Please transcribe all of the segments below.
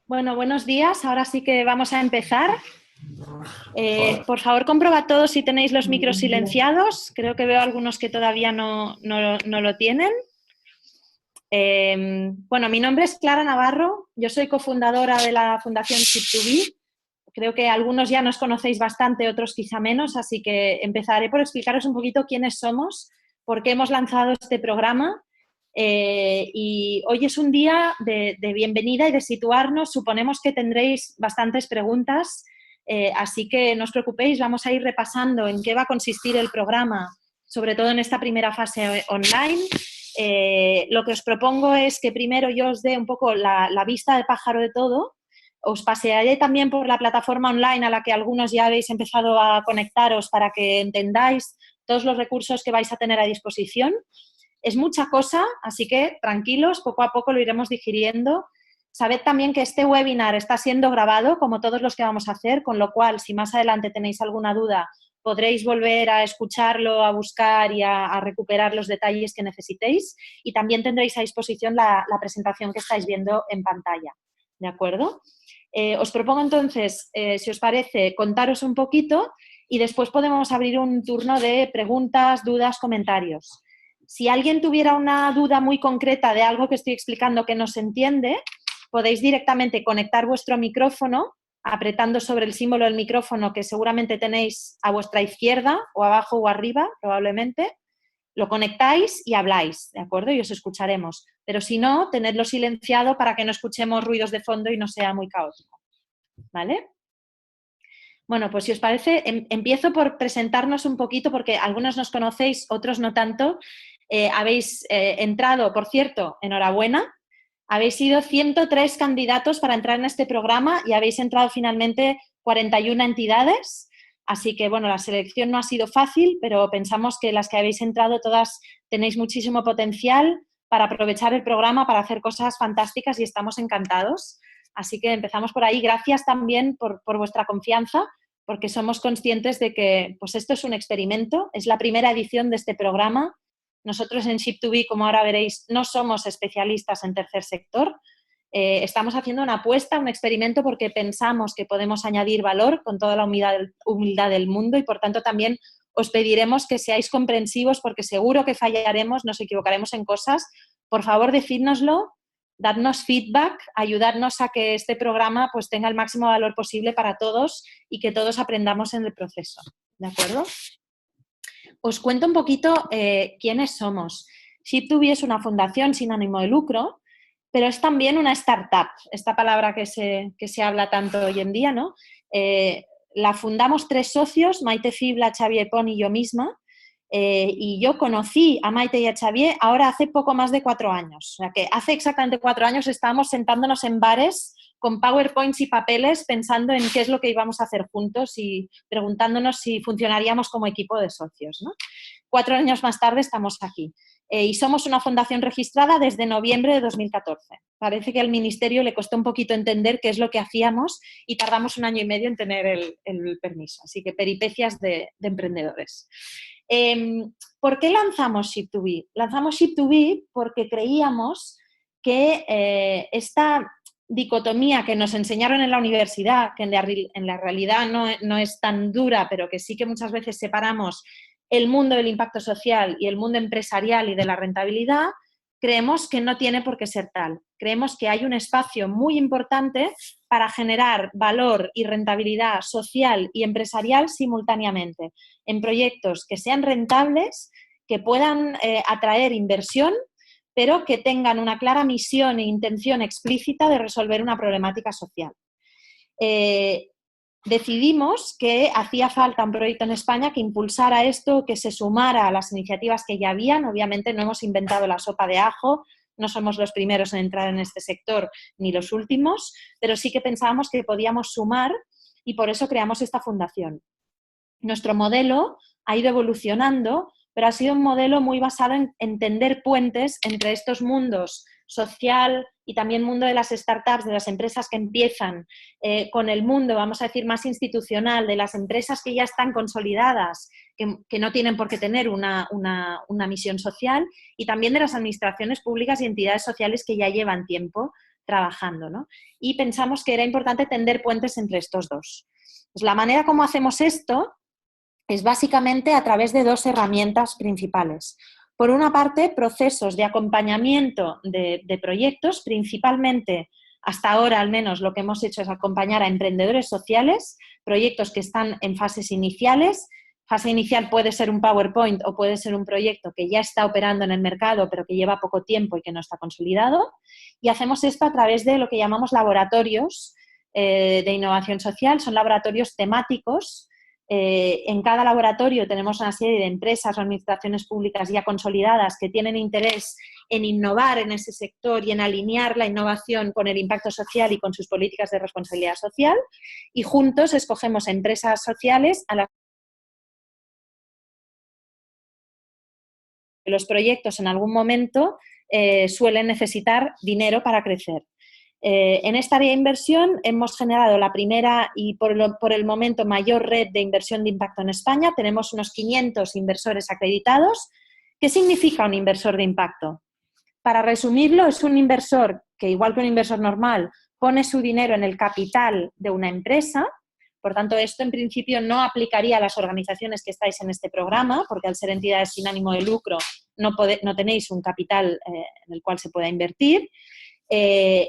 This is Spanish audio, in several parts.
Bueno, buenos días. Ahora sí que vamos a empezar. Por favor, comprobad todos si tenéis los micros silenciados. Creo que veo algunos que todavía no lo tienen. Bueno, mi nombre es Clara Navarro. Yo soy cofundadora de la Fundación Ship2Be. Creo que algunos ya nos conocéis bastante, otros quizá menos, así que empezaré por explicaros un poquito quiénes somos, por qué hemos lanzado este programa. Y hoy es un día de bienvenida y de situarnos. Suponemos que tendréis bastantes preguntas, así que no os preocupéis, vamos a ir repasando en qué va a consistir el programa, sobre todo en esta primera fase online. Lo que os propongo es que primero yo os dé un poco la vista de pájaro de todo. Os pasearé también por la plataforma online a la que algunos ya habéis empezado a conectaros para que entendáis todos los recursos que vais a tener a disposición. Es mucha cosa, así que tranquilos, poco a poco lo iremos digiriendo. Sabed también que este webinar está siendo grabado, como todos los que vamos a hacer, con lo cual, si más adelante tenéis alguna duda, podréis volver a escucharlo, a buscar y a recuperar los detalles que necesitéis. Y también tendréis a disposición la presentación que estáis viendo en pantalla. ¿De acuerdo? Os propongo entonces, si os parece, contaros un poquito y después podemos abrir un turno de preguntas, dudas, comentarios. Si alguien tuviera una duda muy concreta de algo que estoy explicando que no se entiende, podéis directamente conectar vuestro micrófono apretando sobre el símbolo del micrófono que seguramente tenéis a vuestra izquierda o abajo o arriba, probablemente. Lo conectáis y habláis, ¿de acuerdo? Y os escucharemos. Pero si no, tenedlo silenciado para que no escuchemos ruidos de fondo y no sea muy caótico, ¿vale? Bueno, pues si os parece, empiezo por presentarnos un poquito, porque algunos nos conocéis, otros no tanto. Habéis entrado, por cierto, enhorabuena, habéis sido 103 candidatos para entrar en este programa y habéis entrado finalmente 41 entidades. Así que, bueno, la selección no ha sido fácil, pero pensamos que las que habéis entrado todas tenéis muchísimo potencial para aprovechar el programa, para hacer cosas fantásticas y estamos encantados. Así que empezamos por ahí. Gracias también por vuestra confianza, porque somos conscientes de que pues esto es un experimento, es la primera edición de este programa. Nosotros en Ship2Be, como ahora veréis, no somos especialistas en tercer sector. Estamos haciendo una apuesta, un experimento, porque pensamos que podemos añadir valor con toda la humildad del mundo y, por tanto, también os pediremos que seáis comprensivos porque seguro que fallaremos, nos equivocaremos en cosas. Por favor, decídnoslo, dadnos feedback, ayudarnos a que este programa pues, tenga el máximo valor posible para todos y que todos aprendamos en el proceso. ¿De acuerdo? Os cuento un poquito quiénes somos. Ship2Be es una fundación sin ánimo de lucro, pero es también una startup, esta palabra que se habla tanto hoy en día, ¿no? La fundamos 3 socios, Maite Fibla, Xavier Pon y yo misma, y yo conocí a Maite y a Xavier ahora hace poco más de 4 años. O sea que hace exactamente 4 años estábamos sentándonos en bares con PowerPoints y papeles pensando en qué es lo que íbamos a hacer juntos y preguntándonos si funcionaríamos como equipo de socios, ¿no? 4 años más tarde estamos aquí. Y somos una fundación registrada desde noviembre de 2014. Parece que al Ministerio le costó un poquito entender qué es lo que hacíamos y tardamos 1 año y medio en tener el permiso. Así que peripecias de emprendedores. ¿Por qué lanzamos Ship2Be? Lanzamos Ship2Be porque creíamos que esta dicotomía que nos enseñaron en la universidad, que en la realidad no es tan dura, pero que sí que muchas veces separamos el mundo del impacto social y el mundo empresarial y de la rentabilidad, creemos que no tiene por qué ser tal. Creemos que hay un espacio muy importante para generar valor y rentabilidad social y empresarial simultáneamente en proyectos que sean rentables, que puedan atraer inversión, pero que tengan una clara misión e intención explícita de resolver una problemática social. Decidimos que hacía falta un proyecto en España que impulsara esto, que se sumara a las iniciativas que ya habían. Obviamente no hemos inventado la sopa de ajo, no somos los primeros en entrar en este sector ni los últimos, pero sí que pensábamos que podíamos sumar y por eso creamos esta fundación. Nuestro modelo ha ido evolucionando, pero ha sido un modelo muy basado en entender puentes entre estos mundos social y también mundo de las startups, de las empresas que empiezan, con el mundo, vamos a decir, más institucional, de las empresas que ya están consolidadas, que no tienen por qué tener una misión social, y también de las administraciones públicas y entidades sociales que ya llevan tiempo trabajando, ¿no? Y pensamos que era importante tender puentes entre estos dos. Pues la manera como hacemos esto es básicamente a través de dos herramientas principales. Por una parte, procesos de acompañamiento de proyectos, principalmente hasta ahora al menos lo que hemos hecho es acompañar a emprendedores sociales, proyectos que están en fases iniciales. Fase inicial puede ser un PowerPoint o puede ser un proyecto que ya está operando en el mercado pero que lleva poco tiempo y que no está consolidado. Y hacemos esto a través de lo que llamamos laboratorios de innovación social. Son laboratorios temáticos. En cada laboratorio tenemos una serie de empresas o administraciones públicas ya consolidadas que tienen interés en innovar en ese sector y en alinear la innovación con el impacto social y con sus políticas de responsabilidad social. Y juntos escogemos empresas sociales a las que los proyectos en algún momento suelen necesitar dinero para crecer. En esta área de inversión hemos generado la primera y por el momento mayor red de inversión de impacto en España. Tenemos unos 500 inversores acreditados. ¿Qué significa un inversor de impacto? Para resumirlo, es un inversor que, igual que un inversor normal, pone su dinero en el capital de una empresa. Por tanto, esto en principio no aplicaría a las organizaciones que estáis en este programa, porque al ser entidades sin ánimo de lucro no tenéis un capital en el cual se pueda invertir.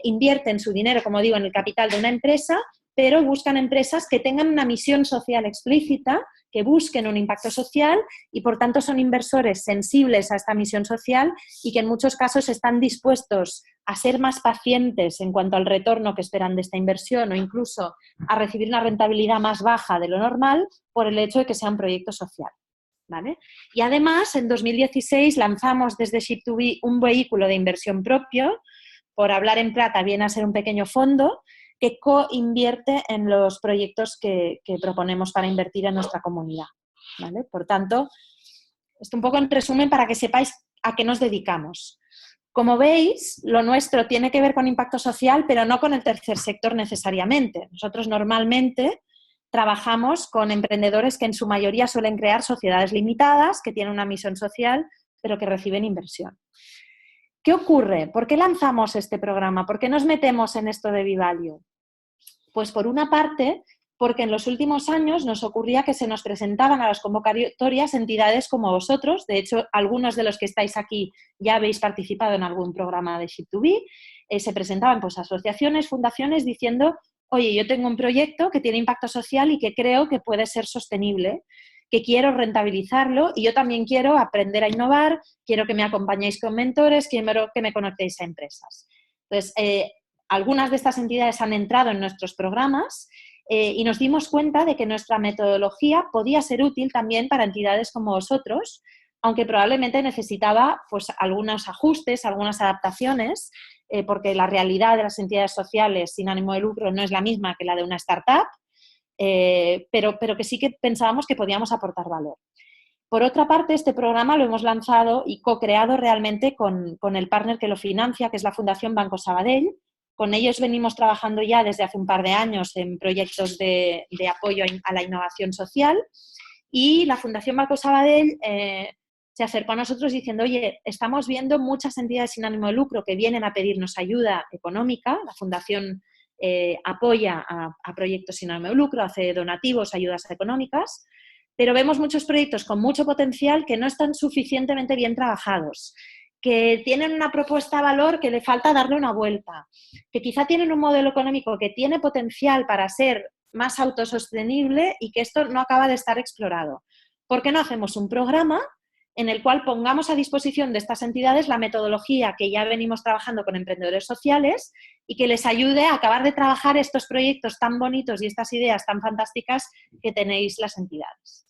Invierten su dinero, como digo, en el capital de una empresa, pero buscan empresas que tengan una misión social explícita, que busquen un impacto social y, por tanto, son inversores sensibles a esta misión social y que en muchos casos están dispuestos a ser más pacientes en cuanto al retorno que esperan de esta inversión o incluso a recibir una rentabilidad más baja de lo normal por el hecho de que sea un proyecto social. ¿Vale? Y además, en 2016 lanzamos desde Ship2B un vehículo de inversión propio. Por hablar en plata, viene a ser un pequeño fondo que co-invierte en los proyectos que proponemos para invertir en nuestra comunidad. ¿Vale? Por tanto, esto un poco en resumen para que sepáis a qué nos dedicamos. Como veis, lo nuestro tiene que ver con impacto social, pero no con el tercer sector necesariamente. Nosotros normalmente trabajamos con emprendedores que en su mayoría suelen crear sociedades limitadas, que tienen una misión social, pero que reciben inversión. ¿Qué ocurre? ¿Por qué lanzamos este programa? ¿Por qué nos metemos en esto de Vivalio? Pues por una parte, porque en los últimos años nos ocurría que se nos presentaban a las convocatorias entidades como vosotros. De hecho, algunos de los que estáis aquí ya habéis participado en algún programa de Ship2B. Se presentaban pues asociaciones, fundaciones diciendo: oye, yo tengo un proyecto que tiene impacto social y que creo que puede ser sostenible, que quiero rentabilizarlo y yo también quiero aprender a innovar, quiero que me acompañéis con mentores, quiero que me conectéis a empresas. Entonces, algunas de estas entidades han entrado en nuestros programas y nos dimos cuenta de que nuestra metodología podía ser útil también para entidades como vosotros, aunque probablemente necesitaba pues, algunos ajustes, algunas adaptaciones, porque la realidad de las entidades sociales sin ánimo de lucro no es la misma que la de una startup, pero que sí que pensábamos que podíamos aportar valor. Por otra parte, este programa lo hemos lanzado y co-creado realmente con el partner que lo financia, que es la Fundación Banco Sabadell. Con ellos venimos trabajando ya desde hace un par de años en proyectos de apoyo a la innovación social y la Fundación Banco Sabadell se acercó a nosotros diciendo: oye, estamos viendo muchas entidades sin ánimo de lucro que vienen a pedirnos ayuda económica. La Fundación apoya a proyectos sin ánimo de lucro, hace donativos, ayudas económicas, pero vemos muchos proyectos con mucho potencial que no están suficientemente bien trabajados, que tienen una propuesta de valor que le falta darle una vuelta, que quizá tienen un modelo económico que tiene potencial para ser más autosostenible y que esto no acaba de estar explorado. ¿Por qué no hacemos un programa en el cual pongamos a disposición de estas entidades la metodología que ya venimos trabajando con emprendedores sociales y que les ayude a acabar de trabajar estos proyectos tan bonitos y estas ideas tan fantásticas que tenéis las entidades?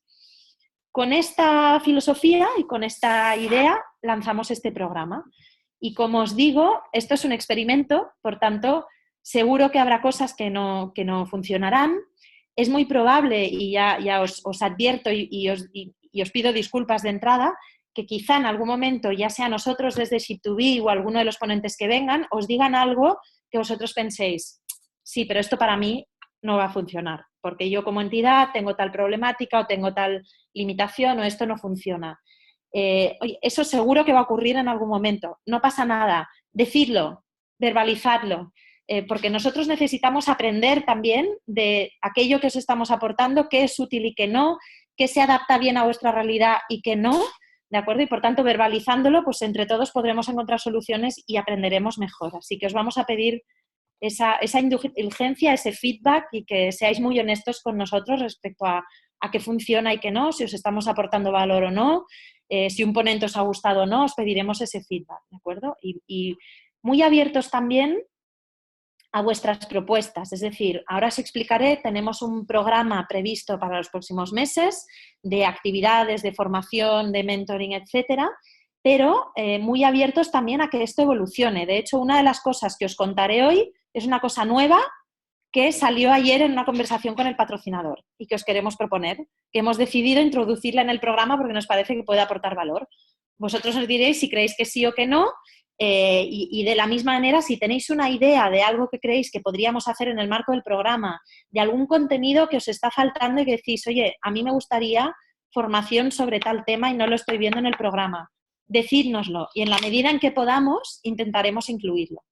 Con esta filosofía y con esta idea lanzamos este programa. Y como os digo, esto es un experimento, por tanto, seguro que habrá cosas que no funcionarán. Es muy probable, y ya os advierto y os pido disculpas de entrada, que quizá en algún momento, ya sea nosotros desde Ship2B o alguno de los ponentes que vengan, os digan algo que vosotros penséis: sí, pero esto para mí no va a funcionar, porque yo como entidad tengo tal problemática o tengo tal limitación o esto no funciona. Oye, eso seguro que va a ocurrir en algún momento, no pasa nada, decidlo, verbalizarlo, porque nosotros necesitamos aprender también de aquello que os estamos aportando, qué es útil y qué no, qué se adapta bien a vuestra realidad y qué no, ¿de acuerdo? Y por tanto, verbalizándolo, pues entre todos podremos encontrar soluciones y aprenderemos mejor. Así que os vamos a pedir esa indulgencia, ese feedback y que seáis muy honestos con nosotros respecto a qué funciona y qué no, si os estamos aportando valor o no, si un ponente os ha gustado o no, os pediremos ese feedback, ¿de acuerdo? Y muy abiertos también a vuestras propuestas. Es decir, ahora os explicaré, tenemos un programa previsto para los próximos meses de actividades, de formación, de mentoring, etcétera, pero muy abiertos también a que esto evolucione. De hecho, una de las cosas que os contaré hoy es una cosa nueva que salió ayer en una conversación con el patrocinador y que os queremos proponer, que hemos decidido introducirla en el programa porque nos parece que puede aportar valor. Vosotros os diréis si creéis que sí o que no, y de la misma manera, si tenéis una idea de algo que creéis que podríamos hacer en el marco del programa, de algún contenido que os está faltando y que decís, oye, a mí me gustaría formación sobre tal tema y no lo estoy viendo en el programa, decídnoslo y en la medida en que podamos intentaremos incluirlo.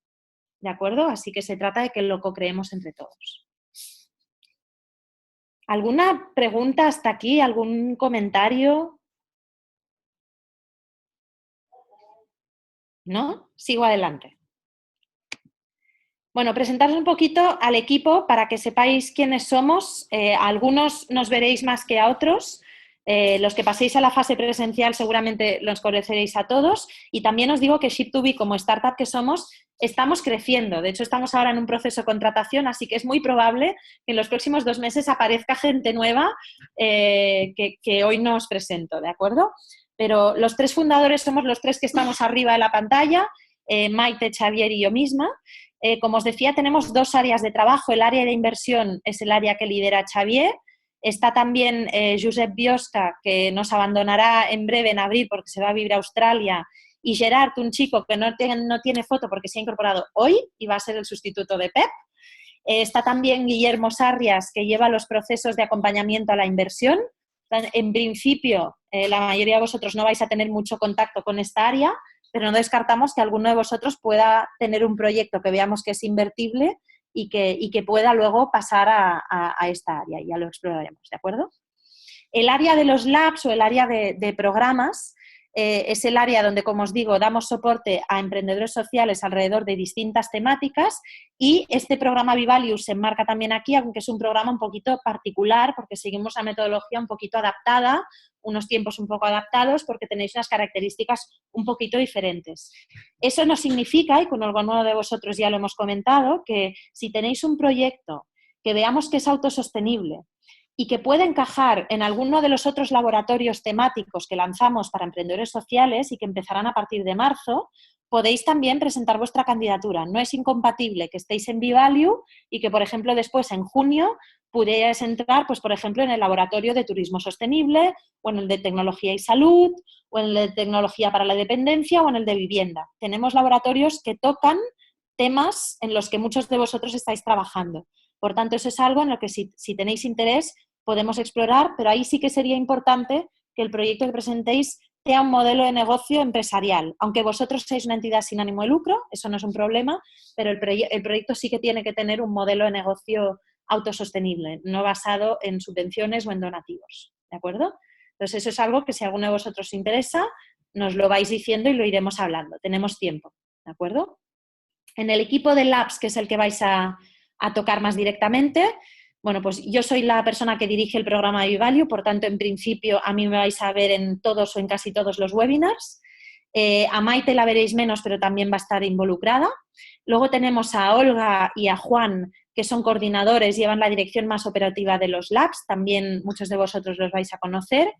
¿De acuerdo? Así que se trata de que lo co-creemos entre todos. ¿Alguna pregunta hasta aquí? ¿Algún comentario? ¿No? Sigo adelante. Bueno, presentaros un poquito al equipo para que sepáis quiénes somos. Algunos nos veréis más que a otros. Los que paséis a la fase presencial seguramente los conoceréis a todos. Y también os digo que Ship2B, como startup que somos, estamos creciendo. De hecho, estamos ahora en un proceso de contratación, así que es muy probable que en los próximos 2 meses aparezca gente nueva que hoy no os presento, ¿de acuerdo? Pero los 3 fundadores somos los 3 que estamos arriba de la pantalla, Maite, Xavier y yo misma. Como os decía, tenemos 2 áreas de trabajo. El área de inversión es el área que lidera Xavier. Está también Josep Biosca, que nos abandonará en breve, en abril, porque se va a vivir a Australia. Y Gerard, un chico que no tiene foto porque se ha incorporado hoy y va a ser el sustituto de Pep. Está también Guillermo Sarrias, que lleva los procesos de acompañamiento a la inversión. En principio, la mayoría de vosotros no vais a tener mucho contacto con esta área, pero no descartamos que alguno de vosotros pueda tener un proyecto que veamos que es invertible y que pueda luego pasar a esta área. Ya lo exploraremos, ¿de acuerdo? El área de los labs o el área de programas es el área donde, como os digo, damos soporte a emprendedores sociales alrededor de distintas temáticas y este programa Vivalius se enmarca también aquí, aunque es un programa un poquito particular porque seguimos una metodología un poquito adaptada, unos tiempos un poco adaptados porque tenéis unas características un poquito diferentes. Eso no significa, y con alguno de vosotros ya lo hemos comentado, que si tenéis un proyecto que veamos que es autosostenible y que puede encajar en alguno de los otros laboratorios temáticos que lanzamos para emprendedores sociales y que empezarán a partir de marzo, podéis también presentar vuestra candidatura. No es incompatible que estéis en Vivalue y que, por ejemplo, después en junio pudierais entrar, pues, por ejemplo, en el laboratorio de turismo sostenible o en el de tecnología y salud o en el de tecnología para la dependencia o en el de vivienda. Tenemos laboratorios que tocan temas en los que muchos de vosotros estáis trabajando. Por tanto, eso es algo en lo que si tenéis interés podemos explorar, pero ahí sí que sería importante que el proyecto que presentéis sea un modelo de negocio empresarial. Aunque vosotros seáis una entidad sin ánimo de lucro, eso no es un problema, pero el proyecto sí que tiene que tener un modelo de negocio autosostenible, no basado en subvenciones o en donativos. ¿De acuerdo? Entonces, eso es algo que si a alguno de vosotros os interesa, nos lo vais diciendo y lo iremos hablando. Tenemos tiempo. ¿De acuerdo? En el equipo de Labs, que es el que vais a tocar más directamente, bueno, pues yo soy la persona que dirige el programa de Vivalue, por tanto, en principio, a mí me vais a ver en todos o en casi todos los webinars. A Maite la veréis menos, pero también va a estar involucrada. Luego tenemos a Olga y a Juan, que son coordinadores, llevan la dirección más operativa de los labs, también muchos de vosotros los vais a conocer.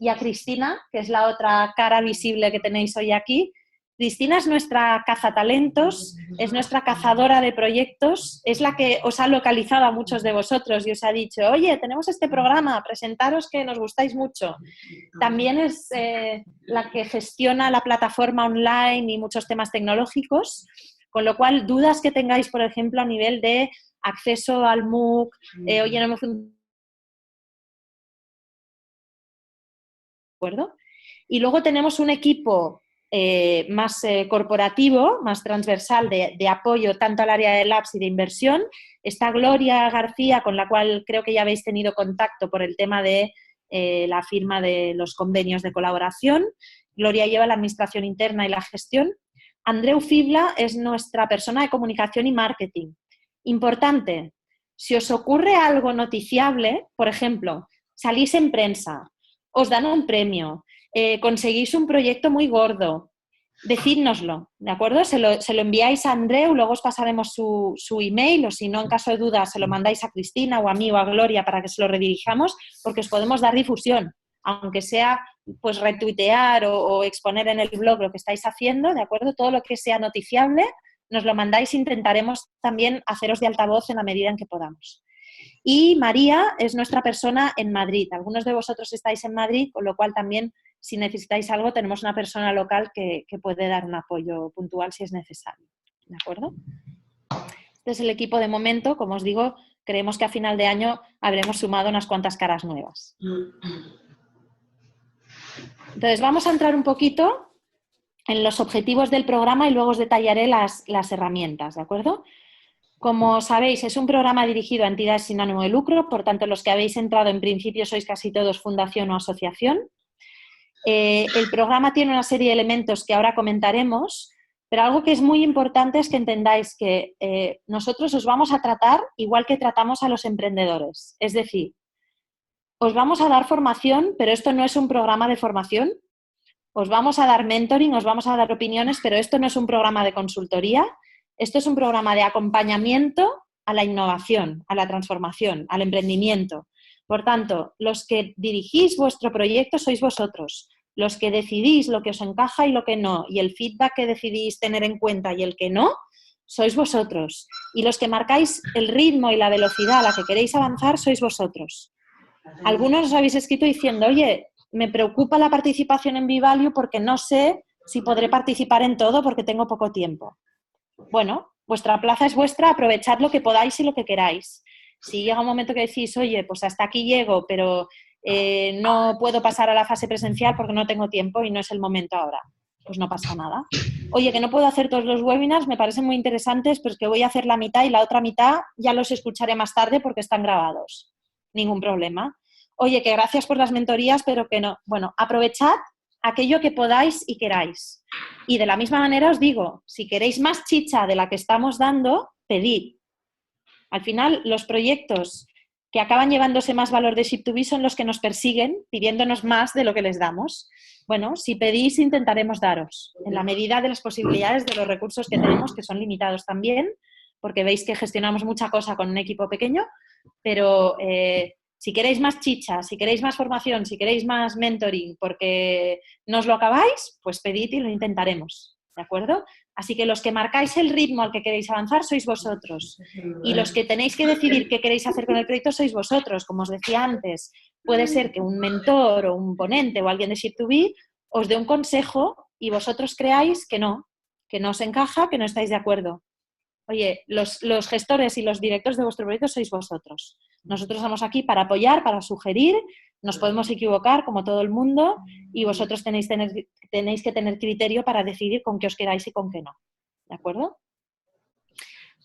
Y a Cristina, que es la otra cara visible que tenéis hoy aquí. Cristina es nuestra cazatalentos, es nuestra cazadora de proyectos, es la que os ha localizado a muchos de vosotros y os ha dicho, oye, tenemos este programa, presentaros que nos gustáis mucho. También es la que gestiona la plataforma online y muchos temas tecnológicos, con lo cual dudas que tengáis, por ejemplo, a nivel de acceso al MOOC, oye, no me funciona. ¿De acuerdo? Y luego tenemos un equipo más corporativo, más transversal de apoyo tanto al área de labs y de inversión. Está Gloria García, con la cual creo que ya habéis tenido contacto por el tema de la firma de los convenios de colaboración. Gloria lleva la administración interna y la gestión. Andreu Fibla es nuestra persona de comunicación y marketing. Importante, si os ocurre algo noticiable, por ejemplo, salís en prensa, os dan un premio, conseguís un proyecto muy gordo, decídnoslo, ¿de acuerdo? Se lo enviáis a Andreu, luego os pasaremos su email, o si no, en caso de duda, se lo mandáis a Cristina o a mí o a Gloria para que se lo redirijamos, porque os podemos dar difusión, aunque sea pues retuitear o exponer en el blog lo que estáis haciendo, ¿de acuerdo? Todo lo que sea noticiable, nos lo mandáis, intentaremos también haceros de altavoz en la medida en que podamos. Y María es nuestra persona en Madrid. Algunos de vosotros estáis en Madrid, con lo cual también, si necesitáis algo, tenemos una persona local que puede dar un apoyo puntual si es necesario. ¿De acuerdo? Este es el equipo de momento. Como os digo, creemos que a final de año habremos sumado unas cuantas caras nuevas. Entonces, vamos a entrar un poquito en los objetivos del programa y luego os detallaré las herramientas, ¿de acuerdo? Como sabéis, es un programa dirigido a entidades sin ánimo de lucro, por tanto, los que habéis entrado en principio sois casi todos fundación o asociación. El programa tiene una serie de elementos que ahora comentaremos, pero algo que es muy importante es que entendáis que nosotros os vamos a tratar igual que tratamos a los emprendedores. Es decir, os vamos a dar formación, pero esto no es un programa de formación. Os vamos a dar mentoring, os vamos a dar opiniones, pero esto no es un programa de consultoría. Esto es un programa de acompañamiento a la innovación, a la transformación, al emprendimiento. Por tanto, los que dirigís vuestro proyecto sois vosotros. Los que decidís lo que os encaja y lo que no, y el feedback que decidís tener en cuenta y el que no, sois vosotros. Y los que marcáis el ritmo y la velocidad a la que queréis avanzar sois vosotros. Algunos os habéis escrito diciendo, oye, me preocupa la participación en Vivalue porque no sé si podré participar en todo porque tengo poco tiempo. Bueno, vuestra plaza es vuestra, aprovechad lo que podáis y lo que queráis. Si llega un momento que decís, oye, pues hasta aquí llego, pero no puedo pasar a la fase presencial porque no tengo tiempo y no es el momento ahora, pues no pasa nada. Oye, que no puedo hacer todos los webinars, me parecen muy interesantes, pero es que voy a hacer la mitad y la otra mitad ya los escucharé más tarde porque están grabados. Ningún problema. Oye, que gracias por las mentorías, pero que no. Bueno, aprovechad aquello que podáis y queráis. Y de la misma manera os digo, si queréis más chicha de la que estamos dando, pedid. Al final, los proyectos que acaban llevándose más valor de Ship2B son los que nos persiguen, pidiéndonos más de lo que les damos. Bueno, si pedís, intentaremos daros, en la medida de las posibilidades de los recursos que tenemos, que son limitados también, porque veis que gestionamos mucha cosa con un equipo pequeño, pero si queréis más chicha, si queréis más formación, si queréis más mentoring, porque no os lo acabáis, pues pedid y lo intentaremos, ¿de acuerdo? Así que los que marcáis el ritmo al que queréis avanzar sois vosotros. Y los que tenéis que decidir qué queréis hacer con el proyecto sois vosotros. Como os decía antes, puede ser que un mentor o un ponente o alguien de Ship2B os dé un consejo y vosotros creáis que no os encaja, que no estáis de acuerdo. Oye, los gestores y los directores de vuestro proyecto sois vosotros. Nosotros estamos aquí para apoyar, para sugerir, nos podemos equivocar como todo el mundo y vosotros tenéis que tener criterio para decidir con qué os quedáis y con qué no. ¿De acuerdo?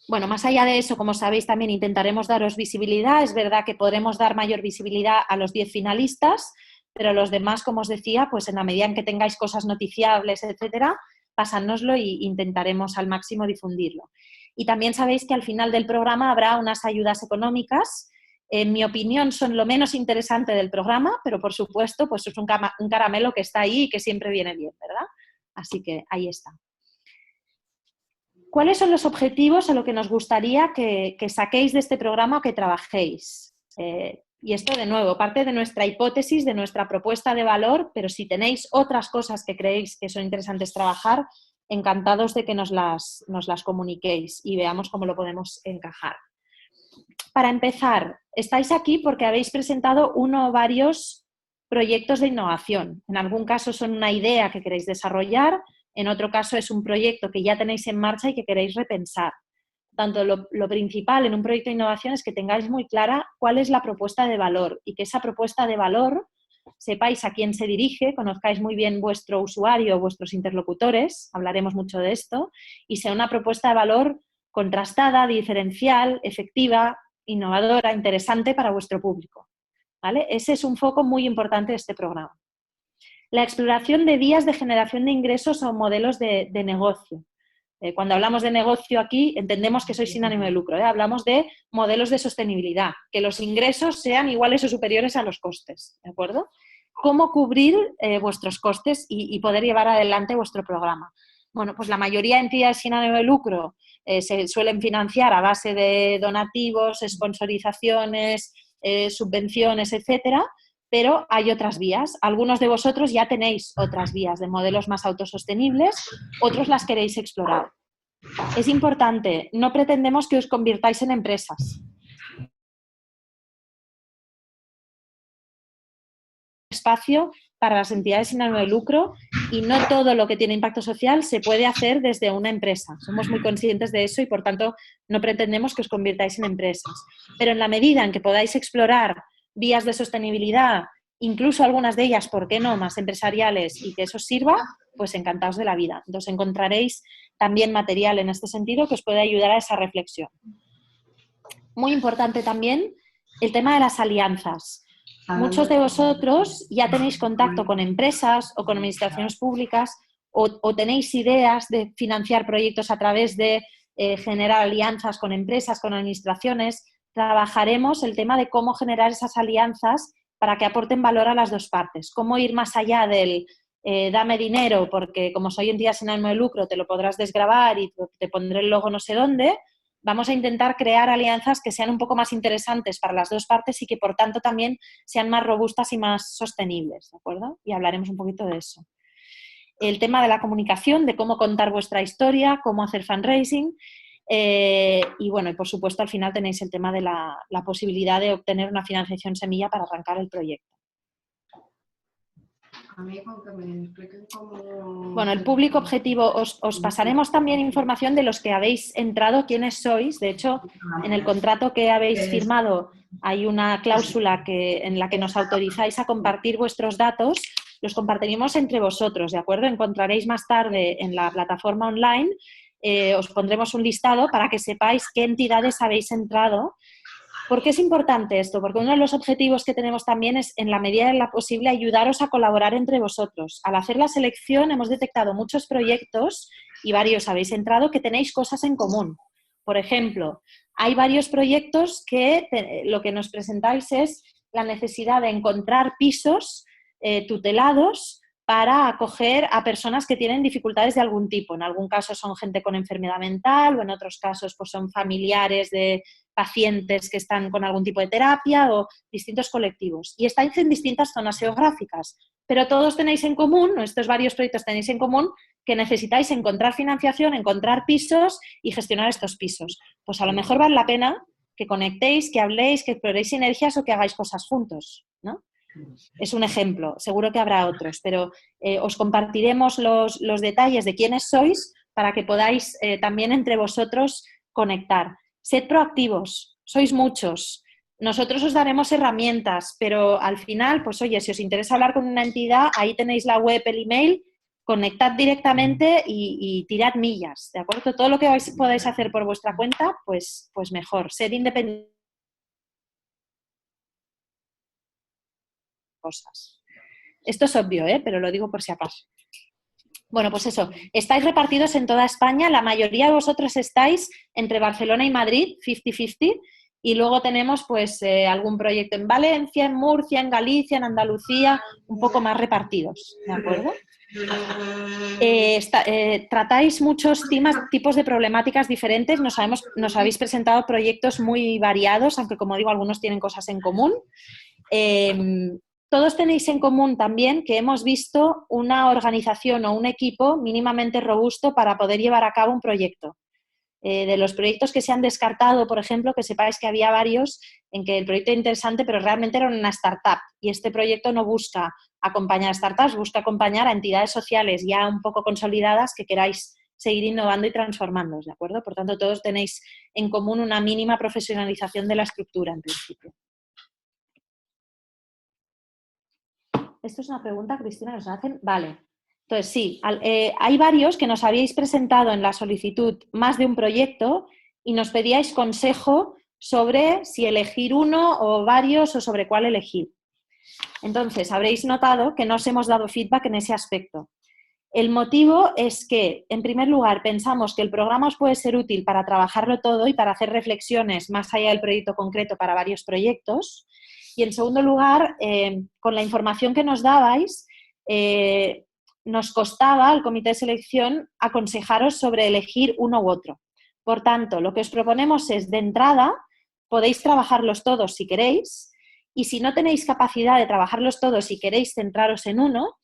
Bueno, más allá de eso, como sabéis, también intentaremos daros visibilidad. Es verdad que podremos dar mayor visibilidad a los 10 finalistas, pero los demás, como os decía, pues en la medida en que tengáis cosas noticiables, etcétera, pasádnoslo e intentaremos al máximo difundirlo. Y también sabéis que al final del programa habrá unas ayudas económicas. En mi opinión, son lo menos interesante del programa, pero por supuesto, pues es un caramelo que está ahí y que siempre viene bien, ¿verdad? Así que ahí está. ¿Cuáles son los objetivos a lo que nos gustaría que saquéis de este programa o que trabajéis? Y esto, de nuevo, parte de nuestra hipótesis, de nuestra propuesta de valor, pero si tenéis otras cosas que creéis que son interesantes trabajar, encantados de que nos las comuniquéis y veamos cómo lo podemos encajar. Para empezar, estáis aquí porque habéis presentado uno o varios proyectos de innovación. En algún caso son una idea que queréis desarrollar, en otro caso es un proyecto que ya tenéis en marcha y que queréis repensar. Tanto lo principal en un proyecto de innovación es que tengáis muy clara cuál es la propuesta de valor y que esa propuesta de valor sepáis a quién se dirige, conozcáis muy bien vuestro usuario, vuestros interlocutores, hablaremos mucho de esto, y sea una propuesta de valor contrastada, diferencial, efectiva, innovadora, interesante para vuestro público, ¿vale? Ese es un foco muy importante de este programa. La exploración de vías de generación de ingresos o modelos de negocio. Cuando hablamos de negocio aquí, entendemos que sois sin ánimo de lucro, ¿eh? Hablamos de modelos de sostenibilidad, que los ingresos sean iguales o superiores a los costes, ¿de acuerdo? Cómo cubrir vuestros costes y poder llevar adelante vuestro programa. Bueno, pues la mayoría de entidades sin ánimo de lucro se suelen financiar a base de donativos, sponsorizaciones, subvenciones, etcétera, pero hay otras vías. Algunos de vosotros ya tenéis otras vías de modelos más autosostenibles, otros las queréis explorar. Es importante, no pretendemos que os convirtáis en empresas. Espacio para las entidades sin ánimo de lucro y no todo lo que tiene impacto social se puede hacer desde una empresa. Somos muy conscientes de eso y, por tanto, no pretendemos que os convirtáis en empresas. Pero en la medida en que podáis explorar vías de sostenibilidad, incluso algunas de ellas, ¿por qué no?, más empresariales y que eso os sirva, pues encantados de la vida. Entonces encontraréis también material en este sentido que os puede ayudar a esa reflexión. Muy importante también el tema de las alianzas. Muchos de vosotros ya tenéis contacto con empresas o con administraciones públicas o tenéis ideas de financiar proyectos a través de generar alianzas con empresas, con administraciones. Trabajaremos el tema de cómo generar esas alianzas para que aporten valor a las dos partes. Cómo ir más allá del dame dinero porque como soy entidad sin ánimo de lucro te lo podrás desgravar y te pondré el logo no sé dónde. Vamos a intentar crear alianzas que sean un poco más interesantes para las dos partes y que, por tanto, también sean más robustas y más sostenibles, ¿de acuerdo? Y hablaremos un poquito de eso. El tema de la comunicación, de cómo contar vuestra historia, cómo hacer fundraising y, bueno, y por supuesto, al final tenéis el tema de la posibilidad de obtener una financiación semilla para arrancar el proyecto. Bueno, el público objetivo, os pasaremos también información de los que habéis entrado, quiénes sois. De hecho, en el contrato que habéis firmado hay una cláusula en la que nos autorizáis a compartir vuestros datos. Los compartiremos entre vosotros, ¿de acuerdo? Encontraréis más tarde en la plataforma online, os pondremos un listado para que sepáis qué entidades habéis entrado. ¿Por qué es importante esto? Porque uno de los objetivos que tenemos también es, en la medida de lo posible, ayudaros a colaborar entre vosotros. Al hacer la selección hemos detectado muchos proyectos, y varios habéis entrado, que tenéis cosas en común. Por ejemplo, hay varios proyectos que lo que nos presentáis es la necesidad de encontrar pisos tutelados para acoger a personas que tienen dificultades de algún tipo. En algún caso son gente con enfermedad mental o en otros casos pues son familiares de pacientes que están con algún tipo de terapia o distintos colectivos. Y estáis en distintas zonas geográficas, pero todos tenéis en común, estos varios proyectos tenéis en común, que necesitáis encontrar financiación, encontrar pisos y gestionar estos pisos. Pues a lo mejor vale la pena que conectéis, que habléis, que exploréis sinergias o que hagáis cosas juntos, ¿no? Es un ejemplo, seguro que habrá otros, pero os compartiremos los detalles de quiénes sois para que podáis también entre vosotros conectar. Sed proactivos, sois muchos. Nosotros os daremos herramientas, pero al final, pues oye, si os interesa hablar con una entidad, ahí tenéis la web, el email, conectad directamente y tirad millas, ¿de acuerdo? Todo lo que podáis hacer por vuestra cuenta, pues mejor. Sed independientes. Cosas. Esto es obvio, pero lo digo por si acaso. Bueno, pues eso, estáis repartidos en toda España, la mayoría de vosotros estáis entre Barcelona y Madrid, 50-50, y luego tenemos pues algún proyecto en Valencia, en Murcia, en Galicia, en Andalucía, un poco más repartidos, ¿de acuerdo? Tratáis muchos tipos de problemáticas diferentes, nos habéis presentado proyectos muy variados, aunque como digo, algunos tienen cosas en común. Todos tenéis en común también que hemos visto una organización o un equipo mínimamente robusto para poder llevar a cabo un proyecto. De los proyectos que se han descartado, por ejemplo, que sepáis que había varios en que el proyecto era interesante, pero realmente era una startup. Y este proyecto no busca acompañar a startups, busca acompañar a entidades sociales ya un poco consolidadas que queráis seguir innovando y transformándoos, ¿de acuerdo? Por tanto, todos tenéis en común una mínima profesionalización de la estructura, en principio. Esto es una pregunta, Cristina, que nos hacen. Vale. Entonces, sí, hay varios que nos habíais presentado en la solicitud más de un proyecto y nos pedíais consejo sobre si elegir uno o varios o sobre cuál elegir. Entonces, habréis notado que no os hemos dado feedback en ese aspecto. El motivo es que, en primer lugar, pensamos que el programa os puede ser útil para trabajarlo todo y para hacer reflexiones más allá del proyecto concreto para varios proyectos. Y, en segundo lugar, con la información que nos dabais, nos costaba al comité de selección aconsejaros sobre elegir uno u otro. Por tanto, lo que os proponemos es, de entrada, podéis trabajarlos todos si queréis, y si no tenéis capacidad de trabajarlos todos y queréis centraros en uno,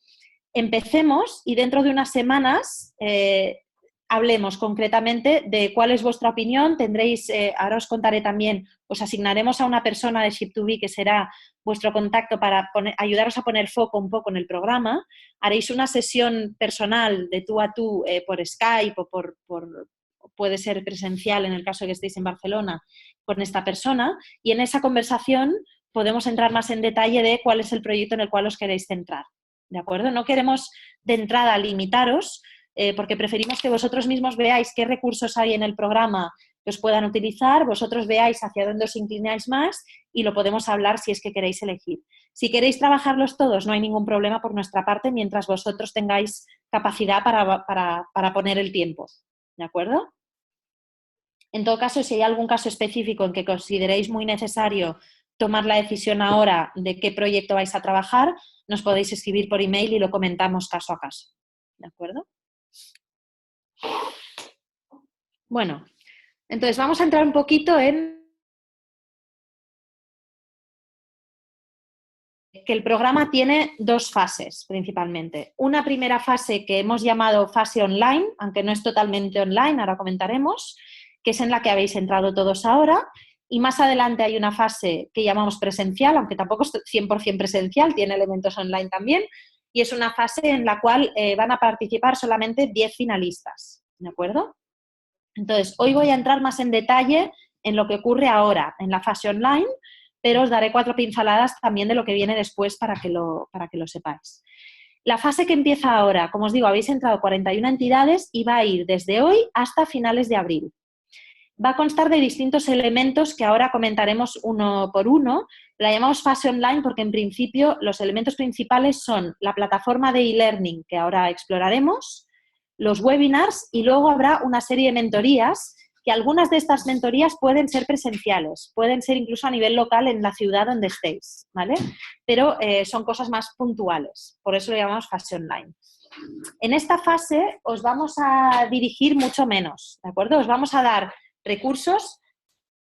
empecemos y dentro de unas semanas hablemos concretamente de cuál es vuestra opinión. Tendréis, ahora os contaré también, os asignaremos a una persona de Ship2B que será vuestro contacto para ayudaros a poner foco un poco en el programa. Haréis una sesión personal de tú a tú por Skype o puede ser presencial en el caso de que estéis en Barcelona con esta persona, y en esa conversación podemos entrar más en detalle de cuál es el proyecto en el cual os queréis centrar. ¿De acuerdo? No queremos de entrada limitaros porque preferimos que vosotros mismos veáis qué recursos hay en el programa que os puedan utilizar, vosotros veáis hacia dónde os inclináis más y lo podemos hablar si es que queréis elegir. Si queréis trabajarlos todos, no hay ningún problema por nuestra parte mientras vosotros tengáis capacidad para poner el tiempo. ¿De acuerdo? En todo caso, si hay algún caso específico en que consideréis muy necesario tomar la decisión ahora de qué proyecto vais a trabajar, nos podéis escribir por email y lo comentamos caso a caso. ¿De acuerdo? Bueno, entonces vamos a entrar un poquito en que el programa tiene dos fases principalmente. Una primera fase que hemos llamado fase online, aunque no es totalmente online, ahora comentaremos, que es en la que habéis entrado todos ahora. Y más adelante hay una fase que llamamos presencial, aunque tampoco es 100% presencial, tiene elementos online también, y es una fase en la cual van a participar solamente 10 finalistas, ¿de acuerdo? Entonces, hoy voy a entrar más en detalle en lo que ocurre ahora, en la fase online, pero os daré 4 pinceladas también de lo que viene después para que lo sepáis. La fase que empieza ahora, como os digo, habéis entrado 41 entidades y va a ir desde hoy hasta finales de abril. Va a constar de distintos elementos que ahora comentaremos uno por uno. La llamamos fase online porque en principio los elementos principales son la plataforma de e-learning que ahora exploraremos, los webinars y luego habrá una serie de mentorías que algunas de estas mentorías pueden ser presenciales, pueden ser incluso a nivel local en la ciudad donde estéis, ¿vale? Pero son cosas más puntuales, por eso lo llamamos fase online. En esta fase os vamos a dirigir mucho menos, ¿de acuerdo? Os vamos a dar recursos.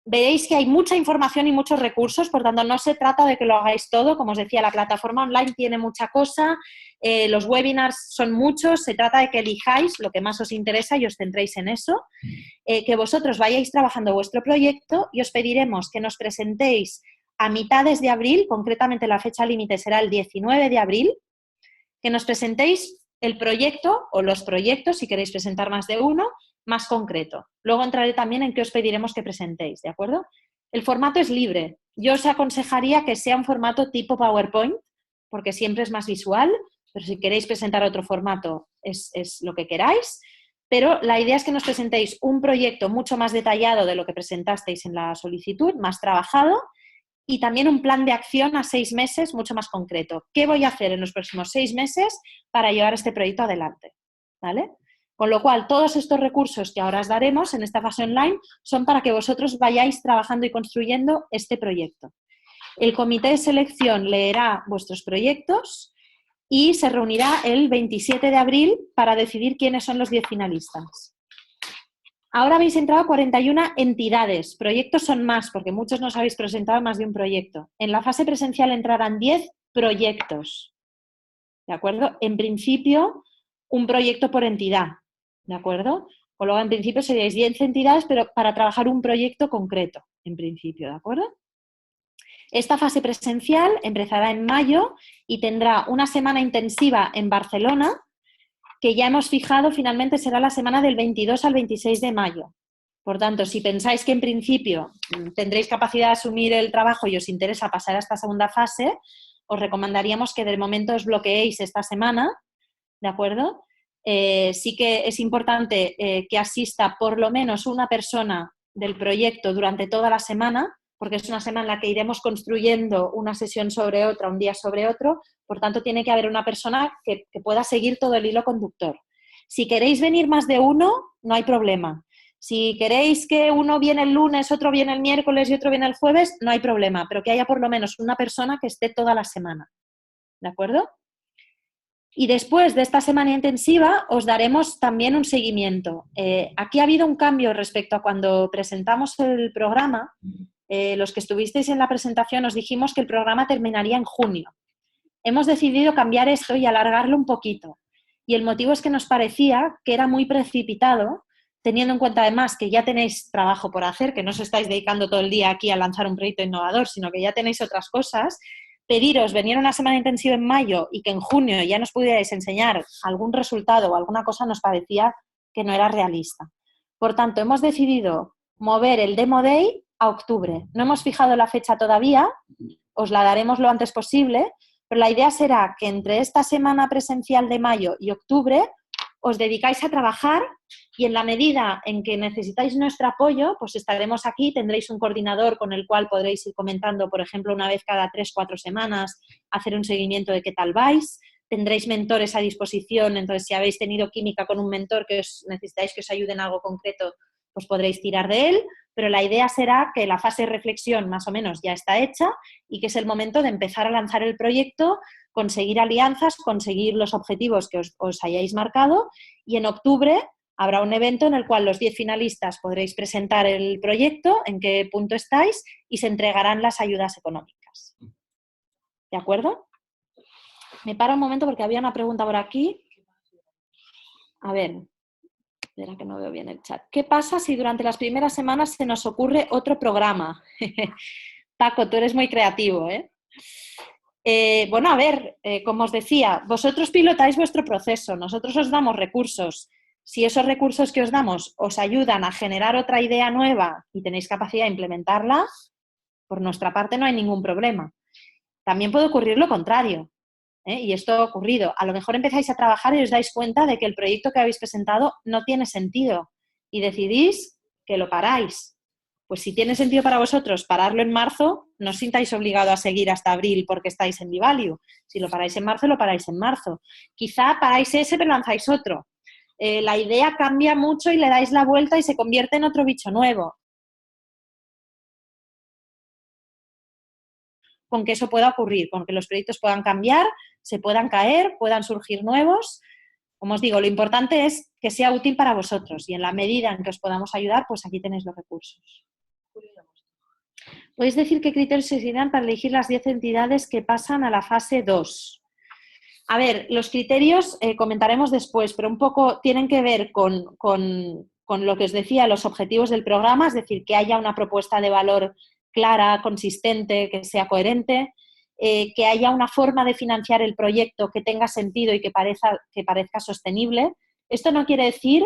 Veréis que hay mucha información y muchos recursos, por tanto no se trata de que lo hagáis todo, como os decía, la plataforma online tiene mucha cosa, los webinars son muchos, se trata de que elijáis lo que más os interesa y os centréis en eso, que vosotros vayáis trabajando vuestro proyecto y os pediremos que nos presentéis a mitades de abril, concretamente la fecha límite será el 19 de abril, que nos presentéis el proyecto o los proyectos, si queréis presentar más de uno, más concreto. Luego entraré también en qué os pediremos que presentéis, ¿de acuerdo? El formato es libre. Yo os aconsejaría que sea un formato tipo PowerPoint, porque siempre es más visual, pero si queréis presentar otro formato es lo que queráis. Pero la idea es que nos presentéis un proyecto mucho más detallado de lo que presentasteis en la solicitud, más trabajado, y también un plan de acción a 6 meses mucho más concreto. ¿Qué voy a hacer en los próximos 6 meses para llevar este proyecto adelante? ¿Vale? Con lo cual, todos estos recursos que ahora os daremos en esta fase online son para que vosotros vayáis trabajando y construyendo este proyecto. El comité de selección leerá vuestros proyectos y se reunirá el 27 de abril para decidir quiénes son los 10 finalistas. Ahora habéis entrado 41 entidades, proyectos son más, porque muchos nos habéis presentado más de un proyecto. En la fase presencial entrarán 10 proyectos, ¿de acuerdo? En principio, un proyecto por entidad, ¿de acuerdo? O luego, en principio, seríais 10 entidades, pero para trabajar un proyecto concreto, en principio, ¿de acuerdo? Esta fase presencial empezará en mayo y tendrá una semana intensiva en Barcelona, que ya hemos fijado finalmente será la semana del 22 al 26 de mayo. Por tanto, si pensáis que en principio tendréis capacidad de asumir el trabajo y os interesa pasar a esta segunda fase, os recomendaríamos que de momento os bloqueéis esta semana, ¿de acuerdo? Sí que es importante que asista por lo menos una persona del proyecto durante toda la semana, porque es una semana en la que iremos construyendo una sesión sobre otra, un día sobre otro, por tanto tiene que haber una persona que pueda seguir todo el hilo conductor. Si queréis venir más de uno, no hay problema. Si queréis que uno viene el lunes, otro viene el miércoles y otro viene el jueves, no hay problema, pero que haya por lo menos una persona que esté toda la semana, ¿de acuerdo? Y después de esta semana intensiva os daremos también un seguimiento. Aquí ha habido un cambio respecto a cuando presentamos el programa. Los que estuvisteis en la presentación os dijimos que el programa terminaría en junio. Hemos decidido cambiar esto y alargarlo un poquito. Y el motivo es que nos parecía que era muy precipitado, teniendo en cuenta además que ya tenéis trabajo por hacer, que no os estáis dedicando todo el día aquí a lanzar un proyecto innovador, sino que ya tenéis otras cosas. Pediros venir una semana intensiva en mayo y que en junio ya nos pudierais enseñar algún resultado o alguna cosa nos parecía que no era realista. Por tanto, hemos decidido mover el Demo Day a octubre. No hemos fijado la fecha todavía, os la daremos lo antes posible, pero la idea será que entre esta semana presencial de mayo y octubre os dedicáis a trabajar y en la medida en que necesitáis nuestro apoyo, pues estaremos aquí, tendréis un coordinador con el cual podréis ir comentando, por ejemplo, una vez cada 3-4 semanas, hacer un seguimiento de qué tal vais, tendréis mentores a disposición, entonces si habéis tenido química con un mentor que necesitáis que os ayude en algo concreto, pues podréis tirar de él, pero la idea será que la fase de reflexión más o menos ya está hecha y que es el momento de empezar a lanzar el proyecto, conseguir alianzas, conseguir los objetivos que os hayáis marcado y en octubre habrá un evento en el cual los 10 finalistas podréis presentar el proyecto, en qué punto estáis y se entregarán las ayudas económicas. ¿De acuerdo? Me paro un momento porque había una pregunta por aquí. A ver, espera que no veo bien el chat. ¿Qué pasa si durante las primeras semanas se nos ocurre otro programa? Paco, tú eres muy creativo, ¿eh? Bueno, a ver, como os decía, vosotros pilotáis vuestro proceso, nosotros os damos recursos. Si esos recursos que os damos os ayudan a generar otra idea nueva y tenéis capacidad de implementarla, por nuestra parte no hay ningún problema. También puede ocurrir lo contrario, ¿eh? Y esto ha ocurrido. A lo mejor empezáis a trabajar y os dais cuenta de que el proyecto que habéis presentado no tiene sentido y decidís que lo paráis. Pues si tiene sentido para vosotros pararlo en marzo, no os sintáis obligados a seguir hasta abril porque estáis en B-Value. Si lo paráis en marzo, lo paráis en marzo. Quizá paráis ese pero lanzáis otro. La idea cambia mucho y le dais la vuelta y se convierte en otro bicho nuevo. Con que eso pueda ocurrir, con que los proyectos puedan cambiar, se puedan caer, puedan surgir nuevos. Como os digo, lo importante es que sea útil para vosotros y en la medida en que os podamos ayudar, pues aquí tenéis los recursos. ¿Podéis decir qué criterios se seguirán para elegir las 10 entidades que pasan a la fase 2? A ver, los criterios comentaremos después, pero un poco tienen que ver con lo que os decía, los objetivos del programa, es decir, que haya una propuesta de valor clara, consistente, que sea coherente, que haya una forma de financiar el proyecto que tenga sentido y que parezca sostenible. Esto no quiere decir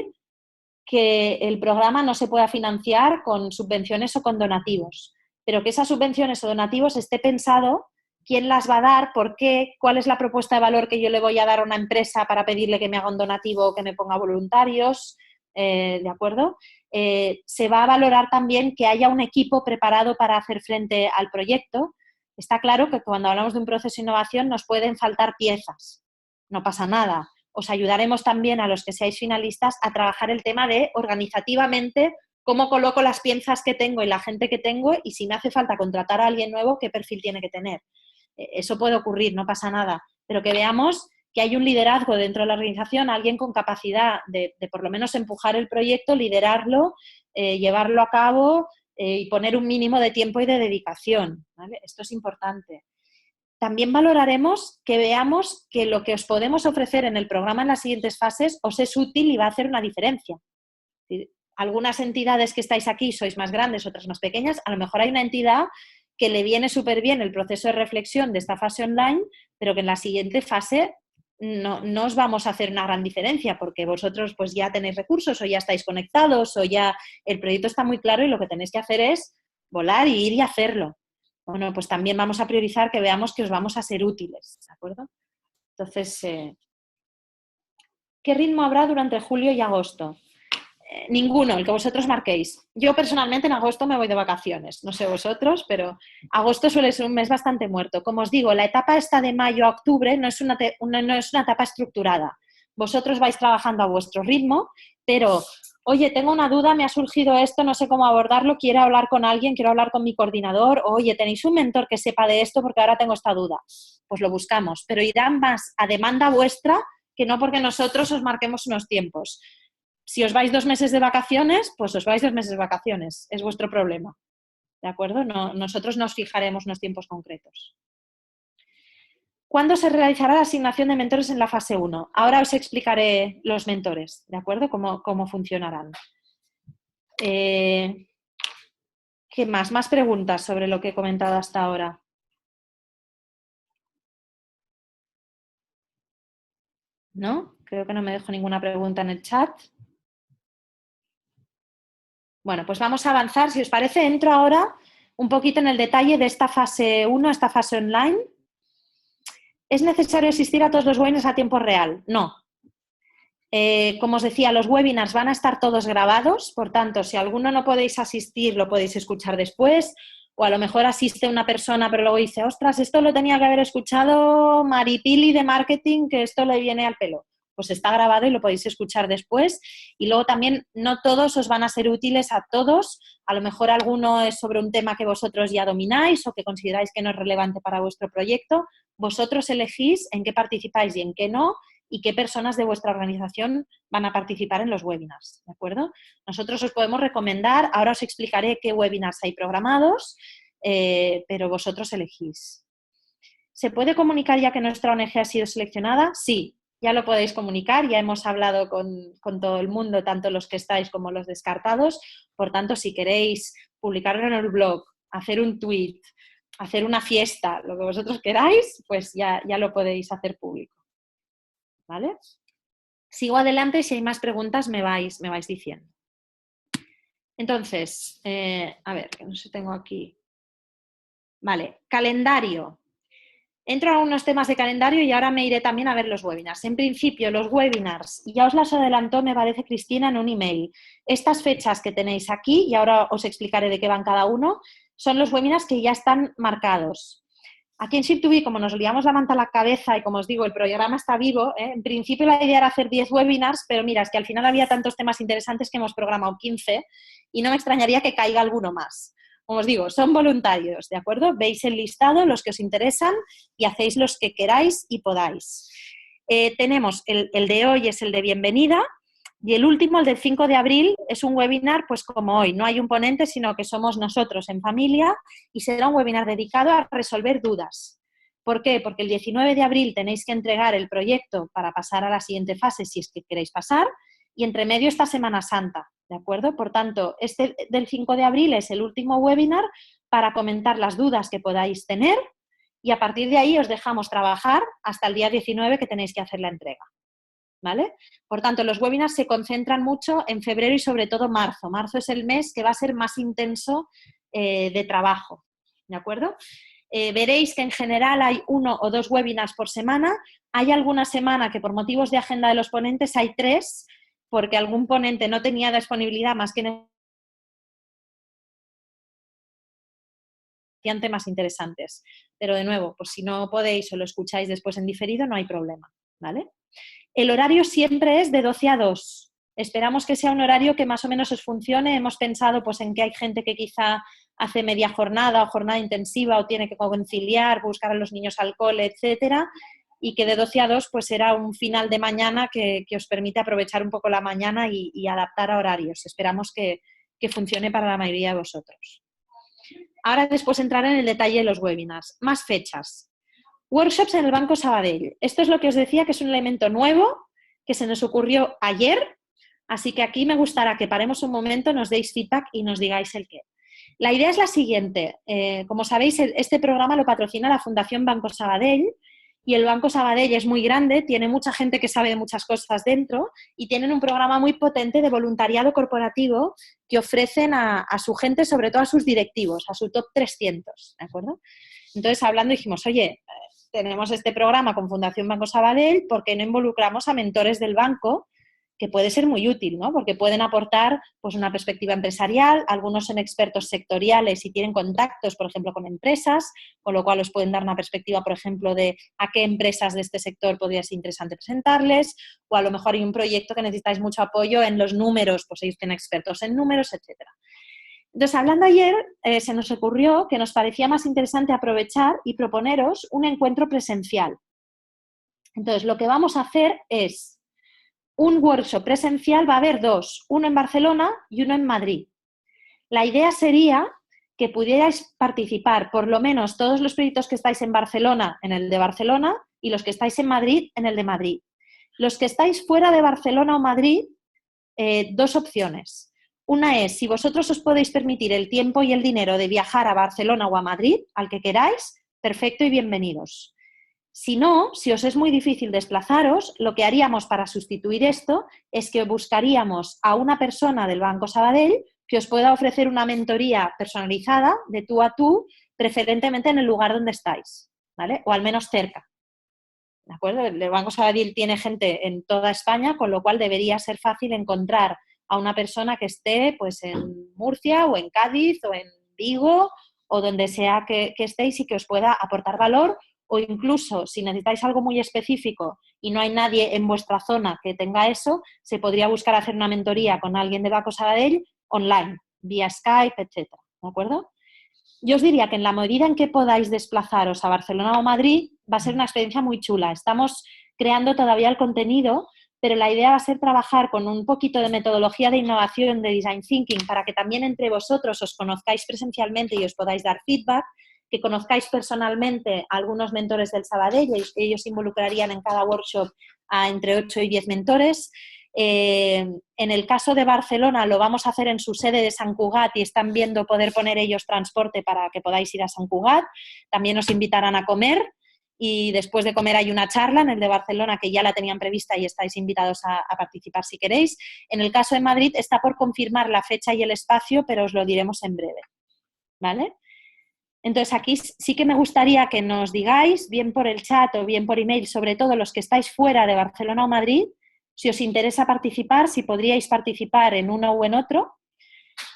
que el programa no se pueda financiar con subvenciones o con donativos, pero que esas subvenciones o donativos esté pensado quién las va a dar, por qué, cuál es la propuesta de valor que yo le voy a dar a una empresa para pedirle que me haga un donativo o que me ponga voluntarios, ¿de acuerdo? Se va a valorar también que haya un equipo preparado para hacer frente al proyecto. Está claro que cuando hablamos de un proceso de innovación nos pueden faltar piezas, no pasa nada. Os ayudaremos también a los que seáis finalistas a trabajar el tema de organizativamente cómo coloco las piezas que tengo y la gente que tengo y si me hace falta contratar a alguien nuevo, qué perfil tiene que tener. Eso puede ocurrir, no pasa nada, pero que veamos que hay un liderazgo dentro de la organización, alguien con capacidad de por lo menos empujar el proyecto, liderarlo, llevarlo a cabo y poner un mínimo de tiempo y de dedicación, ¿vale? Esto es importante. También valoraremos que veamos que lo que os podemos ofrecer en el programa en las siguientes fases os es útil y va a hacer una diferencia. Algunas entidades que estáis aquí sois más grandes, otras más pequeñas, a lo mejor hay una entidad que le viene súper bien el proceso de reflexión de esta fase online, pero que en la siguiente fase no os vamos a hacer una gran diferencia porque vosotros pues ya tenéis recursos o ya estáis conectados o ya el proyecto está muy claro y lo que tenéis que hacer es volar y ir y hacerlo. Bueno, pues también vamos a priorizar que veamos que os vamos a ser útiles, ¿de acuerdo? Entonces, ¿qué ritmo habrá durante julio y agosto? Ninguno, el que vosotros marquéis. Yo personalmente en agosto me voy de vacaciones, no sé vosotros, pero agosto suele ser un mes bastante muerto. Como os digo, la etapa esta de mayo a octubre no es una etapa estructurada. Vosotros vais trabajando a vuestro ritmo, pero, oye, tengo una duda, me ha surgido esto, no sé cómo abordarlo, quiero hablar con alguien, quiero hablar con mi coordinador, oye, ¿tenéis un mentor que sepa de esto porque ahora tengo esta duda? Pues lo buscamos, pero irá más a demanda vuestra que no porque nosotros os marquemos unos tiempos. Si os vais 2 meses de vacaciones, pues os vais 2 meses de vacaciones. Es vuestro problema. ¿De acuerdo? No, nosotros nos fijaremos unos tiempos concretos. ¿Cuándo se realizará la asignación de mentores en la fase 1? Ahora os explicaré los mentores, ¿de acuerdo? Cómo funcionarán. ¿Qué más? Más preguntas sobre lo que he comentado hasta ahora. ¿No? Creo que no me dejo ninguna pregunta en el chat. Bueno, pues vamos a avanzar. Si os parece, entro ahora un poquito en el detalle de esta fase 1, esta fase online. ¿Es necesario asistir a todos los webinars a tiempo real? No. Como os decía, los webinars van a estar todos grabados, por tanto, si alguno no podéis asistir, lo podéis escuchar después, o a lo mejor asiste una persona, pero luego dice, ostras, esto lo tenía que haber escuchado Maripili de marketing, que esto le viene al pelo. Pues está grabado y lo podéis escuchar después. Y luego también no todos os van a ser útiles a todos. A lo mejor alguno es sobre un tema que vosotros ya domináis o que consideráis que no es relevante para vuestro proyecto. Vosotros elegís en qué participáis y en qué no, y qué personas de vuestra organización van a participar en los webinars, ¿de acuerdo? Nosotros os podemos recomendar, ahora os explicaré qué webinars hay programados, pero vosotros elegís. ¿Se puede comunicar ya que nuestra ONG ha sido seleccionada? Sí, ya lo podéis comunicar, ya hemos hablado con todo el mundo, tanto los que estáis como los descartados, por tanto, si queréis publicarlo en el blog, hacer un tweet, hacer una fiesta, lo que vosotros queráis, pues ya lo podéis hacer público. ¿Vale? Sigo adelante y si hay más preguntas me vais diciendo. Entonces, a ver, que no sé, tengo aquí. Vale, calendario. Entro a unos temas de calendario y ahora me iré también a ver los webinars. En principio, los webinars, ya os las adelantó, me parece, Cristina, en un email. Estas fechas que tenéis aquí, y ahora os explicaré de qué van cada uno, son los webinars que ya están marcados. Aquí en Shift2B, como nos liamos la manta a la cabeza y como os digo, el programa está vivo, en principio la idea era hacer 10 webinars, pero mira, es que al final había tantos temas interesantes que hemos programado 15 y no me extrañaría que caiga alguno más. Como os digo, son voluntarios, ¿de acuerdo? Veis el listado, los que os interesan y hacéis los que queráis y podáis. Tenemos el de hoy, es el de bienvenida. Y el último, el del 5 de abril, es un webinar, pues como hoy, no hay un ponente, sino que somos nosotros en familia y será un webinar dedicado a resolver dudas. ¿Por qué? Porque el 19 de abril tenéis que entregar el proyecto para pasar a la siguiente fase, si es que queréis pasar, y entre medio está Semana Santa, ¿de acuerdo? Por tanto, este del 5 de abril es el último webinar para comentar las dudas que podáis tener y a partir de ahí os dejamos trabajar hasta el día 19 que tenéis que hacer la entrega. ¿Vale? Por tanto, los webinars se concentran mucho en febrero y sobre todo marzo. Marzo es el mes que va a ser más intenso de trabajo, ¿de acuerdo? Veréis que en general hay 1 o 2 webinars por semana. Hay alguna semana que por motivos de agenda de los ponentes hay 3, porque algún ponente no tenía disponibilidad más que en temas interesantes. Pero de nuevo, pues si no podéis o lo escucháis después en diferido, no hay problema, ¿vale? El horario siempre es de 12 a 2. Esperamos que sea un horario que más o menos os funcione. Hemos pensado pues, en que hay gente que quizá hace media jornada o jornada intensiva o tiene que conciliar, buscar a los niños al cole, etcétera, y que de 12 a 2 pues será un final de mañana que os permite aprovechar un poco la mañana y adaptar a horarios. Esperamos que funcione para la mayoría de vosotros. Ahora después entraré en el detalle de los webinars. Más fechas. Workshops en el Banco Sabadell. Esto es lo que os decía que es un elemento nuevo que se nos ocurrió ayer, así que aquí me gustará que paremos un momento, nos deis feedback y nos digáis el qué. La idea es la siguiente. Como sabéis, este programa lo patrocina la Fundación Banco Sabadell y el Banco Sabadell es muy grande, tiene mucha gente que sabe de muchas cosas dentro y tienen un programa muy potente de voluntariado corporativo que ofrecen a su gente, sobre todo a sus directivos, a su top 300, ¿de acuerdo? Entonces, hablando, dijimos, oye, tenemos este programa con Fundación Banco Sabadell, ¿por qué no involucramos a mentores del banco? Que puede ser muy útil, ¿no? Porque pueden aportar pues, una perspectiva empresarial, algunos son expertos sectoriales y tienen contactos, por ejemplo, con empresas, con lo cual os pueden dar una perspectiva, por ejemplo, de a qué empresas de este sector podría ser interesante presentarles, o a lo mejor hay un proyecto que necesitáis mucho apoyo en los números, pues ellos tienen expertos en números, etcétera. Entonces, hablando ayer, se nos ocurrió que nos parecía más interesante aprovechar y proponeros un encuentro presencial. Entonces, lo que vamos a hacer es un workshop presencial, va a haber dos, uno en Barcelona y uno en Madrid. La idea sería que pudierais participar, por lo menos todos los proyectos que estáis en Barcelona, en el de Barcelona, y los que estáis en Madrid, en el de Madrid. Los que estáis fuera de Barcelona o Madrid, dos opciones. Una es, si vosotros os podéis permitir el tiempo y el dinero de viajar a Barcelona o a Madrid, al que queráis, perfecto y bienvenidos. Si no, si os es muy difícil desplazaros, lo que haríamos para sustituir esto es que buscaríamos a una persona del Banco Sabadell que os pueda ofrecer una mentoría personalizada de tú a tú, preferentemente en el lugar donde estáis, ¿vale? O al menos cerca. ¿De acuerdo? El Banco Sabadell tiene gente en toda España, con lo cual debería ser fácil encontrar a una persona que esté pues, en Murcia o en Cádiz o en Vigo o donde sea que estéis y que os pueda aportar valor, o incluso si necesitáis algo muy específico y no hay nadie en vuestra zona que tenga eso, se podría buscar hacer una mentoría con alguien de Banco Sabadell online, vía Skype, etcétera. ¿De acuerdo? Yo os diría que en la medida en que podáis desplazaros a Barcelona o Madrid, va a ser una experiencia muy chula. Estamos creando todavía el contenido, pero la idea va a ser trabajar con un poquito de metodología de innovación, de design thinking, para que también entre vosotros os conozcáis presencialmente y os podáis dar feedback, que conozcáis personalmente a algunos mentores del Sabadell, ellos involucrarían en cada workshop a entre 8 y 10 mentores. En el caso de Barcelona lo vamos a hacer en su sede de Sant Cugat y están viendo poder poner ellos transporte para que podáis ir a Sant Cugat. También os invitarán a comer y después de comer hay una charla en el de Barcelona que ya la tenían prevista y estáis invitados a participar si queréis. En el caso de Madrid está por confirmar la fecha y el espacio, pero os lo diremos en breve, ¿vale? Entonces, aquí sí que me gustaría que nos digáis, bien por el chat o bien por email, sobre todo los que estáis fuera de Barcelona o Madrid, si os interesa participar, si podríais participar en uno o en otro.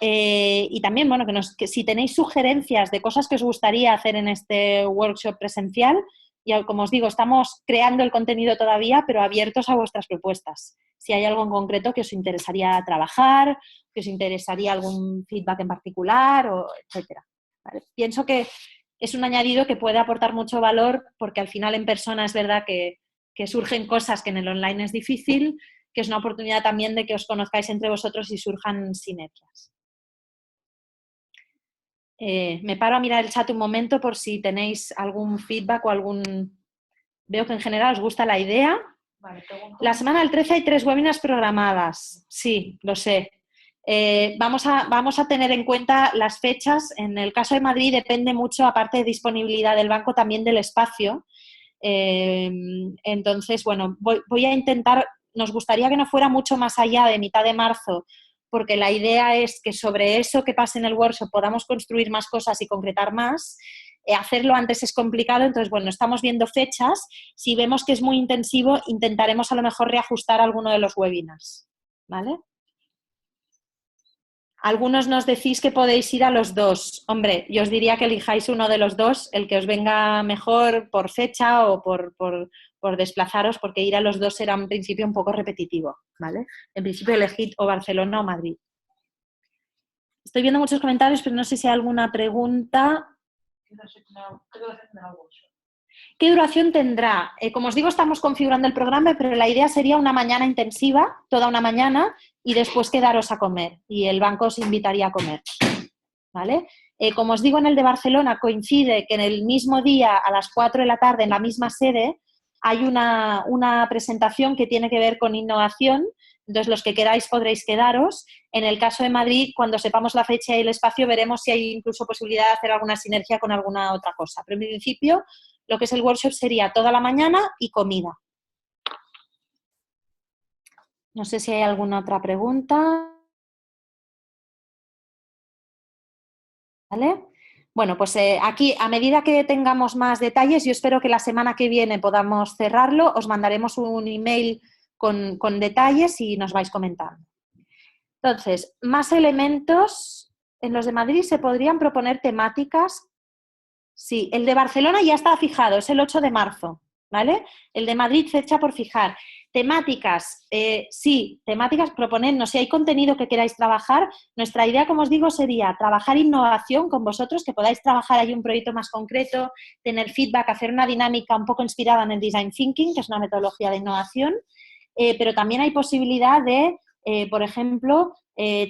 Y también, bueno, que si tenéis sugerencias de cosas que os gustaría hacer en este workshop presencial, y como os digo, estamos creando el contenido todavía, pero abiertos a vuestras propuestas. Si hay algo en concreto que os interesaría trabajar, que os interesaría algún feedback en particular, etcétera. ¿Vale? Pienso que es un añadido que puede aportar mucho valor porque al final en persona es verdad que surgen cosas que en el online es difícil, que es una oportunidad también de que os conozcáis entre vosotros y surjan sinergias. Me paro a mirar el chat un momento por si tenéis algún feedback o algún... Veo que en general os gusta la idea. Vale, la semana del 13 hay 3 webinars programadas. Sí, lo sé. Vamos a tener en cuenta las fechas. En el caso de Madrid depende mucho, aparte de disponibilidad del banco, también del espacio. Entonces, bueno, voy a intentar, nos gustaría que no fuera mucho más allá de mitad de marzo, porque la idea es que sobre eso que pase en el workshop podamos construir más cosas y concretar más. Hacerlo antes es complicado, entonces, bueno, estamos viendo fechas. Si vemos que es muy intensivo, intentaremos a lo mejor reajustar alguno de los webinars, ¿vale? Algunos nos decís que podéis ir a los dos. Hombre, yo os diría que elijáis uno de los dos, el que os venga mejor por fecha o por desplazaros, porque ir a los dos será en principio un poco repetitivo, ¿vale? En principio elegid o Barcelona o Madrid. Estoy viendo muchos comentarios, pero no sé si hay alguna pregunta. ¿Qué duración tendrá? Como os digo, estamos configurando el programa, pero la idea sería una mañana intensiva, toda una mañana, y después quedaros a comer. Y el banco os invitaría a comer, ¿vale? Como os digo, en el de Barcelona coincide que en el mismo día, a las 4 de la tarde, en la misma sede, hay una presentación que tiene que ver con innovación. Entonces, los que queráis podréis quedaros. En el caso de Madrid, cuando sepamos la fecha y el espacio, veremos si hay incluso posibilidad de hacer alguna sinergia con alguna otra cosa. Pero en principio, lo que es el workshop sería toda la mañana y comida. No sé si hay alguna otra pregunta. ¿Vale? Bueno, pues aquí, a medida que tengamos más detalles, yo espero que la semana que viene podamos cerrarlo, os mandaremos un email con detalles y nos vais comentando. Entonces, más elementos. En los de Madrid se podrían proponer temáticas. Sí, el de Barcelona ya está fijado, es el 8 de marzo, ¿vale? El de Madrid fecha por fijar. Temáticas, sí, temáticas, proponednos. Si hay contenido que queráis trabajar, nuestra idea, como os digo, sería trabajar innovación con vosotros, que podáis trabajar ahí un proyecto más concreto, tener feedback, hacer una dinámica un poco inspirada en el Design Thinking, que es una metodología de innovación, pero también hay posibilidad de, por ejemplo,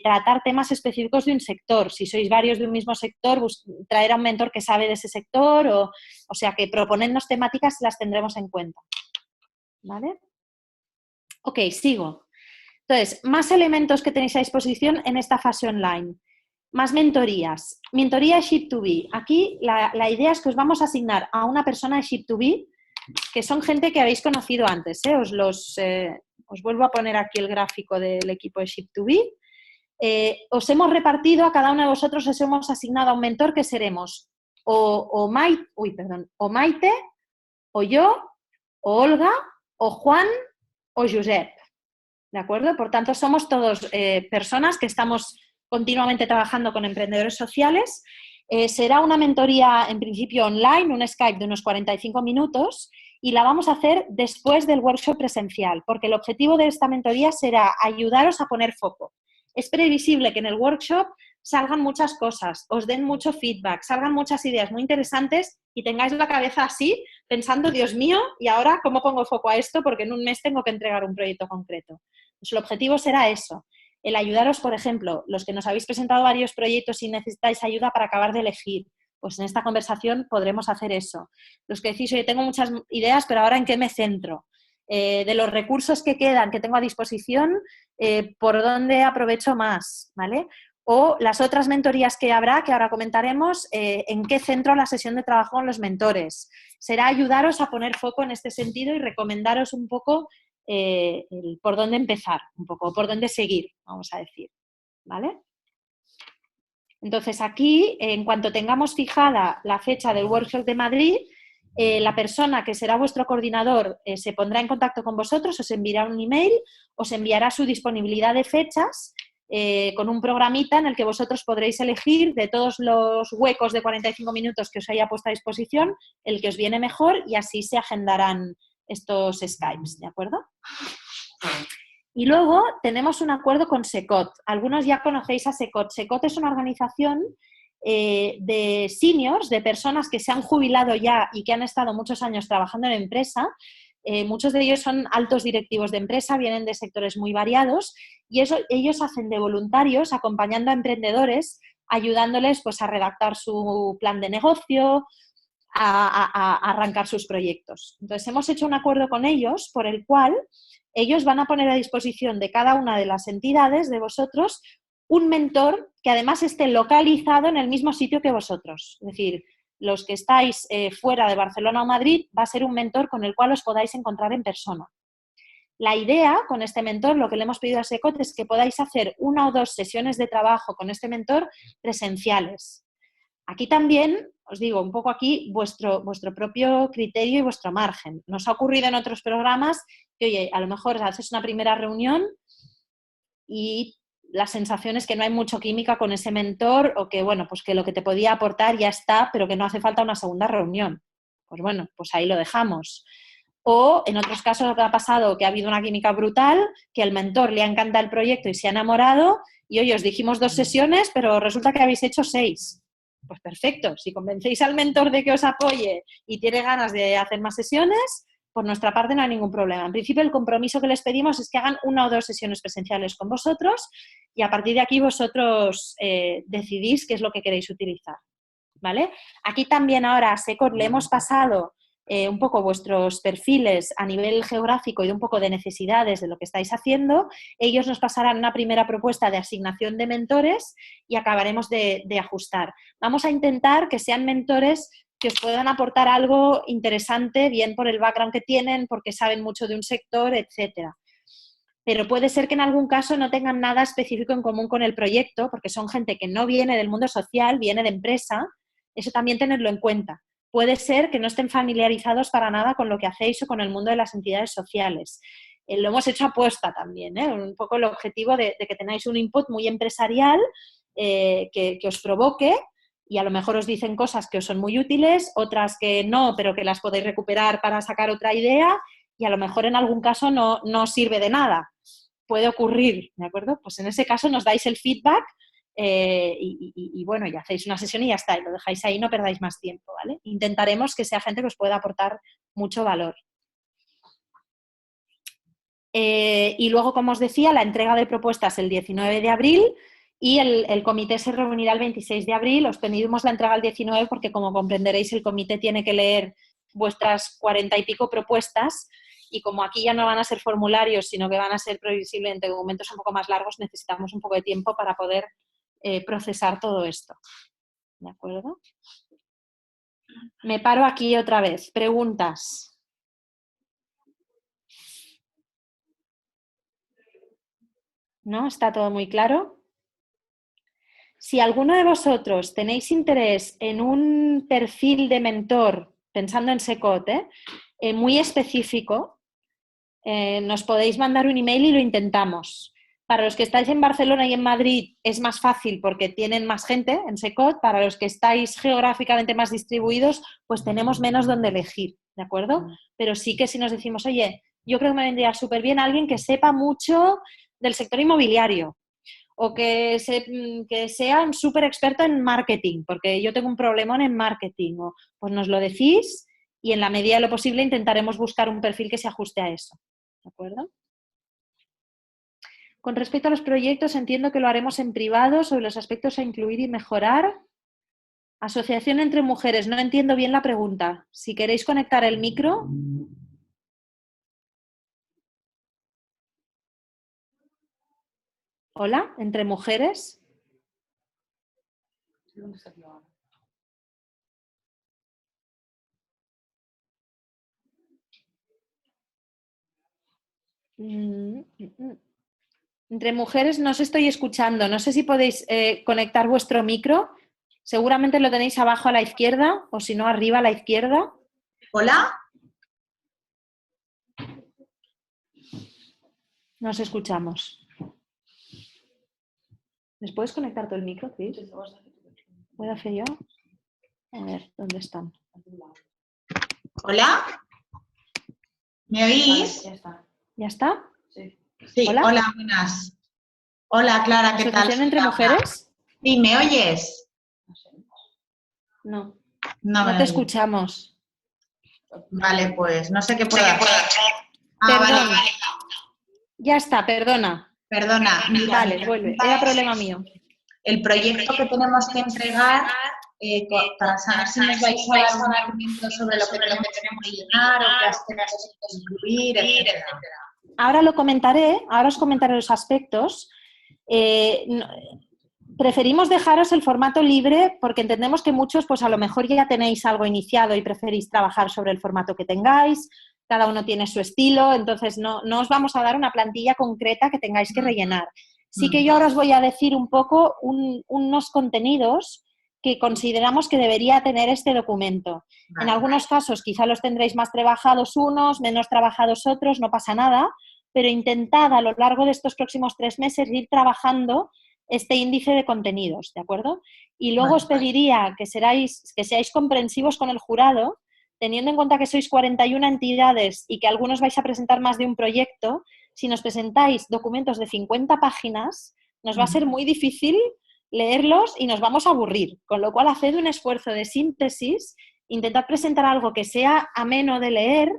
tratar temas específicos de un sector. Si sois varios de un mismo sector, traer a un mentor que sabe de ese sector, o sea que proponernos temáticas las tendremos en cuenta. ¿Vale? Ok, sigo. Entonces, más elementos que tenéis a disposición en esta fase online. Más mentorías. Mentoría Ship2B. Aquí la idea es que os vamos a asignar a una persona de Ship2B, que son gente que habéis conocido antes. Os vuelvo a poner aquí el gráfico del equipo de Ship2B. Os hemos repartido, a cada uno de vosotros os hemos asignado a un mentor que seremos o Maite, o yo, o Olga, o Juan, o Josep. ¿De acuerdo? Por tanto, somos todos personas que estamos continuamente trabajando con emprendedores sociales. Será una mentoría, en principio, online, un Skype de unos 45 minutos, y la vamos a hacer después del workshop presencial, porque el objetivo de esta mentoría será ayudaros a poner foco. Es previsible que en el workshop salgan muchas cosas, os den mucho feedback, salgan muchas ideas muy interesantes y tengáis la cabeza así, pensando, Dios mío, ¿y ahora cómo pongo foco a esto? Porque en un mes tengo que entregar un proyecto concreto. Pues el objetivo será eso, el ayudaros, por ejemplo, los que nos habéis presentado varios proyectos y necesitáis ayuda para acabar de elegir, pues en esta conversación podremos hacer eso. Los que decís, oye, tengo muchas ideas, pero ahora ¿en qué me centro? De los recursos que quedan, que tengo a disposición, ¿por dónde aprovecho más? ¿Vale? O las otras mentorías que habrá, que ahora comentaremos, en qué centro la sesión de trabajo con los mentores. Será ayudaros a poner foco en este sentido y recomendaros un poco por dónde empezar, un poco por dónde seguir, vamos a decir. ¿Vale? Entonces aquí, en cuanto tengamos fijada la fecha del workshop de Madrid, la persona que será vuestro coordinador se pondrá en contacto con vosotros, os enviará un email, os enviará su disponibilidad de fechas con un programita en el que vosotros podréis elegir de todos los huecos de 45 minutos que os haya puesto a disposición, el que os viene mejor, y así se agendarán estos Skypes, ¿de acuerdo? Y luego tenemos un acuerdo con SECOT. Algunos ya conocéis a SECOT. SECOT es una organización de seniors, de personas que se han jubilado ya y que han estado muchos años trabajando en empresa. Muchos de ellos son altos directivos de empresa, vienen de sectores muy variados, y ellos hacen de voluntarios acompañando a emprendedores, ayudándoles pues, a redactar su plan de negocio, a arrancar sus proyectos. Entonces, hemos hecho un acuerdo con ellos por el cual ellos van a poner a disposición de cada una de las entidades, de vosotros, un mentor que además esté localizado en el mismo sitio que vosotros. Es decir, los que estáis fuera de Barcelona o Madrid, va a ser un mentor con el cual os podáis encontrar en persona. La idea con este mentor, lo que le hemos pedido a SECOT, es que podáis hacer 1 o 2 sesiones de trabajo con este mentor presenciales. Aquí también, os digo, un poco aquí vuestro propio criterio y vuestro margen. Nos ha ocurrido en otros programas que, oye, a lo mejor haces una primera reunión y la sensación es que no hay mucha química con ese mentor, o que, bueno, pues que lo que te podía aportar ya está, pero que no hace falta una segunda reunión. Pues bueno, pues ahí lo dejamos. O en otros casos lo que ha pasado, que ha habido una química brutal, que al mentor le ha encantado el proyecto y se ha enamorado, y hoy os dijimos 2 sesiones, pero resulta que habéis hecho 6. Pues perfecto, si convencéis al mentor de que os apoye y tiene ganas de hacer más sesiones, por nuestra parte no hay ningún problema. En principio, el compromiso que les pedimos es que hagan 1 o 2 sesiones presenciales con vosotros, y a partir de aquí vosotros decidís qué es lo que queréis utilizar. ¿Vale? Aquí también ahora a SECOT le hemos pasado un poco vuestros perfiles a nivel geográfico y un poco de necesidades de lo que estáis haciendo. Ellos nos pasarán una primera propuesta de asignación de mentores y acabaremos de ajustar. Vamos a intentar que sean mentores que os puedan aportar algo interesante, bien por el background que tienen, porque saben mucho de un sector, etcétera. Pero puede ser que en algún caso no tengan nada específico en común con el proyecto, porque son gente que no viene del mundo social, viene de empresa. Eso también tenerlo en cuenta. Puede ser que no estén familiarizados para nada con lo que hacéis o con el mundo de las entidades sociales. Lo hemos hecho aposta también, un poco el objetivo de que tengáis un input muy empresarial que os provoque, y a lo mejor os dicen cosas que os son muy útiles, otras que no, pero que las podéis recuperar para sacar otra idea, y a lo mejor en algún caso no sirve de nada. Puede ocurrir, ¿de acuerdo? Pues en ese caso nos dais el feedback y bueno, ya hacéis una sesión y ya está, y lo dejáis ahí, no perdáis más tiempo, ¿vale? Intentaremos que sea gente que os pueda aportar mucho valor. Y luego, como os decía, la entrega de propuestas el 19 de abril y el comité se reunirá el 26 de abril. Os pedimos la entrega el 19 porque, como comprenderéis, el comité tiene que leer vuestras 40 y pico propuestas, y como aquí ya no van a ser formularios, sino que van a ser previsiblemente documentos un poco más largos, necesitamos un poco de tiempo para poder procesar todo esto. ¿De acuerdo? Me paro aquí otra vez. ¿Preguntas? ¿No? ¿Está todo muy claro? Si alguno de vosotros tenéis interés en un perfil de mentor, pensando en SECOT, muy específico, nos podéis mandar un email y lo intentamos. Para los que estáis en Barcelona y en Madrid es más fácil porque tienen más gente en SECOT. Para los que estáis geográficamente más distribuidos, pues tenemos menos donde elegir, ¿de acuerdo? Pero sí que si nos decimos, oye, yo creo que me vendría súper bien alguien que sepa mucho del sector inmobiliario, o que sea un súper experto en marketing, porque yo tengo un problemón en marketing, pues nos lo decís y en la medida de lo posible intentaremos buscar un perfil que se ajuste a eso. ¿De acuerdo? Con respecto a los proyectos, entiendo que lo haremos en privado sobre los aspectos a incluir y mejorar. Asociación entre mujeres, no entiendo bien la pregunta. Si queréis conectar el micro. Hola, entre mujeres. Entre mujeres no os estoy escuchando. No sé si podéis conectar vuestro micro. Seguramente lo tenéis abajo a la izquierda, o si no, arriba a la izquierda. ¿Hola? No os escuchamos. ¿Les puedes conectar todo el micro, Cris? ¿Puedo hacer yo? A ver, ¿dónde están? ¿Hola? ¿Me oís? Vale, ya está. ¿Ya está? Sí, ¿Hola? hola, buenas. Hola, Clara, ¿qué tal? ¿Asociación entre Laura. mujeres? Sí, ¿me oyes? No. No No me te oyes. escuchamos. Vale, pues no sé qué puedo hacer. Perdón. Vale. Ya está, perdona. Perdona. Mira, Vale, mi vuelve. pregunta Era es problema mío. el proyecto que tenemos que entregar para saber si nos vais a dar un documento sobre lo que tenemos que rellenar o qué aspectos incluir, etcétera. Ahora lo comentaré, ahora os comentaré los aspectos. Preferimos dejaros el formato libre porque entendemos que muchos, pues a lo mejor ya tenéis algo iniciado y preferís trabajar sobre el formato que tengáis. Cada uno tiene su estilo, entonces no os vamos a dar una plantilla concreta que tengáis que rellenar. Sí que yo ahora os voy a decir un poco unos contenidos que consideramos que debería tener este documento. En algunos casos quizá los tendréis más trabajados unos, menos trabajados otros, no pasa nada, pero intentad a lo largo de estos próximos 3 meses ir trabajando este índice de contenidos, ¿de acuerdo? Y luego os pediría que seáis comprensivos con el jurado, teniendo en cuenta que sois 41 entidades y que algunos vais a presentar más de un proyecto. Si nos presentáis documentos de 50 páginas, nos va a ser muy difícil leerlos y nos vamos a aburrir. Con lo cual, haced un esfuerzo de síntesis, intentad presentar algo que sea ameno de leer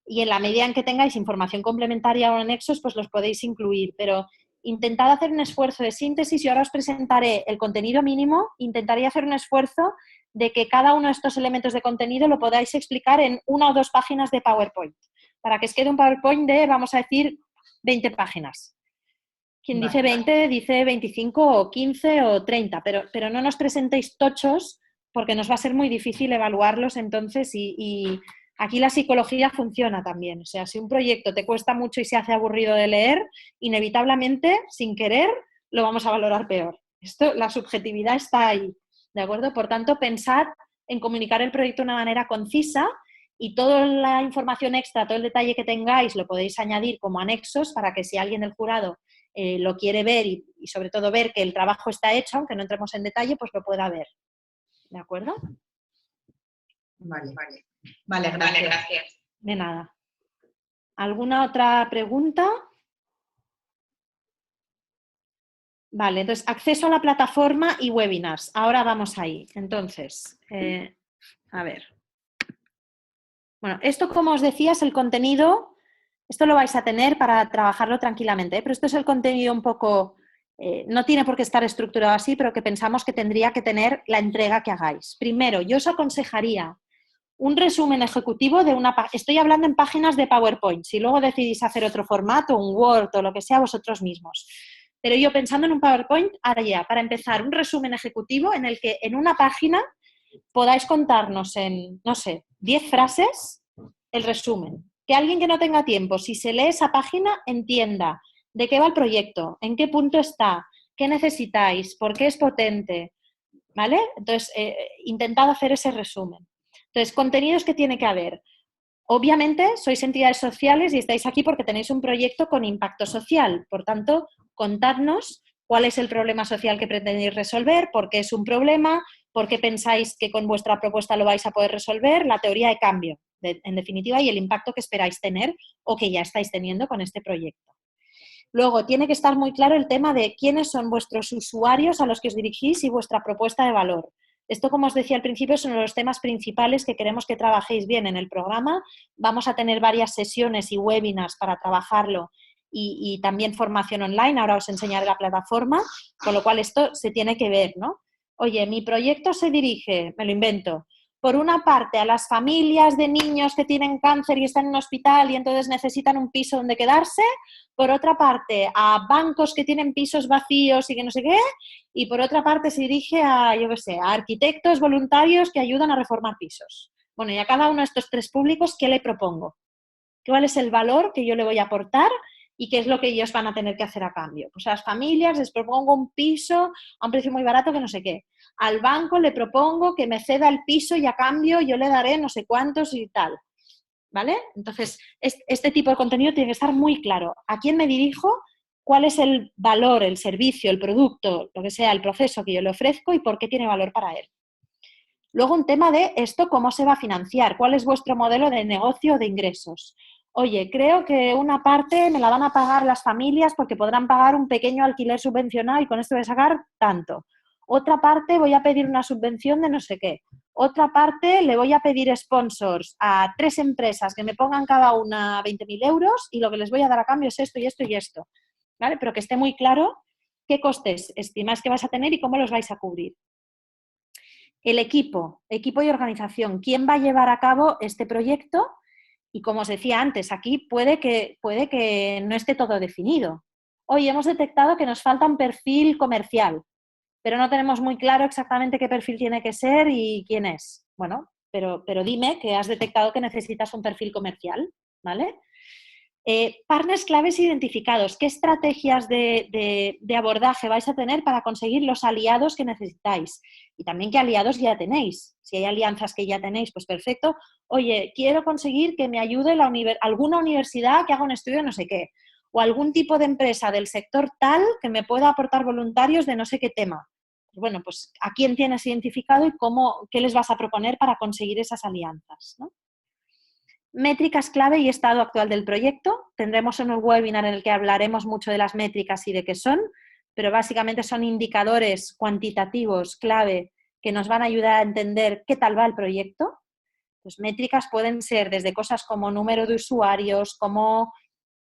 y en la medida en que tengáis información complementaria o anexos, pues los podéis incluir. Pero intentad hacer un esfuerzo de síntesis y ahora os presentaré el contenido mínimo. Intentaría hacer un esfuerzo de que cada uno de estos elementos de contenido lo podáis explicar en 1 o 2 páginas de PowerPoint, para que os quede un PowerPoint de, vamos a decir, 20 páginas. Quien dice 20, dice 25 o 15 o 30, pero no nos presentéis tochos porque nos va a ser muy difícil evaluarlos entonces y aquí la psicología funciona también. O sea, si un proyecto te cuesta mucho y se hace aburrido de leer, inevitablemente, sin querer, lo vamos a valorar peor. La subjetividad está ahí, ¿de acuerdo? Por tanto, pensad en comunicar el proyecto de una manera concisa y toda la información extra, todo el detalle que tengáis, lo podéis añadir como anexos para que si alguien del jurado lo quiere ver y sobre todo ver que el trabajo está hecho, aunque no entremos en detalle, pues lo pueda ver. ¿De acuerdo? Vale, gracias. De nada. ¿Alguna otra pregunta? Vale, entonces, acceso a la plataforma y webinars. Ahora vamos ahí. Entonces, a ver. Bueno, esto, como os decía, es el contenido. Esto lo vais a tener para trabajarlo tranquilamente, ¿eh? Pero esto es el contenido un poco... no tiene por qué estar estructurado así, pero que pensamos que tendría que tener la entrega que hagáis. Primero, yo os aconsejaría un resumen ejecutivo de una... Estoy hablando en páginas de PowerPoint. Si luego decidís hacer otro formato, un Word o lo que sea, vosotros mismos. Pero yo pensando en un PowerPoint, haría, para empezar, un resumen ejecutivo en el que en una página podáis contarnos en, no sé, 10 frases el resumen. Que alguien que no tenga tiempo, si se lee esa página, entienda de qué va el proyecto, en qué punto está, qué necesitáis, por qué es potente, ¿vale? Entonces, intentad hacer ese resumen. Entonces, contenidos que tiene que haber. Obviamente, sois entidades sociales y estáis aquí porque tenéis un proyecto con impacto social. Por tanto, contadnos cuál es el problema social que pretendéis resolver, por qué es un problema, por qué pensáis que con vuestra propuesta lo vais a poder resolver, la teoría de cambio, en definitiva, y el impacto que esperáis tener o que ya estáis teniendo con este proyecto. Luego, tiene que estar muy claro el tema de quiénes son vuestros usuarios a los que os dirigís y vuestra propuesta de valor. Esto, como os decía al principio, son los temas principales que queremos que trabajéis bien en el programa. Vamos a tener varias sesiones y webinars para trabajarlo y también formación online. Ahora os enseñaré la plataforma, con lo cual esto se tiene que ver, ¿no? Oye, mi proyecto se dirige, me lo invento, por una parte a las familias de niños que tienen cáncer y están en un hospital y entonces necesitan un piso donde quedarse, por otra parte a bancos que tienen pisos vacíos y que no sé qué, y por otra parte se dirige a, yo qué sé, a arquitectos voluntarios que ayudan a reformar pisos. Bueno, y a cada uno de estos tres públicos, ¿qué le propongo? ¿Cuál es el valor que yo le voy a aportar y qué es lo que ellos van a tener que hacer a cambio? Pues a las familias les propongo un piso a un precio muy barato que no sé qué. Al banco le propongo que me ceda el piso y a cambio yo le daré no sé cuántos y tal. ¿Vale? Entonces, este tipo de contenido tiene que estar muy claro. ¿A quién me dirijo? ¿Cuál es el valor, el servicio, el producto, lo que sea, el proceso que yo le ofrezco y por qué tiene valor para él? Luego, un tema de esto, ¿cómo se va a financiar? ¿Cuál es vuestro modelo de negocio o de ingresos? Oye, creo que una parte me la van a pagar las familias porque podrán pagar un pequeño alquiler subvencionado y con esto voy a sacar tanto. Otra parte voy a pedir una subvención de no sé qué. Otra parte le voy a pedir sponsors a 3 empresas que me pongan cada una 20.000 euros y lo que les voy a dar a cambio es esto y esto y esto. ¿Vale? Pero que esté muy claro qué costes estimáis que vais a tener y cómo los vais a cubrir. El equipo y organización. ¿Quién va a llevar a cabo este proyecto? Y como os decía antes, aquí puede que no esté todo definido. Hoy hemos detectado que nos falta un perfil comercial, pero no tenemos muy claro exactamente qué perfil tiene que ser y quién es. Bueno, pero dime que has detectado que necesitas un perfil comercial, ¿vale? Partners claves identificados. ¿Qué estrategias de abordaje vais a tener para conseguir los aliados que necesitáis? Y también qué aliados ya tenéis. Si hay alianzas que ya tenéis, pues perfecto. Oye, quiero conseguir que me ayude alguna universidad que haga un estudio de no sé qué. O algún tipo de empresa del sector tal que me pueda aportar voluntarios de no sé qué tema. Bueno, pues ¿a quién tienes identificado y qué les vas a proponer para conseguir esas alianzas, ¿no? Métricas clave y estado actual del proyecto. Tendremos un webinar en el que hablaremos mucho de las métricas y de qué son, pero básicamente son indicadores cuantitativos clave que nos van a ayudar a entender qué tal va el proyecto. Pues métricas pueden ser desde cosas como número de usuarios, como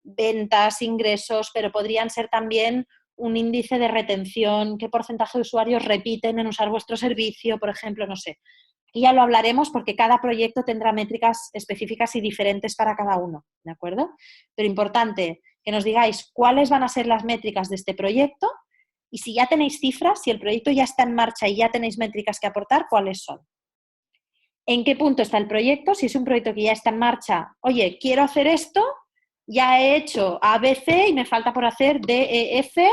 ventas, ingresos, pero podrían ser también un índice de retención, qué porcentaje de usuarios repiten en usar vuestro servicio, por ejemplo, no sé. Y ya lo hablaremos porque cada proyecto tendrá métricas específicas y diferentes para cada uno, ¿de acuerdo? Pero importante que nos digáis cuáles van a ser las métricas de este proyecto Y si ya tenéis cifras, si el proyecto ya está en marcha y ya tenéis métricas que aportar, ¿cuáles son? ¿En qué punto está el proyecto? Si es un proyecto que ya está en marcha, oye, quiero hacer esto, ya he hecho A, B, C y me falta por hacer D, E, F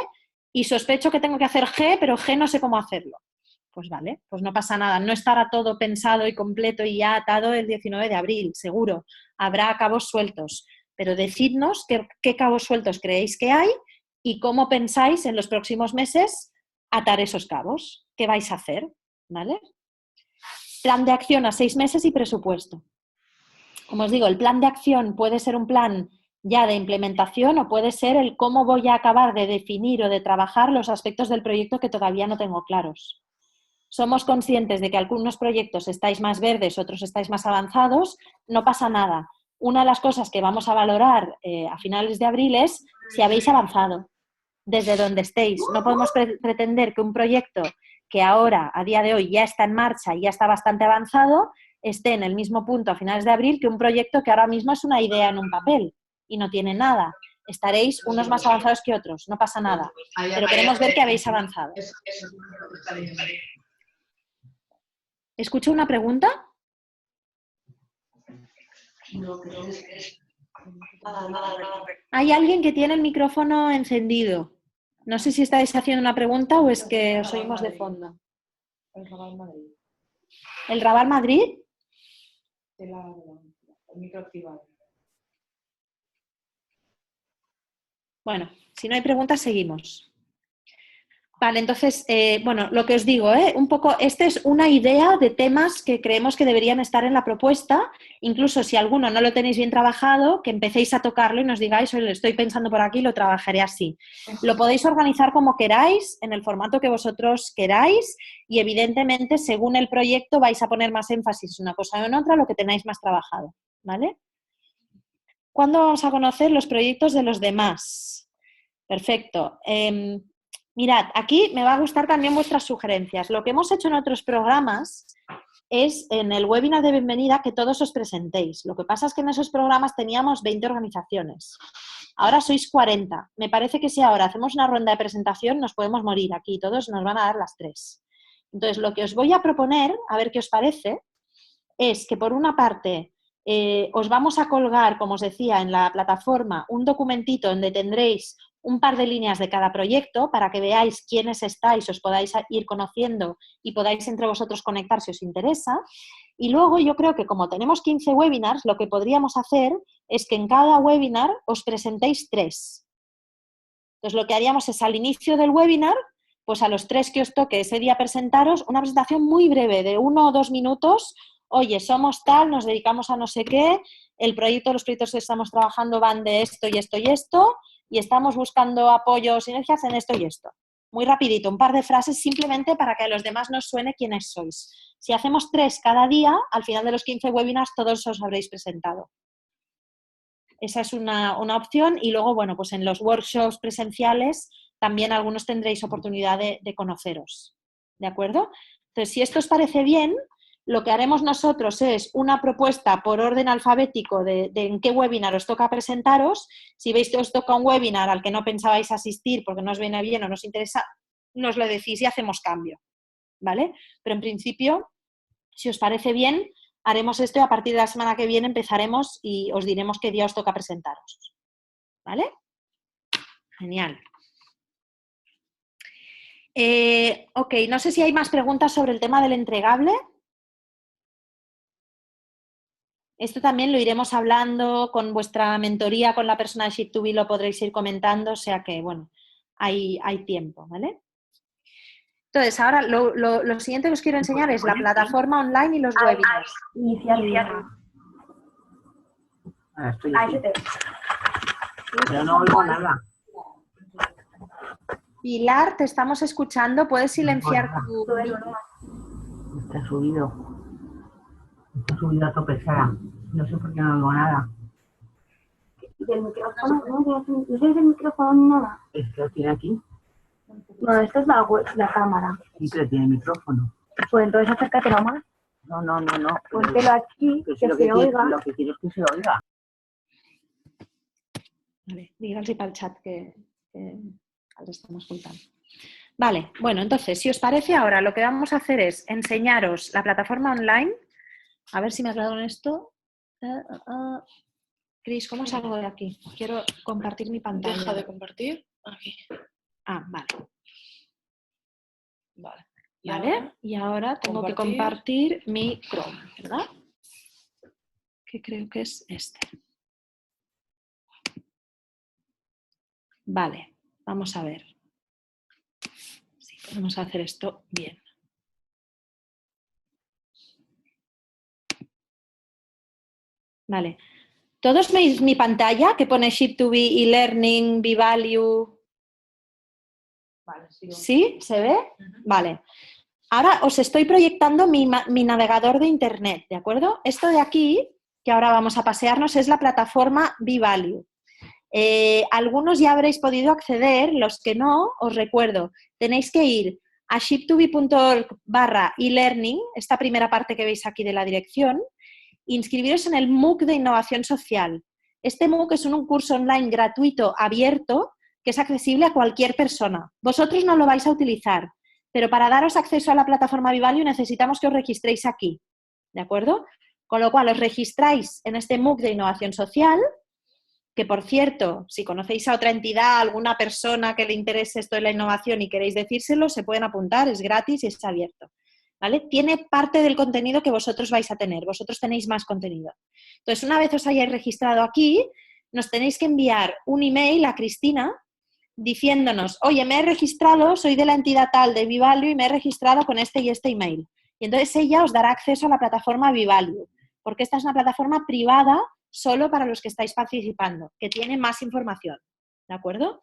y sospecho que tengo que hacer G, pero G no sé cómo hacerlo. Pues vale, pues no pasa nada. No estará todo pensado y completo y ya atado el 19 de abril, seguro. Habrá cabos sueltos. Pero decidnos qué cabos sueltos creéis que hay y cómo pensáis en los próximos meses atar esos cabos. ¿Qué vais a hacer? ¿Vale? Plan de acción a 6 meses y presupuesto. Como os digo, el plan de acción puede ser un plan ya de implementación o puede ser el cómo voy a acabar de definir o de trabajar los aspectos del proyecto que todavía no tengo claros. Somos conscientes de que algunos proyectos estáis más verdes, otros estáis más avanzados, no pasa nada. Una de las cosas que vamos a valorar a finales de abril es si habéis avanzado desde donde estéis. No podemos pretender que un proyecto que ahora, a día de hoy, ya está en marcha y ya está bastante avanzado, esté en el mismo punto a finales de abril que un proyecto que ahora mismo es una idea en un papel y no tiene nada. Estaréis unos más avanzados que otros, no pasa nada. Pero queremos ver que habéis avanzado. ¿Escucho una pregunta? Hay alguien que tiene el micrófono encendido. No sé si estáis haciendo una pregunta o es que os oímos de fondo. El Raval Madrid. ¿El Raval Madrid? El micro activado. Bueno, si no hay preguntas, seguimos. Vale, entonces, bueno, lo que os digo, un poco, esta es una idea de temas que creemos que deberían estar en la propuesta, incluso si alguno no lo tenéis bien trabajado, que empecéis a tocarlo y nos digáis, oye, lo estoy pensando por aquí, lo trabajaré así. Lo podéis organizar como queráis, en el formato que vosotros queráis y evidentemente, según el proyecto, vais a poner más énfasis en una cosa o en otra, lo que tenéis más trabajado, ¿vale? ¿Cuándo vamos a conocer los proyectos de los demás? Perfecto. Mirad, aquí me va a gustar también vuestras sugerencias. Lo que hemos hecho en otros programas es en el webinar de bienvenida que todos os presentéis. Lo que pasa es que en esos programas teníamos 20 organizaciones. Ahora sois 40. Me parece que si ahora hacemos una ronda de presentación nos podemos morir aquí. Todos nos van a dar las 3. Entonces, lo que os voy a proponer, a ver qué os parece, es que por una parte os vamos a colgar, como os decía, en la plataforma un documentito donde tendréis un par de líneas de cada proyecto para que veáis quiénes estáis, os podáis ir conociendo y podáis entre vosotros conectar si os interesa. Y luego yo creo que como tenemos 15 webinars, lo que podríamos hacer es que en cada webinar os presentéis 3. Entonces lo que haríamos es al inicio del webinar, pues a los 3 que os toque ese día presentaros, una presentación muy breve de 1 o 2 minutos. Oye, somos tal, nos dedicamos a no sé qué, los proyectos que estamos trabajando van de esto y esto y esto, y estamos buscando apoyo o sinergias en esto y esto. Muy rapidito, un par de frases simplemente para que a los demás nos suene quiénes sois. Si hacemos 3 cada día, al final de los 15 webinars todos os habréis presentado. Esa es una opción y luego, bueno, pues en los workshops presenciales también algunos tendréis oportunidad de conoceros. ¿De acuerdo? Entonces, si esto os parece bien, lo que haremos nosotros es una propuesta por orden alfabético de en qué webinar os toca presentaros. Si veis que os toca un webinar al que no pensabais asistir porque no os viene bien o no os interesa, nos lo decís y hacemos cambio, ¿vale? Pero en principio, si os parece bien, haremos esto y a partir de la semana que viene empezaremos y os diremos qué día os toca presentaros, ¿vale? Genial. Ok, no sé si hay más preguntas sobre el tema del entregable. Esto también lo iremos hablando con vuestra mentoría, con la persona de Ship2B lo podréis ir comentando, o sea que, bueno, hay tiempo, ¿vale? Entonces, ahora lo siguiente que os quiero enseñar es la plataforma online y los webinars. Iniciar. Ahora estoy aquí. Pero no oigo nada. Pilar, te estamos escuchando. ¿Puedes silenciar tu... Está subido. Está subido a tope, Sara. No sé por qué no oigo nada. ¿Del micrófono? No tienes el micrófono ni nada. ¿Es que lo tiene aquí? No, esta es la cámara. Sí, pero tiene micrófono. Pues entonces acércatelo más. No. Póntelo aquí, Pero que si se oiga. Lo que quiero es que se oiga. Vale, díganse para el chat que ahora estamos juntando. Vale, bueno, entonces, si os parece ahora, lo que vamos a hacer es enseñaros la plataforma online. A ver si me aclaro en esto. Cris, ¿cómo salgo de aquí? Quiero compartir mi pantalla. Deja de compartir. Aquí. Ah, vale. Vale. Vale, y ahora tengo que compartir mi Chrome, ¿verdad? Que creo que es este. Vale, vamos a ver si podemos hacer esto bien. Vale. ¿Todos veis mi pantalla que pone Ship2B, e-learning, B-Value? Vale, ¿Sí? ¿Se ve? Vale. Ahora os estoy proyectando mi navegador de internet, ¿de acuerdo? Esto de aquí, que ahora vamos a pasearnos, es la plataforma B-Value. Algunos ya habréis podido acceder, los que no, os recuerdo, tenéis que ir a ship2b.org/e-learning, esta primera parte que veis aquí de la dirección, inscribiros en el MOOC de Innovación Social. Este MOOC es un curso online gratuito, abierto, que es accesible a cualquier persona. Vosotros no lo vais a utilizar, pero para daros acceso a la plataforma B-Value necesitamos que os registréis aquí, ¿de acuerdo? Con lo cual os registráis en este MOOC de Innovación Social, que por cierto, si conocéis a otra entidad, alguna persona que le interese esto de la innovación y queréis decírselo, se pueden apuntar, es gratis y está abierto. ¿Vale? Tiene parte del contenido que vosotros vais a tener, vosotros tenéis más contenido. Entonces, una vez os hayáis registrado aquí, nos tenéis que enviar un email a Cristina diciéndonos, oye, me he registrado, soy de la entidad tal de B-Value y me he registrado con este y este email. Y entonces ella os dará acceso a la plataforma B-Value, porque esta es una plataforma privada solo para los que estáis participando, que tiene más información, ¿de acuerdo?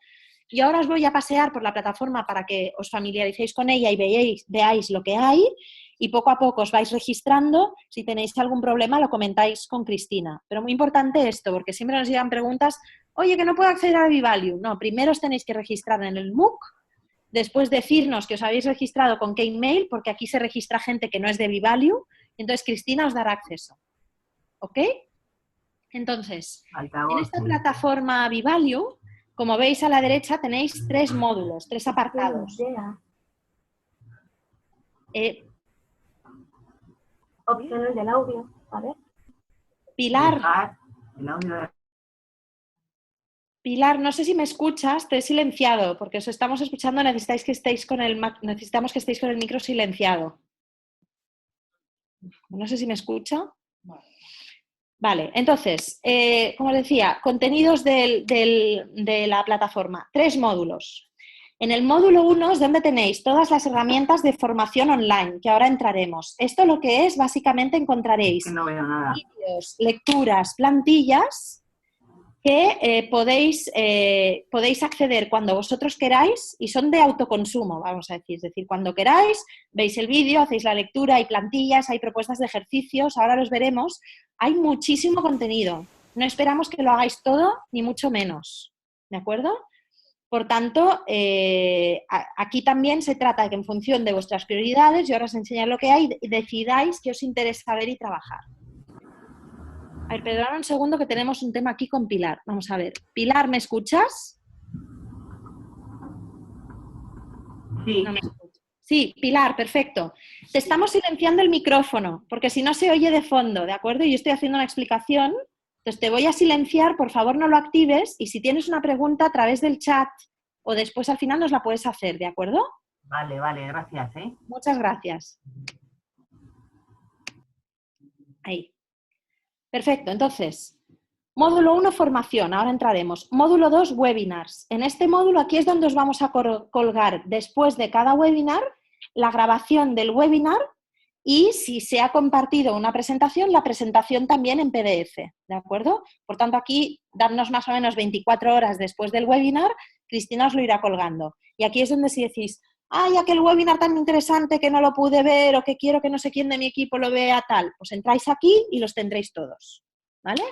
Y ahora os voy a pasear por la plataforma para que os familiaricéis con ella y veáis lo que hay y poco a poco os vais registrando. Si tenéis algún problema lo comentáis con Cristina. Pero muy importante esto, porque siempre nos llegan preguntas, oye, que no puedo acceder a B-Value. No, primero os tenéis que registrar en el MOOC, después decirnos que os habéis registrado con qué email, porque aquí se registra gente que no es de B-Value, y entonces Cristina os dará acceso. ¿Ok? Entonces, en esta plataforma B-Value, como veis a la derecha, tenéis 3 módulos, 3 apartados. Opciones del audio, a ver. Pilar, no sé si me escuchas, te he silenciado, porque os estamos escuchando, necesitamos que estéis con el micro silenciado. No sé si me escucha. Vale, entonces, como os decía, contenidos de la plataforma, 3 módulos. En el módulo 1 es donde tenéis todas las herramientas de formación online, que ahora entraremos. Esto lo que es, básicamente encontraréis vídeos, lecturas, plantillas que podéis acceder cuando vosotros queráis y son de autoconsumo, vamos a decir. Es decir, cuando queráis, veis el vídeo, hacéis la lectura, hay plantillas, hay propuestas de ejercicios, ahora los veremos. Hay muchísimo contenido. No esperamos que lo hagáis todo, ni mucho menos. ¿De acuerdo? Por tanto, aquí también se trata de que en función de vuestras prioridades, yo ahora os enseño lo que hay, decidáis qué os interesa ver y trabajar. A ver, perdonad un segundo que tenemos un tema aquí con Pilar. Vamos a ver. Pilar, ¿me escuchas? Sí. No me escuchas. Sí, Pilar, perfecto. Te estamos silenciando el micrófono, porque si no se oye de fondo, ¿de acuerdo? Yo estoy haciendo una explicación, entonces te voy a silenciar, por favor no lo actives, y si tienes una pregunta a través del chat o después al final nos la puedes hacer, ¿de acuerdo? Vale, gracias, ¿eh? Muchas gracias. Ahí. Perfecto, entonces, módulo 1, formación, ahora entraremos. Módulo 2, webinars. En este módulo aquí es donde os vamos a colgar después de cada webinar la grabación del webinar y si se ha compartido una presentación, la presentación también en PDF, ¿de acuerdo? Por tanto, aquí, darnos más o menos 24 horas después del webinar, Cristina os lo irá colgando. Y aquí es donde si decís, ¡ay, aquel webinar tan interesante que no lo pude ver o que quiero que no sé quién de mi equipo lo vea tal! Pues entráis aquí y los tendréis todos, ¿vale?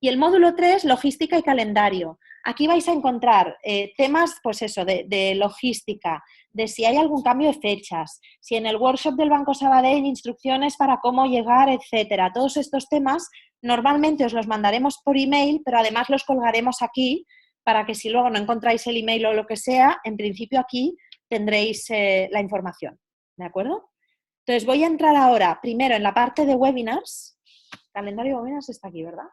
Y el módulo 3, logística y calendario. Aquí vais a encontrar temas, pues eso, de logística, de si hay algún cambio de fechas, si en el workshop del Banco Sabadell instrucciones para cómo llegar, etcétera. Todos estos temas normalmente os los mandaremos por email, pero además los colgaremos aquí para que si luego no encontráis el email o lo que sea, en principio aquí tendréis la información, ¿de acuerdo? Entonces voy a entrar ahora primero en la parte de webinars. Calendario de webinars está aquí, ¿verdad?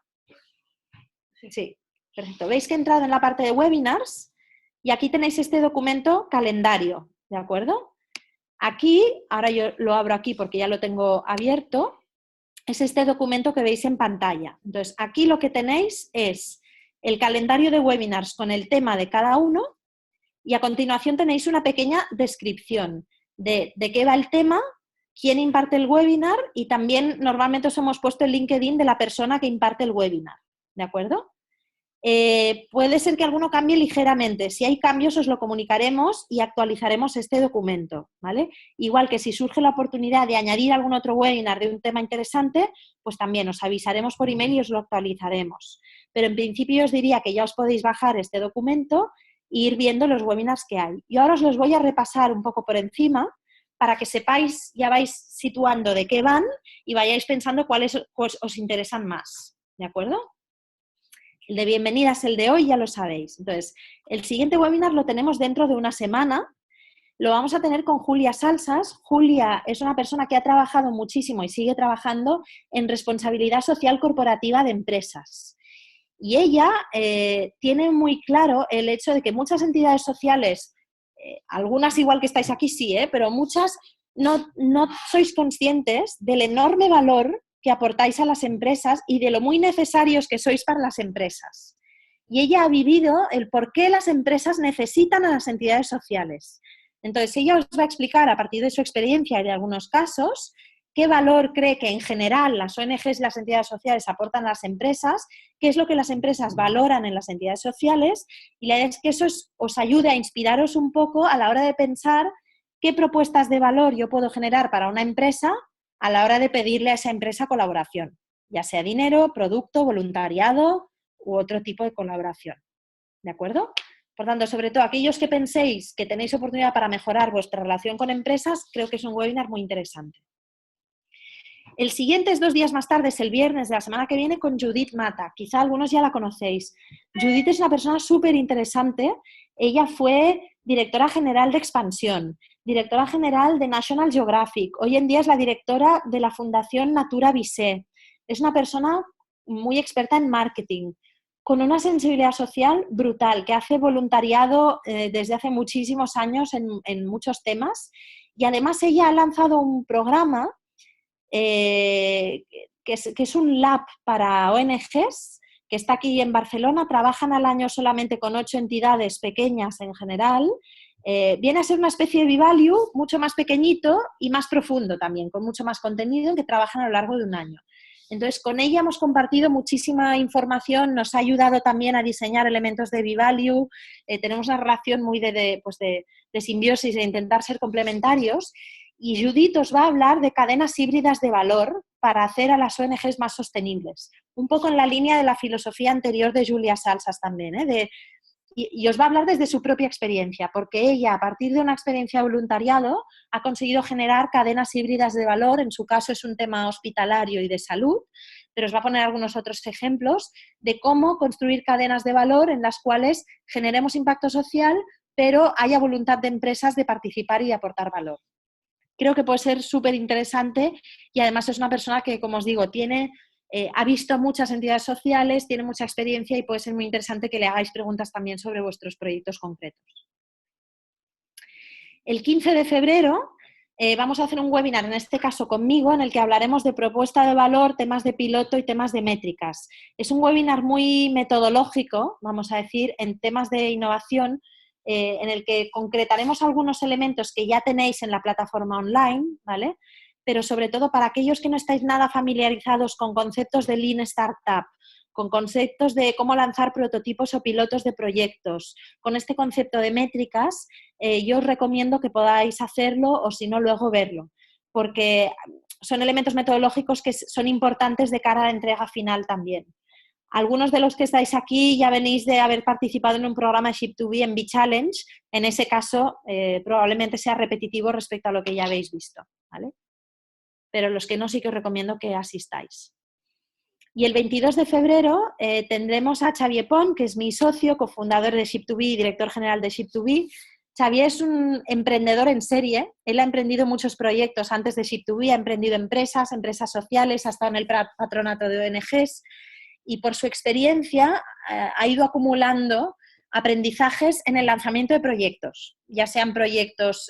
Sí, perfecto. Veis que he entrado en la parte de webinars y aquí tenéis este documento calendario, ¿de acuerdo? Aquí, ahora yo lo abro aquí porque ya lo tengo abierto, es este documento que veis en pantalla. Entonces, aquí lo que tenéis es el calendario de webinars con el tema de cada uno y a continuación tenéis una pequeña descripción de qué va el tema, quién imparte el webinar y también normalmente os hemos puesto el LinkedIn de la persona que imparte el webinar, ¿de acuerdo? Puede ser que alguno cambie ligeramente. Si hay cambios os lo comunicaremos y actualizaremos este documento, ¿vale? Igual que si surge la oportunidad de añadir algún otro webinar de un tema interesante, pues también os avisaremos por email y os lo actualizaremos. Pero en principio os diría que ya os podéis bajar este documento e ir viendo los webinars que hay. Y ahora os los voy a repasar un poco por encima para que sepáis, ya vais situando de qué van y vayáis pensando cuáles os interesan más, ¿de acuerdo? El de bienvenidas, el de hoy, ya lo sabéis. Entonces, el siguiente webinar lo tenemos dentro de una semana. Lo vamos a tener con Julia Salsas. Julia es una persona que ha trabajado muchísimo y sigue trabajando en responsabilidad social corporativa de empresas. Y ella tiene muy claro el hecho de que muchas entidades sociales, algunas igual que estáis aquí sí, pero muchas no sois conscientes del enorme valor que aportáis a las empresas y de lo muy necesarios que sois para las empresas. Y ella ha vivido el por qué las empresas necesitan a las entidades sociales. Entonces, ella os va a explicar a partir de su experiencia y de algunos casos qué valor cree que en general las ONGs y las entidades sociales aportan a las empresas, qué es lo que las empresas valoran en las entidades sociales y la idea es que eso os ayude a inspiraros un poco a la hora de pensar qué propuestas de valor yo puedo generar para una empresa a la hora de pedirle a esa empresa colaboración, ya sea dinero, producto, voluntariado u otro tipo de colaboración. ¿De acuerdo? Por tanto, sobre todo aquellos que penséis que tenéis oportunidad para mejorar vuestra relación con empresas, creo que es un webinar muy interesante. El siguiente es 2 días más tarde, es el viernes de la semana que viene, con Judith Mata. Quizá algunos ya la conocéis. Judith es una persona súper interesante. Ella fue directora general de Expansión, directora general de National Geographic. Hoy en día es la directora de la Fundación Natura Visé. Es una persona muy experta en marketing, con una sensibilidad social brutal, que hace voluntariado desde hace muchísimos años en muchos temas. Y además ella ha lanzado un programa que es un lab para ONGs, que está aquí en Barcelona. Trabajan al año solamente con 8 entidades pequeñas en general. Viene a ser una especie de Vivalue mucho más pequeñito y más profundo también, con mucho más contenido, que trabajan a lo largo de un año. Entonces, con ella hemos compartido muchísima información, nos ha ayudado también a diseñar elementos de Vivalue, tenemos una relación muy de simbiosis, de intentar ser complementarios. Y Judith os va a hablar de cadenas híbridas de valor para hacer a las ONGs más sostenibles. Un poco en la línea de la filosofía anterior de Julia Salsas también, y os va a hablar desde su propia experiencia, porque ella, a partir de una experiencia de voluntariado, ha conseguido generar cadenas híbridas de valor. En su caso es un tema hospitalario y de salud, pero os va a poner algunos otros ejemplos de cómo construir cadenas de valor en las cuales generemos impacto social, pero haya voluntad de empresas de participar y de aportar valor. Creo que puede ser súper interesante y además es una persona que, como os digo, ha visto muchas entidades sociales, tiene mucha experiencia y puede ser muy interesante que le hagáis preguntas también sobre vuestros proyectos concretos. El 15 de febrero vamos a hacer un webinar, en este caso conmigo, en el que hablaremos de propuesta de valor, temas de piloto y temas de métricas. Es un webinar muy metodológico, vamos a decir, en temas de innovación, en el que concretaremos algunos elementos que ya tenéis en la plataforma online, ¿vale? Pero sobre todo para aquellos que no estáis nada familiarizados con conceptos de Lean Startup, con conceptos de cómo lanzar prototipos o pilotos de proyectos, con este concepto de métricas, yo os recomiendo que podáis hacerlo o si no luego verlo, porque son elementos metodológicos que son importantes de cara a la entrega final también. Algunos de los que estáis aquí ya venís de haber participado en un programa Ship2B en B-Challenge. En ese caso, probablemente sea repetitivo respecto a lo que ya habéis visto, ¿vale? Pero los que no, sí que os recomiendo que asistáis. Y el 22 de febrero tendremos a Xavier Pont, que es mi socio, cofundador de Ship2B y director general de Ship2B. Xavier es un emprendedor en serie, él ha emprendido muchos proyectos antes de Ship2B, ha emprendido empresas sociales, ha estado en el patronato de ONGs y por su experiencia ha ido acumulando aprendizajes en el lanzamiento de proyectos, ya sean proyectos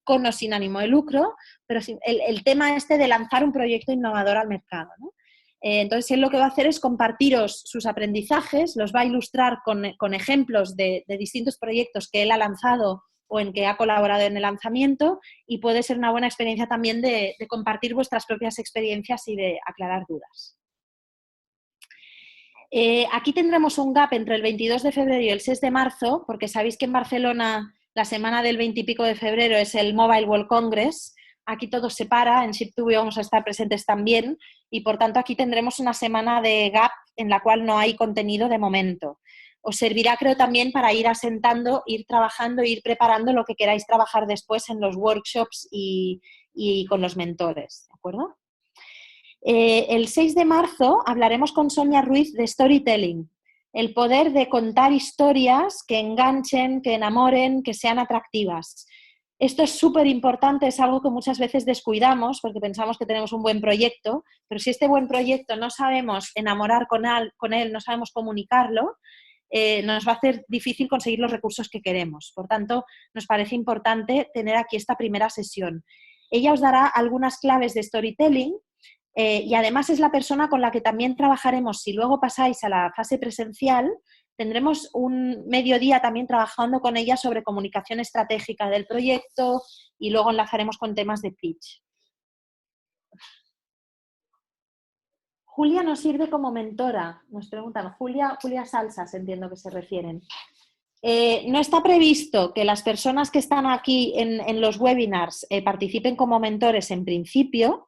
con o sin ánimo de lucro, pero el tema este de lanzar un proyecto innovador al mercado, ¿no? Entonces, él lo que va a hacer es compartiros sus aprendizajes, los va a ilustrar con ejemplos de distintos proyectos que él ha lanzado o en que ha colaborado en el lanzamiento y puede ser una buena experiencia también de compartir vuestras propias experiencias y de aclarar dudas. Aquí tendremos un gap entre el 22 de febrero y el 6 de marzo, porque sabéis que en Barcelona la semana del 20 y pico de febrero es el Mobile World Congress. Aquí todo se para, en Ship2B vamos a estar presentes también y por tanto aquí tendremos una semana de gap en la cual no hay contenido de momento. Os servirá, creo, también para ir asentando, ir trabajando, ir preparando lo que queráis trabajar después en los workshops y con los mentores, ¿de acuerdo? El 6 de marzo hablaremos con Sonia Ruiz de Storytelling, el poder de contar historias que enganchen, que enamoren, que sean atractivas. Esto es súper importante, es algo que muchas veces descuidamos porque pensamos que tenemos un buen proyecto, pero si este buen proyecto no sabemos enamorar con él, no sabemos comunicarlo, nos va a hacer difícil conseguir los recursos que queremos. Por tanto, nos parece importante tener aquí esta primera sesión. Ella os dará algunas claves de storytelling y además es la persona con la que también trabajaremos. Si luego pasáis a la fase presencial, tendremos un mediodía también trabajando con ella sobre comunicación estratégica del proyecto y luego enlazaremos con temas de pitch. Julia nos sirve como mentora, nos preguntan, Julia Salsas, entiendo que se refieren. No está previsto que las personas que están aquí en los webinars participen como mentores en principio,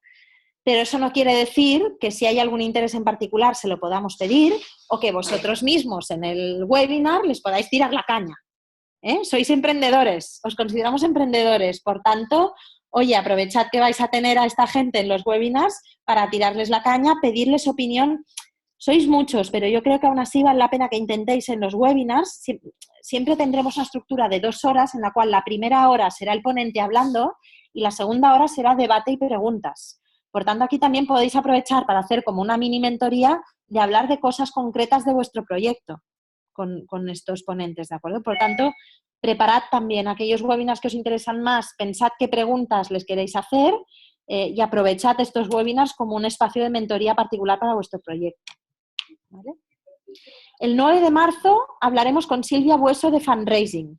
pero eso no quiere decir que si hay algún interés en particular se lo podamos pedir o que vosotros mismos en el webinar les podáis tirar la caña. Sois emprendedores, os consideramos emprendedores, por tanto, oye, aprovechad que vais a tener a esta gente en los webinars para tirarles la caña, pedirles opinión. Sois muchos, pero yo creo que aún así vale la pena que intentéis en los webinars. Siempre tendremos una estructura de 2 horas en la cual la primera hora será el ponente hablando y la segunda hora será debate y preguntas. Por tanto, aquí también podéis aprovechar para hacer como una mini mentoría de hablar de cosas concretas de vuestro proyecto con estos ponentes, ¿de acuerdo? Por tanto, preparad también aquellos webinars que os interesan más, pensad qué preguntas les queréis hacer y aprovechad estos webinars como un espacio de mentoría particular para vuestro proyecto, ¿vale? El 9 de marzo hablaremos con Silvia Bueso de Fundraising.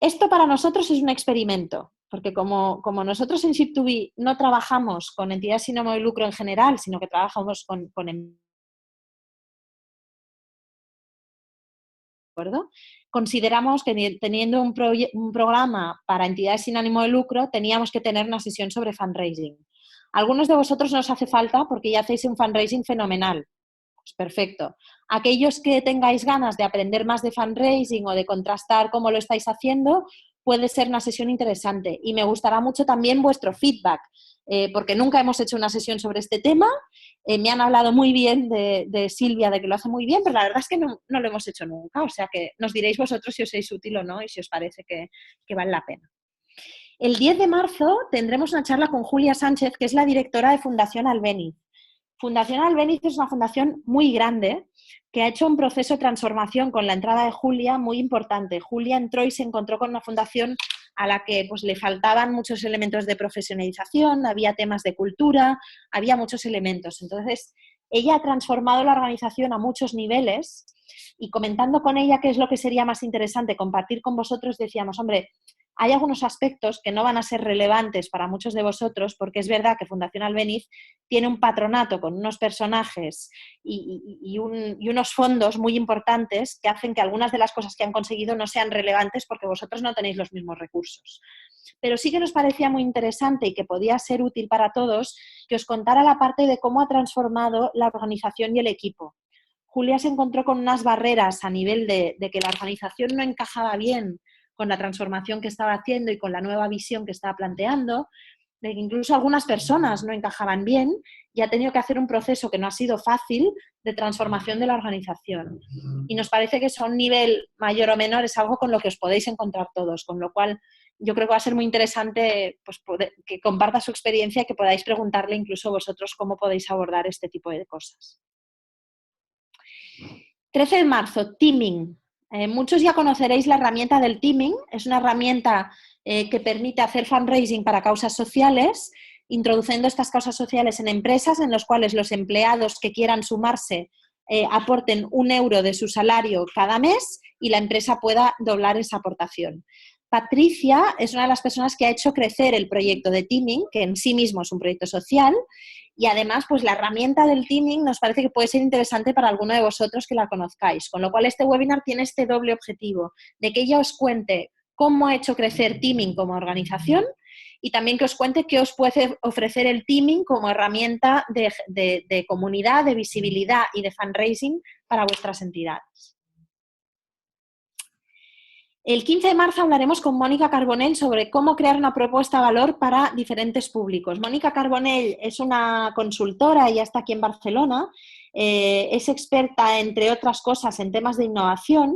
Esto para nosotros es un experimento, porque como nosotros en Ship2B no trabajamos con entidades sin ánimo de lucro en general, sino que trabajamos con ¿acuerdo? Consideramos que teniendo un programa para entidades sin ánimo de lucro, teníamos que tener una sesión sobre fundraising. A algunos de vosotros no os hace falta porque ya hacéis un fundraising fenomenal. Pues perfecto. Aquellos que tengáis ganas de aprender más de fundraising o de contrastar cómo lo estáis haciendo, puede ser una sesión interesante. Y me gustará mucho también vuestro feedback, porque nunca hemos hecho una sesión sobre este tema. Me han hablado muy bien de Silvia, de que lo hace muy bien, pero la verdad es que no lo hemos hecho nunca. O sea que nos diréis vosotros si os es útil o no y si os parece que vale la pena. El 10 de marzo tendremos una charla con Julia Sánchez, que es la directora de Fundación Albéniz. Fundación Albéniz es una fundación muy grande que ha hecho un proceso de transformación con la entrada de Julia muy importante. Julia entró y se encontró con una fundación a la que pues, le faltaban muchos elementos de profesionalización, había temas de cultura, había muchos elementos. Entonces, ella ha transformado la organización a muchos niveles y comentando con ella qué es lo que sería más interesante compartir con vosotros, decíamos, hombre, hay algunos aspectos que no van a ser relevantes para muchos de vosotros porque es verdad que Fundación Albéniz tiene un patronato con unos personajes y unos fondos muy importantes que hacen que algunas de las cosas que han conseguido no sean relevantes porque vosotros no tenéis los mismos recursos. Pero sí que nos parecía muy interesante y que podía ser útil para todos que os contara la parte de cómo ha transformado la organización y el equipo. Julia se encontró con unas barreras a nivel de que la organización no encajaba bien con la transformación que estaba haciendo y con la nueva visión que estaba planteando de que incluso algunas personas no encajaban bien y ha tenido que hacer un proceso que no ha sido fácil de transformación de la organización. Y nos parece que eso a un nivel mayor o menor es algo con lo que os podéis encontrar todos, con lo cual yo creo que va a ser muy interesante pues, que comparta su experiencia y que podáis preguntarle incluso vosotros cómo podéis abordar este tipo de cosas. 13 de marzo, Teaming. Muchos ya conoceréis la herramienta del Teaming. Es una herramienta que permite hacer fundraising para causas sociales, introduciendo estas causas sociales en empresas en las cuales los empleados que quieran sumarse aporten 1 euro de su salario cada mes y la empresa pueda doblar esa aportación. Patricia es una de las personas que ha hecho crecer el proyecto de Teaming, que en sí mismo es un proyecto social, y además pues la herramienta del Teaming nos parece que puede ser interesante para alguno de vosotros que la conozcáis, con lo cual este webinar tiene este doble objetivo, de que ella os cuente cómo ha hecho crecer Teaming como organización y también que os cuente qué os puede ofrecer el Teaming como herramienta de comunidad, de visibilidad y de fundraising para vuestras entidades. El 15 de marzo hablaremos con Mónica Carbonell sobre cómo crear una propuesta de valor para diferentes públicos. Mónica Carbonell es una consultora, ella está aquí en Barcelona, es experta, entre otras cosas, en temas de innovación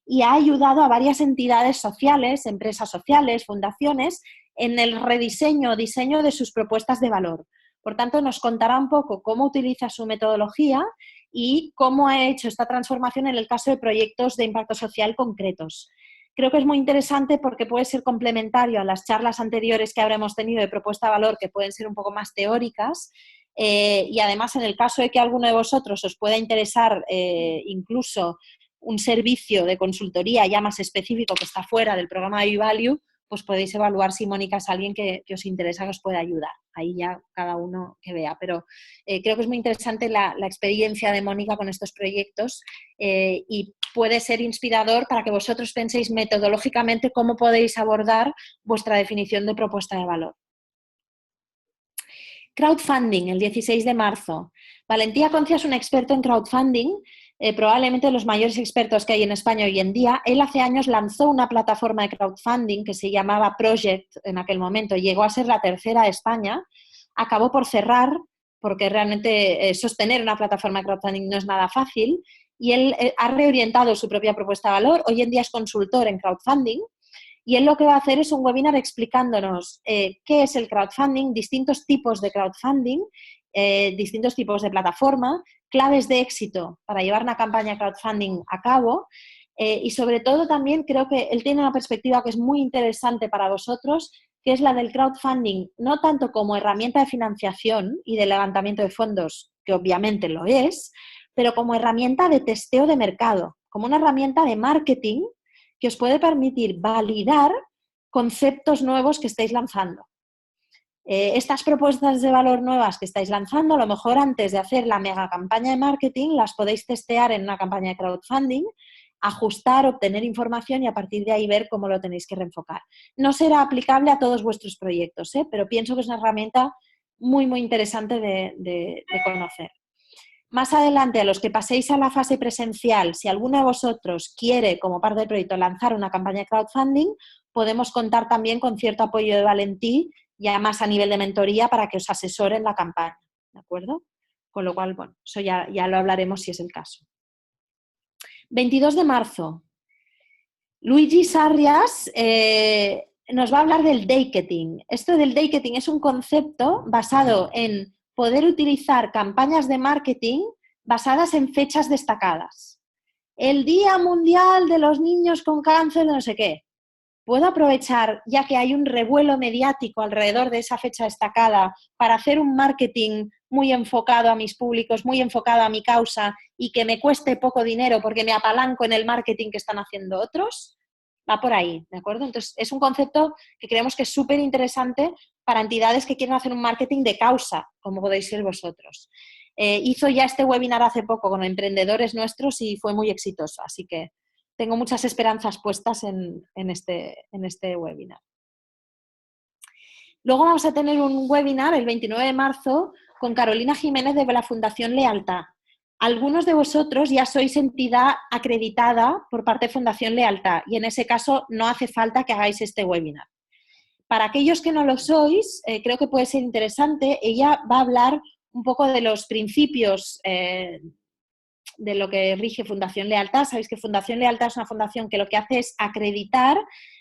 y ha ayudado a varias entidades sociales, empresas sociales, fundaciones, en el rediseño o diseño de sus propuestas de valor. Por tanto, nos contará un poco cómo utiliza su metodología y cómo ha hecho esta transformación en el caso de proyectos de impacto social concretos. Creo que es muy interesante porque puede ser complementario a las charlas anteriores que habremos tenido de propuesta de valor, que pueden ser un poco más teóricas, y además en el caso de que alguno de vosotros os pueda interesar incluso un servicio de consultoría ya más específico que está fuera del programa de eValue, pues podéis evaluar si Mónica es alguien que os interesa, que os pueda ayudar. Ahí ya cada uno que vea. Pero creo que es muy interesante la experiencia de Mónica con estos proyectos y puede ser inspirador para que vosotros penséis metodológicamente cómo podéis abordar vuestra definición de propuesta de valor. Crowdfunding, el 16 de marzo. Valentía Concia es un experto en crowdfunding, probablemente de los mayores expertos que hay en España hoy en día. Él hace años lanzó una plataforma de crowdfunding que se llamaba Project en aquel momento. Llegó a ser la tercera de España. Acabó por cerrar porque realmente sostener una plataforma de crowdfunding no es nada fácil. Y él ha reorientado su propia propuesta de valor. Hoy en día es consultor en crowdfunding. Y él lo que va a hacer es un webinar explicándonos qué es el crowdfunding, distintos tipos de crowdfunding, distintos tipos de plataforma, claves de éxito para llevar una campaña de crowdfunding a cabo y sobre todo también creo que él tiene una perspectiva que es muy interesante para vosotros, que es la del crowdfunding, no tanto como herramienta de financiación y de levantamiento de fondos, que obviamente lo es, pero como herramienta de testeo de mercado, como una herramienta de marketing que os puede permitir validar conceptos nuevos que estáis lanzando. Estas propuestas de valor nuevas que estáis lanzando, a lo mejor antes de hacer la mega campaña de marketing, las podéis testear en una campaña de crowdfunding, ajustar, obtener información y a partir de ahí ver cómo lo tenéis que reenfocar. No será aplicable a todos vuestros proyectos, pero pienso que es una herramienta muy, muy interesante de conocer. Más adelante, a los que paséis a la fase presencial, si alguno de vosotros quiere, como parte del proyecto, lanzar una campaña de crowdfunding, podemos contar también con cierto apoyo de Valentí, ya más a nivel de mentoría, para que os asesoren la campaña, ¿de acuerdo? Con lo cual, bueno, eso ya lo hablaremos si es el caso. 22 de marzo. Luigi Sarrias nos va a hablar del daketing. Esto del daketing es un concepto basado en poder utilizar campañas de marketing basadas en fechas destacadas. El Día Mundial de los Niños con Cáncer de no sé qué. Puedo aprovechar, ya que hay un revuelo mediático alrededor de esa fecha destacada, para hacer un marketing muy enfocado a mis públicos, muy enfocado a mi causa y que me cueste poco dinero porque me apalanco en el marketing que están haciendo otros. Va por ahí, ¿de acuerdo? Entonces, es un concepto que creemos que es súper interesante para entidades que quieren hacer un marketing de causa, como podéis ser vosotros. Hizo ya este webinar hace poco con emprendedores nuestros y fue muy exitoso, así que tengo muchas esperanzas puestas en este webinar. Luego vamos a tener un webinar el 29 de marzo con Carolina Jiménez de la Fundación Lealtad. Algunos de vosotros ya sois entidad acreditada por parte de Fundación Lealtad y en ese caso no hace falta que hagáis este webinar. Para aquellos que no lo sois, creo que puede ser interesante. Ella va a hablar un poco de los principios de lo que rige Fundación Lealtad. Sabéis que Fundación Lealtad es una fundación que lo que hace es acreditar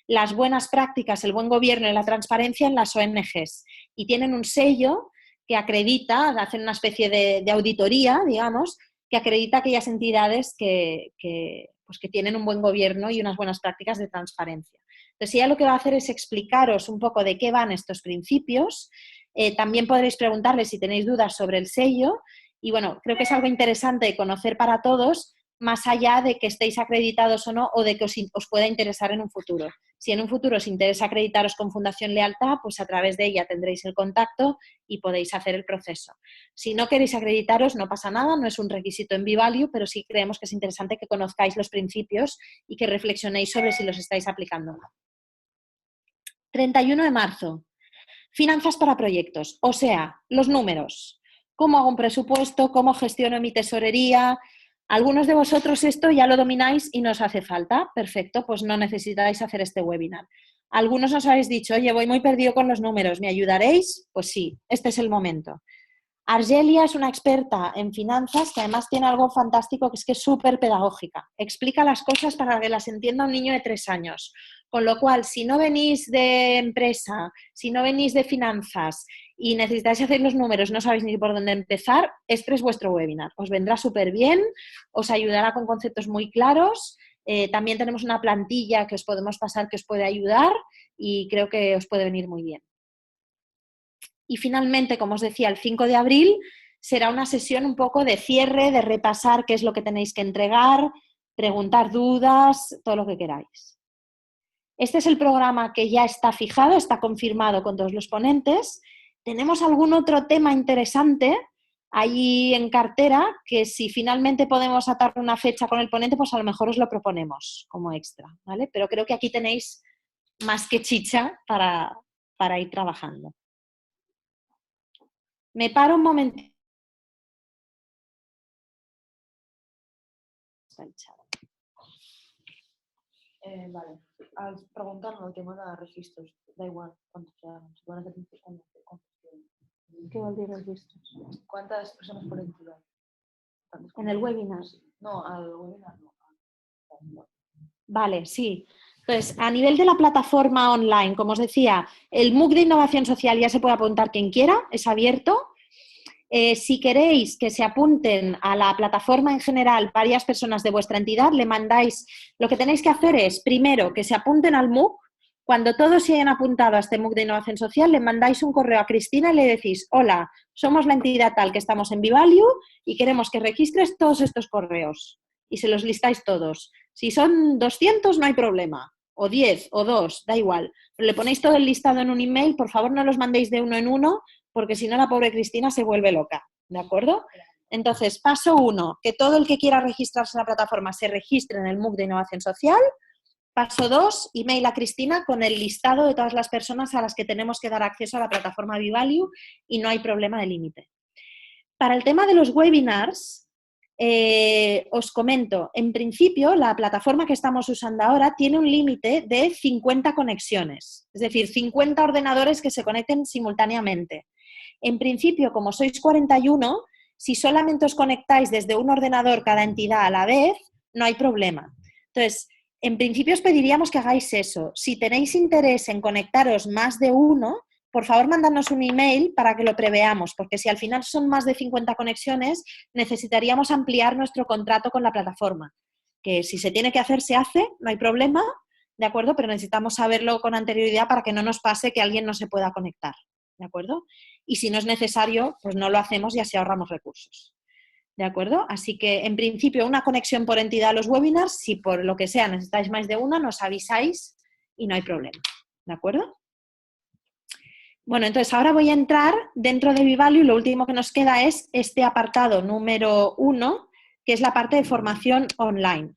las buenas prácticas, el buen gobierno y la transparencia en las ONGs. Y tienen un sello que acredita, hacen una especie de auditoría, digamos, que acredita aquellas entidades que tienen un buen gobierno y unas buenas prácticas de transparencia. Entonces, ella lo que va a hacer es explicaros un poco de qué van estos principios. También podréis preguntarle si tenéis dudas sobre el sello. Y bueno, creo que es algo interesante de conocer para todos, más allá de que estéis acreditados o no, o de que os pueda interesar en un futuro. Si en un futuro os interesa acreditaros con Fundación Lealtad, pues a través de ella tendréis el contacto y podéis hacer el proceso. Si no queréis acreditaros, no pasa nada, no es un requisito en B-Value, pero sí creemos que es interesante que conozcáis los principios y que reflexionéis sobre si los estáis aplicando o no. 31 de marzo. Finanzas para proyectos, o sea, los números. ¿Cómo hago un presupuesto? ¿Cómo gestiono mi tesorería? Algunos de vosotros esto ya lo domináis y no os hace falta. Perfecto, pues no necesitáis hacer este webinar. Algunos os habéis dicho, oye, voy muy perdido con los números, ¿me ayudaréis? Pues sí, este es el momento. Argelia es una experta en finanzas que además tiene algo fantástico, que es súper pedagógica. Explica las cosas para que las entienda un niño de 3 años. Con lo cual, si no venís de empresa, si no venís de finanzas y necesitáis hacer los números, no sabéis ni por dónde empezar, este es vuestro webinar. Os vendrá súper bien, os ayudará con conceptos muy claros. También tenemos una plantilla que os podemos pasar que os puede ayudar y creo que os puede venir muy bien. Y finalmente, como os decía, el 5 de abril será una sesión un poco de cierre, de repasar qué es lo que tenéis que entregar, preguntar dudas, todo lo que queráis. Este es el programa que ya está fijado, está confirmado con todos los ponentes. ¿Tenemos algún otro tema interesante ahí en cartera que si finalmente podemos atar una fecha con el ponente, pues a lo mejor os lo proponemos como extra, ¿vale? Pero creo que aquí tenéis más que chicha para ir trabajando. Me paro un momentito. Vale. Al preguntarme el tema de registros, da igual cuántos sean, se pueden hacer ¿Qué vol dir registros? ¿Cuántas personas por entidad? En el webinar. No, al webinar no. Vale, sí. Entonces, a nivel de la plataforma online, como os decía, el MOOC de innovación social ya se puede apuntar quien quiera, es abierto. Si queréis que se apunten a la plataforma en general varias personas de vuestra entidad, le mandáis, lo que tenéis que hacer es, primero, que se apunten al MOOC. Cuando todos se hayan apuntado a este MOOC de innovación social, le mandáis un correo a Cristina y le decís, hola, somos la entidad tal que estamos en B-Value y queremos que registres todos estos correos. Y se los listáis todos. Si son 200, no hay problema. O 10, o 2, da igual. Pero le ponéis todo el listado en un email, por favor no los mandéis de uno en uno, porque si no la pobre Cristina se vuelve loca, ¿de acuerdo? Entonces, paso 1, que todo el que quiera registrarse en la plataforma se registre en el MOOC de innovación social. Paso 2, email a Cristina con el listado de todas las personas a las que tenemos que dar acceso a la plataforma B-Value y no hay problema de límite. Para el tema de los webinars, os comento, en principio la plataforma que estamos usando ahora tiene un límite de 50 conexiones, es decir, 50 ordenadores que se conecten simultáneamente. En principio, como sois 41, si solamente os conectáis desde un ordenador cada entidad a la vez, no hay problema. Entonces, en principio os pediríamos que hagáis eso. Si tenéis interés en conectaros más de uno, por favor, mandadnos un email para que lo preveamos, porque si al final son más de 50 conexiones, necesitaríamos ampliar nuestro contrato con la plataforma. Que si se tiene que hacer, se hace, no hay problema, ¿de acuerdo? Pero necesitamos saberlo con anterioridad para que no nos pase que alguien no se pueda conectar, ¿de acuerdo? Y si no es necesario, pues no lo hacemos y así ahorramos recursos, ¿de acuerdo? Así que, en principio, una conexión por entidad a los webinars, si por lo que sea necesitáis más de una, nos avisáis y no hay problema, ¿de acuerdo? Bueno, entonces ahora voy a entrar dentro de B-Value y lo último que nos queda es este apartado número 1, que es la parte de formación online.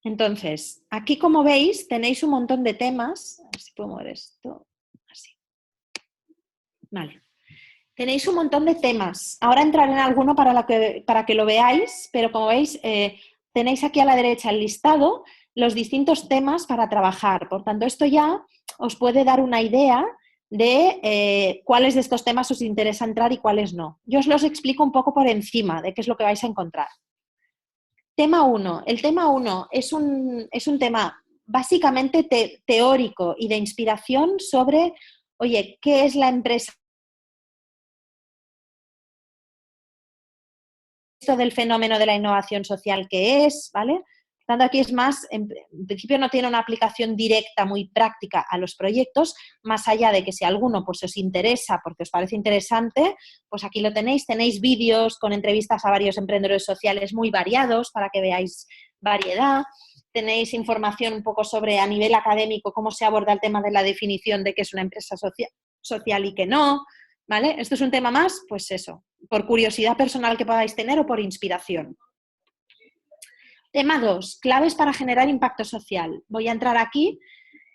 Entonces, aquí como veis tenéis un montón de temas. A ver si puedo mover esto. Así. Vale. Tenéis un montón de temas. Ahora entraré en alguno para que lo veáis, pero como veis, tenéis aquí a la derecha el listado. los distintos temas para trabajar. Por tanto, esto ya os puede dar una idea de cuáles de estos temas os interesa entrar y cuáles no. Yo os los explico un poco por encima de qué es lo que vais a encontrar. Tema 1. El tema 1 es un tema básicamente teórico y de inspiración sobre, oye, ¿qué es la empresa? Esto del fenómeno de la innovación social que es, ¿vale? Tanto aquí es más, en principio no tiene una aplicación directa muy práctica a los proyectos, más allá de que si alguno pues os interesa, porque os parece interesante, pues aquí lo tenéis vídeos con entrevistas a varios emprendedores sociales muy variados para que veáis variedad, tenéis información un poco sobre a nivel académico cómo se aborda el tema de la definición de qué es una empresa social y qué no, ¿vale? Esto es un tema más, pues eso, por curiosidad personal que podáis tener o por inspiración. Tema 2, claves para generar impacto social. Voy a entrar aquí.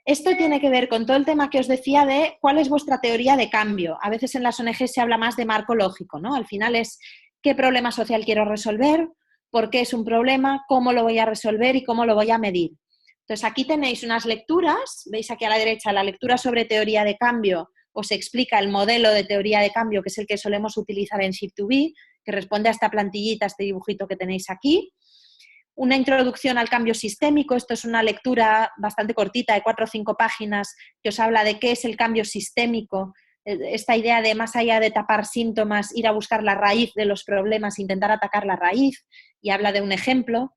Esto tiene que ver con todo el tema que os decía de cuál es vuestra teoría de cambio. A veces en las ONG se habla más de marco lógico, ¿no? Al final es qué problema social quiero resolver, por qué es un problema, cómo lo voy a resolver y cómo lo voy a medir. Entonces aquí tenéis unas lecturas, veis aquí a la derecha la lectura sobre teoría de cambio, os explica el modelo de teoría de cambio que es el que solemos utilizar en Shift2B, que responde a esta plantillita, a este dibujito que tenéis aquí. Una introducción al cambio sistémico, esto es una lectura bastante cortita de 4 o 5 páginas que os habla de qué es el cambio sistémico, esta idea de más allá de tapar síntomas, ir a buscar la raíz de los problemas, intentar atacar la raíz, y habla de un ejemplo.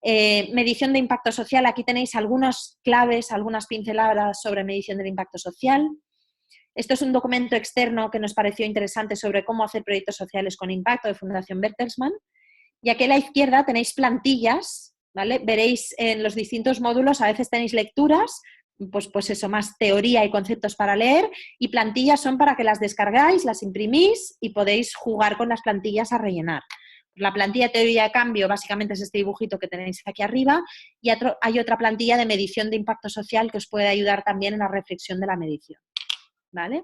Medición de impacto social, aquí tenéis algunas claves, algunas pinceladas sobre medición del impacto social. Esto es un documento externo que nos pareció interesante sobre cómo hacer proyectos sociales con impacto de Fundación Bertelsmann. Y aquí a la izquierda tenéis plantillas, ¿vale? Veréis en los distintos módulos, a veces tenéis lecturas, pues eso, más teoría y conceptos para leer, y plantillas son para que las descargáis, las imprimís y podéis jugar con las plantillas a rellenar. La plantilla de teoría de cambio básicamente es este dibujito que tenéis aquí arriba, y hay otra plantilla de medición de impacto social que os puede ayudar también en la reflexión de la medición, ¿vale?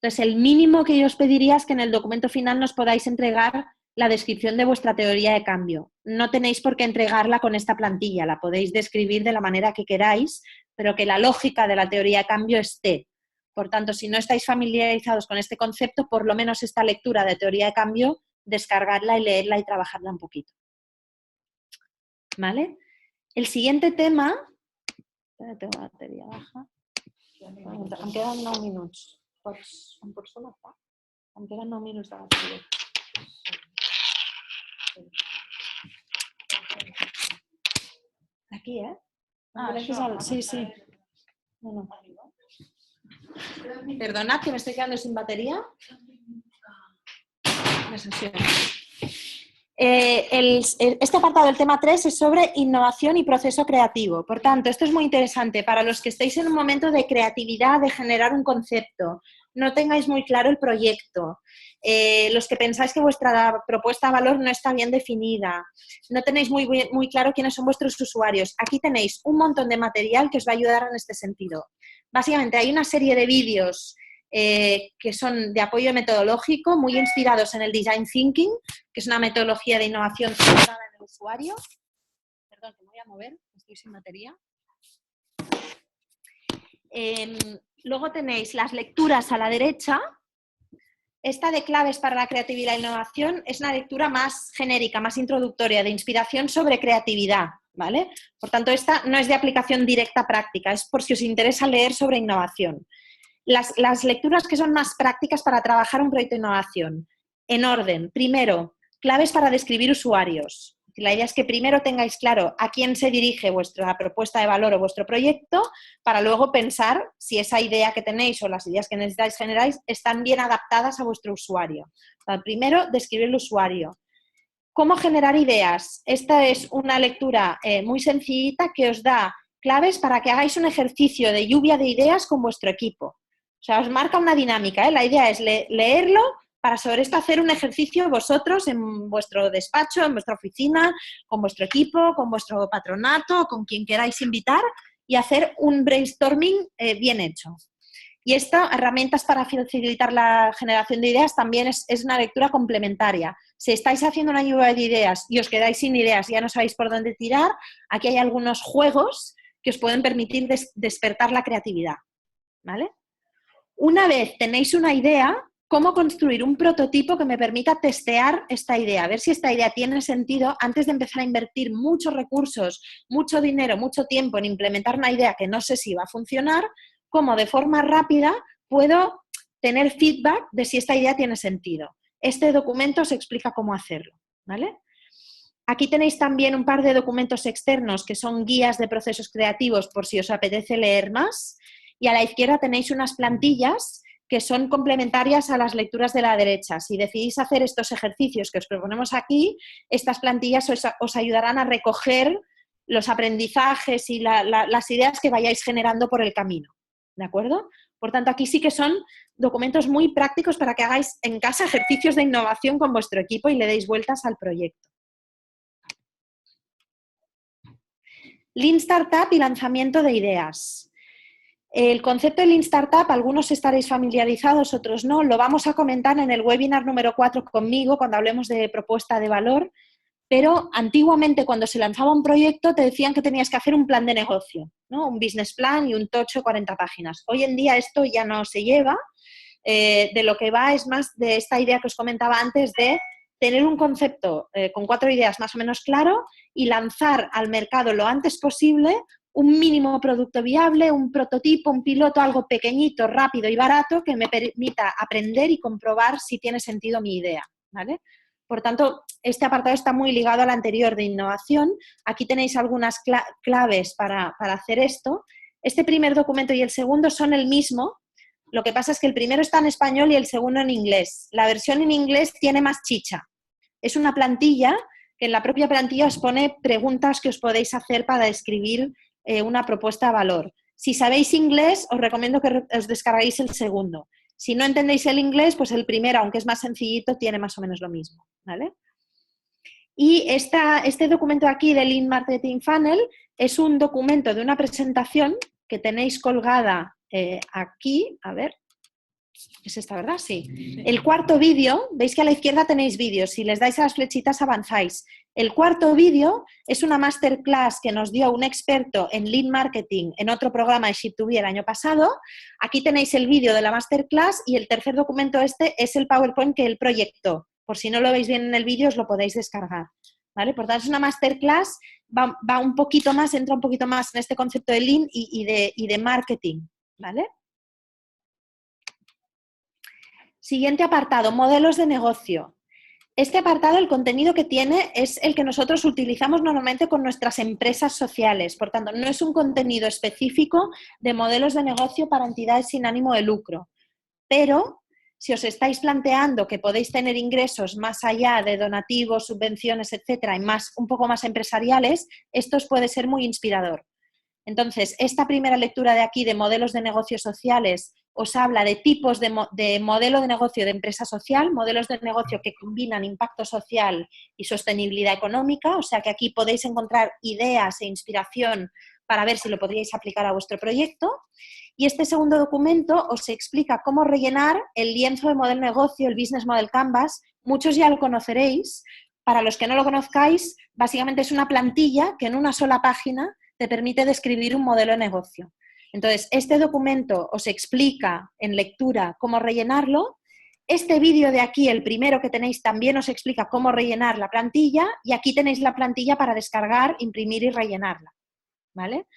Entonces, el mínimo que yo os pediría es que en el documento final nos podáis entregar la descripción de vuestra teoría de cambio. No tenéis por qué entregarla con esta plantilla, la podéis describir de la manera que queráis, pero que la lógica de la teoría de cambio esté. Por tanto, si no estáis familiarizados con este concepto, por lo menos esta lectura de teoría de cambio, descargarla y leerla y trabajarla un poquito. ¿Vale? El siguiente tema... Tengo la batería baja. Em queden 9 minuts. Em pots connectar? Em queden 9 minuts de bateria. Aquí, ¿eh? Sí, sí. No. Perdonad que me estoy quedando sin batería. Este apartado del tema 3 es sobre innovación y proceso creativo. Por tanto, esto es muy interesante para los que estéis en un momento de creatividad, de generar un concepto, no tengáis muy claro el proyecto, los que pensáis que vuestra propuesta de valor no está bien definida, no tenéis muy claro quiénes son vuestros usuarios. Aquí tenéis un montón de material que os va a ayudar en este sentido. Básicamente hay una serie de vídeos que son de apoyo metodológico, muy inspirados en el Design Thinking, que es una metodología de innovación centrada en el usuario. Perdón, que me voy a mover, estoy sin batería. Luego tenéis las lecturas a la derecha. Esta de claves para la creatividad e innovación es una lectura más genérica, más introductoria, de inspiración sobre creatividad, ¿vale? Por tanto, esta no es de aplicación directa práctica, es por si os interesa leer sobre innovación. Las lecturas que son más prácticas para trabajar un proyecto de innovación. En orden, primero, claves para describir usuarios. La idea es que primero tengáis claro a quién se dirige vuestra propuesta de valor o vuestro proyecto, para luego pensar si esa idea que tenéis o las ideas que necesitáis generar están bien adaptadas a vuestro usuario. Primero, describir el usuario. ¿Cómo generar ideas? Esta es una lectura muy sencillita que os da claves para que hagáis un ejercicio de lluvia de ideas con vuestro equipo. O sea, os marca una dinámica, ¿eh? La idea es leerlo para sobre esto hacer un ejercicio vosotros en vuestro despacho, en vuestra oficina, con vuestro equipo, con vuestro patronato, con quien queráis invitar y hacer un brainstorming bien hecho. Y esta, herramientas para facilitar la generación de ideas, también es una lectura complementaria. Si estáis haciendo una lluvia de ideas y os quedáis sin ideas y ya no sabéis por dónde tirar, aquí hay algunos juegos que os pueden permitir despertar la creatividad, ¿vale? Una vez tenéis una idea, ¿cómo construir un prototipo que me permita testear esta idea? A ver si esta idea tiene sentido antes de empezar a invertir muchos recursos, mucho dinero, mucho tiempo en implementar una idea que no sé si va a funcionar, cómo de forma rápida puedo tener feedback de si esta idea tiene sentido. Este documento os explica cómo hacerlo, ¿vale? Aquí tenéis también un par de documentos externos que son guías de procesos creativos por si os apetece leer más. Y a la izquierda tenéis unas plantillas que son complementarias a las lecturas de la derecha. Si decidís hacer estos ejercicios que os proponemos aquí, estas plantillas os ayudarán a recoger los aprendizajes y las ideas que vayáis generando por el camino, ¿de acuerdo? Por tanto, aquí sí que son documentos muy prácticos para que hagáis en casa ejercicios de innovación con vuestro equipo y le deis vueltas al proyecto. Lean Startup y lanzamiento de ideas. El concepto de Lean Startup, algunos estaréis familiarizados, otros no, lo vamos a comentar en el webinar número 4 conmigo cuando hablemos de propuesta de valor, pero antiguamente cuando se lanzaba un proyecto te decían que tenías que hacer un plan de negocio, ¿no? Un business plan y un tocho de 40 páginas. Hoy en día esto ya no se lleva, de lo que va es más de esta idea que os comentaba antes de tener un concepto con 4 ideas más o menos claro y lanzar al mercado lo antes posible un mínimo producto viable, un prototipo, un piloto, algo pequeñito, rápido y barato que me permita aprender y comprobar si tiene sentido mi idea, ¿vale? Por tanto, este apartado está muy ligado al anterior de innovación. Aquí tenéis algunas claves para hacer esto. Este primer documento y el segundo son el mismo. Lo que pasa es que el primero está en español y el segundo en inglés. La versión en inglés tiene más chicha. Es una plantilla que en la propia plantilla os pone preguntas que os podéis hacer para escribir una propuesta de valor. Si sabéis inglés, os recomiendo que os descarguéis el segundo. Si no entendéis el inglés, pues el primero, aunque es más sencillito, tiene más o menos lo mismo, ¿vale? Y este documento aquí de Lean Marketing Funnel es un documento de una presentación que tenéis colgada aquí, a ver, ¿es esta, verdad? Sí. El cuarto vídeo, veis que a la izquierda tenéis vídeos, si les dais a las flechitas avanzáis. El cuarto vídeo es una masterclass que nos dio un experto en Lean Marketing en otro programa de Ship2B el año pasado. Aquí tenéis el vídeo de la masterclass y el tercer documento este es el PowerPoint que él proyectó. Por si no lo veis bien en el vídeo, os lo podéis descargar, ¿vale? Por tanto, es una masterclass, va un poquito más, entra un poquito más en este concepto de Lean y de marketing, ¿vale? Siguiente apartado, modelos de negocio. Este apartado, el contenido que tiene es el que nosotros utilizamos normalmente con nuestras empresas sociales. Por tanto, no es un contenido específico de modelos de negocio para entidades sin ánimo de lucro. Pero, si os estáis planteando que podéis tener ingresos más allá de donativos, subvenciones, etcétera, y un poco más empresariales, esto os puede ser muy inspirador. Entonces, esta primera lectura de aquí de modelos de negocios sociales os habla de tipos de modelo de negocio de empresa social, modelos de negocio que combinan impacto social y sostenibilidad económica, o sea que aquí podéis encontrar ideas e inspiración para ver si lo podríais aplicar a vuestro proyecto. Y este segundo documento os explica cómo rellenar el lienzo de modelo de negocio, el Business Model Canvas. Muchos ya lo conoceréis. Para los que no lo conozcáis, básicamente es una plantilla que en una sola página te permite describir un modelo de negocio. Entonces, este documento os explica en lectura cómo rellenarlo. Este vídeo de aquí, el primero que tenéis, también os explica cómo rellenar la plantilla y aquí tenéis la plantilla para descargar, imprimir y rellenarla, ¿vale?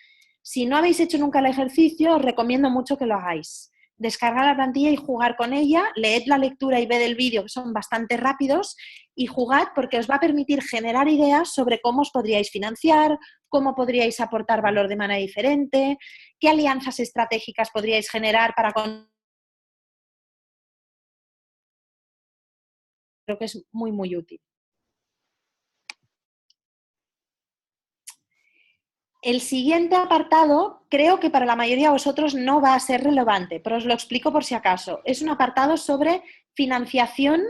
Si no habéis hecho nunca el ejercicio, os recomiendo mucho que lo hagáis. Descargar la plantilla y jugar con ella, leed la lectura y ved el vídeo, que son bastante rápidos, y jugad porque os va a permitir generar ideas sobre cómo os podríais financiar, cómo podríais aportar valor de manera diferente, qué alianzas estratégicas podríais generar para... Creo que es muy, muy útil. El siguiente apartado creo que para la mayoría de vosotros no va a ser relevante, pero os lo explico por si acaso. Es un apartado sobre financiación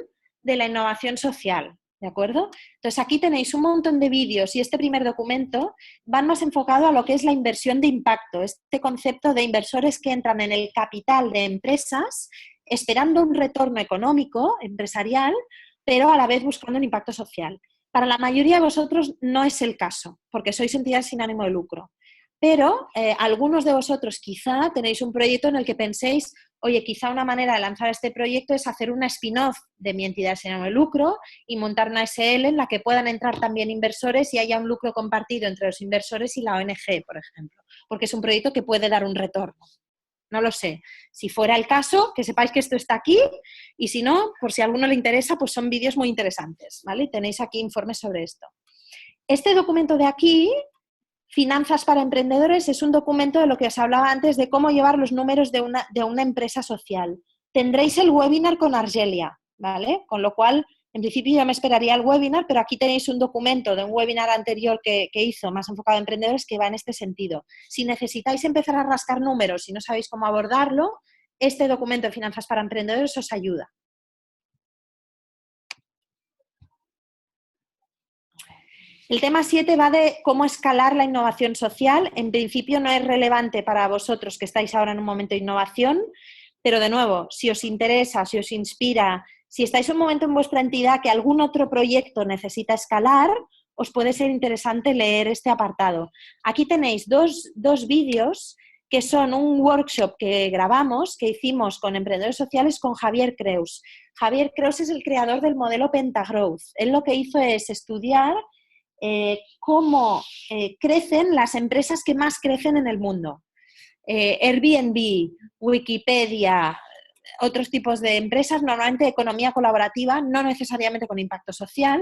de la innovación social, ¿de acuerdo? Entonces aquí tenéis un montón de vídeos y este primer documento van más enfocado a lo que es la inversión de impacto, este concepto de inversores que entran en el capital de empresas esperando un retorno económico, empresarial, pero a la vez buscando un impacto social. Para la mayoría de vosotros no es el caso, porque sois entidades sin ánimo de lucro. Pero algunos de vosotros quizá tenéis un proyecto en el que penséis, oye, quizá una manera de lanzar este proyecto es hacer una spin-off de mi entidad sin ánimo de lucro y montar una SL en la que puedan entrar también inversores y haya un lucro compartido entre los inversores y la ONG, por ejemplo, porque es un proyecto que puede dar un retorno. No lo sé. Si fuera el caso, que sepáis que esto está aquí y si no, por si a alguno le interesa, pues son vídeos muy interesantes, ¿vale? Tenéis aquí informes sobre esto. Este documento de aquí, Finanzas para Emprendedores, es un documento de lo que os hablaba antes de cómo llevar los números de una empresa social. Tendréis el webinar con Argelia, ¿vale? Con lo cual, en principio yo me esperaría el webinar, pero aquí tenéis un documento de un webinar anterior que hizo, más enfocado a emprendedores, que va en este sentido. Si necesitáis empezar a rascar números y no sabéis cómo abordarlo, este documento de Finanzas para Emprendedores os ayuda. El tema 7 va de cómo escalar la innovación social. En principio no es relevante para vosotros que estáis ahora en un momento de innovación, pero de nuevo, si os interesa, si os inspira, si estáis en un momento en vuestra entidad que algún otro proyecto necesita escalar, os puede ser interesante leer este apartado. Aquí tenéis dos vídeos que son un workshop que grabamos, que hicimos con emprendedores sociales con Javier Creus. Javier Creus es el creador del modelo Pentagrowth. Él lo que hizo es estudiar cómo crecen las empresas que más crecen en el mundo. Airbnb, Wikipedia, otros tipos de empresas, normalmente de economía colaborativa, no necesariamente con impacto social,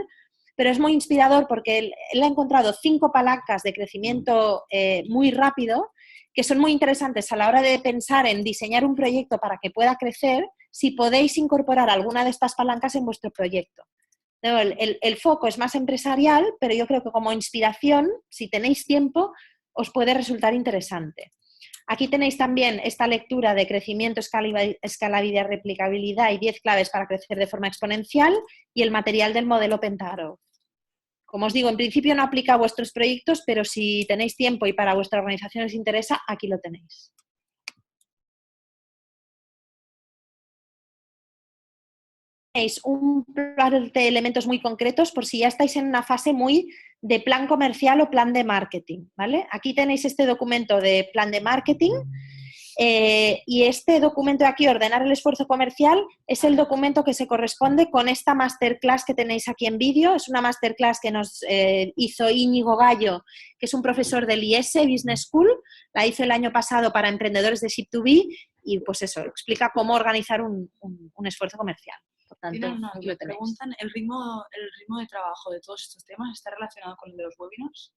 pero es muy inspirador porque él ha encontrado 5 palancas de crecimiento muy rápido que son muy interesantes a la hora de pensar en diseñar un proyecto para que pueda crecer, si podéis incorporar alguna de estas palancas en vuestro proyecto. El foco es más empresarial, pero yo creo que como inspiración, si tenéis tiempo, os puede resultar interesante. Aquí tenéis también esta lectura de crecimiento, escalabilidad, replicabilidad y 10 claves para crecer de forma exponencial y el material del modelo Pentagrowth. Como os digo, en principio no aplica a vuestros proyectos, pero si tenéis tiempo y para vuestra organización os interesa, aquí lo tenéis. Tenéis un par de elementos muy concretos por si ya estáis en una fase muy de plan comercial o plan de marketing, ¿vale? Aquí tenéis este documento de plan de marketing y este documento de aquí, ordenar el esfuerzo comercial, es el documento que se corresponde con esta masterclass que tenéis aquí en vídeo. Es una masterclass que nos hizo Íñigo Gallo, que es un profesor del IES Business School, la hizo el año pasado para emprendedores de Ship2B y pues eso, explica cómo organizar un esfuerzo comercial. Por tanto, aquí lo tenéis. Preguntan, ¿el ritmo de trabajo de todos estos temas está relacionado con el de los webinars?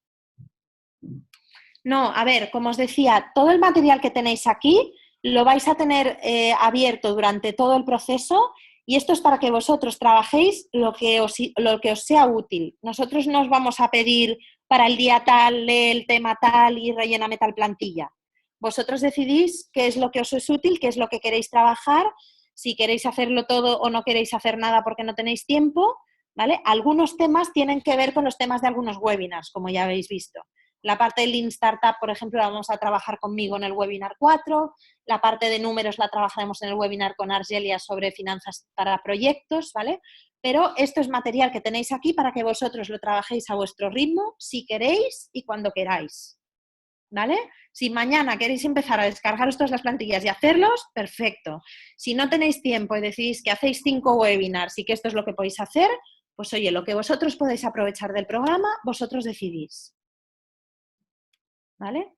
No, a ver, como os decía, todo el material que tenéis aquí lo vais a tener abierto durante todo el proceso y esto es para que vosotros trabajéis lo que os sea útil. Nosotros no os vamos a pedir para el día tal, lee el tema tal y relléname tal plantilla. Vosotros decidís qué es lo que os es útil, qué es lo que queréis trabajar, si queréis hacerlo todo o no queréis hacer nada porque no tenéis tiempo, ¿vale? Algunos temas tienen que ver con los temas de algunos webinars, como ya habéis visto. La parte de Lean Startup, por ejemplo, la vamos a trabajar conmigo en el webinar 4. La parte de números la trabajaremos en el webinar con Argelia sobre finanzas para proyectos, ¿vale? Pero esto es material que tenéis aquí para que vosotros lo trabajéis a vuestro ritmo, si queréis y cuando queráis, ¿vale? Si mañana queréis empezar a descargaros todas las plantillas y hacerlos, perfecto. Si no tenéis tiempo y decidís que hacéis 5 webinars y que esto es lo que podéis hacer, pues oye, lo que vosotros podéis aprovechar del programa, vosotros decidís. ¿Vale?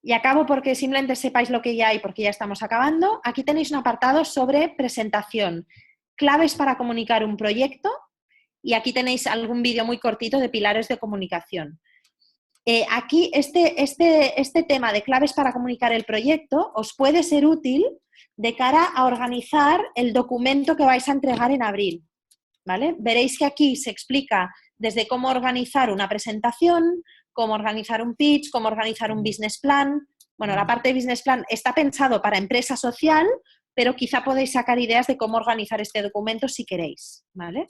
Y acabo porque simplemente sepáis lo que ya hay, porque ya estamos acabando. Aquí tenéis un apartado sobre presentación, claves para comunicar un proyecto y aquí tenéis algún vídeo muy cortito de pilares de comunicación. Aquí este tema de claves para comunicar el proyecto os puede ser útil de cara a organizar el documento que vais a entregar en abril, ¿vale? Veréis que aquí se explica desde cómo organizar una presentación, cómo organizar un pitch, cómo organizar un business plan. Bueno, la parte de business plan está pensado para empresa social, pero quizá podéis sacar ideas de cómo organizar este documento si queréis, ¿vale?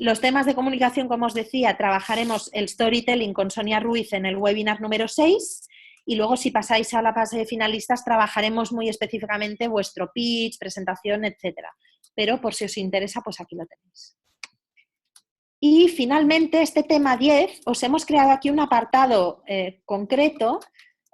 Los temas de comunicación, como os decía, trabajaremos el storytelling con Sonia Ruiz en el webinar número 6 y luego si pasáis a la fase de finalistas trabajaremos muy específicamente vuestro pitch, presentación, etcétera. Pero por si os interesa, pues aquí lo tenéis. Y finalmente, este tema 10, os hemos creado aquí un apartado concreto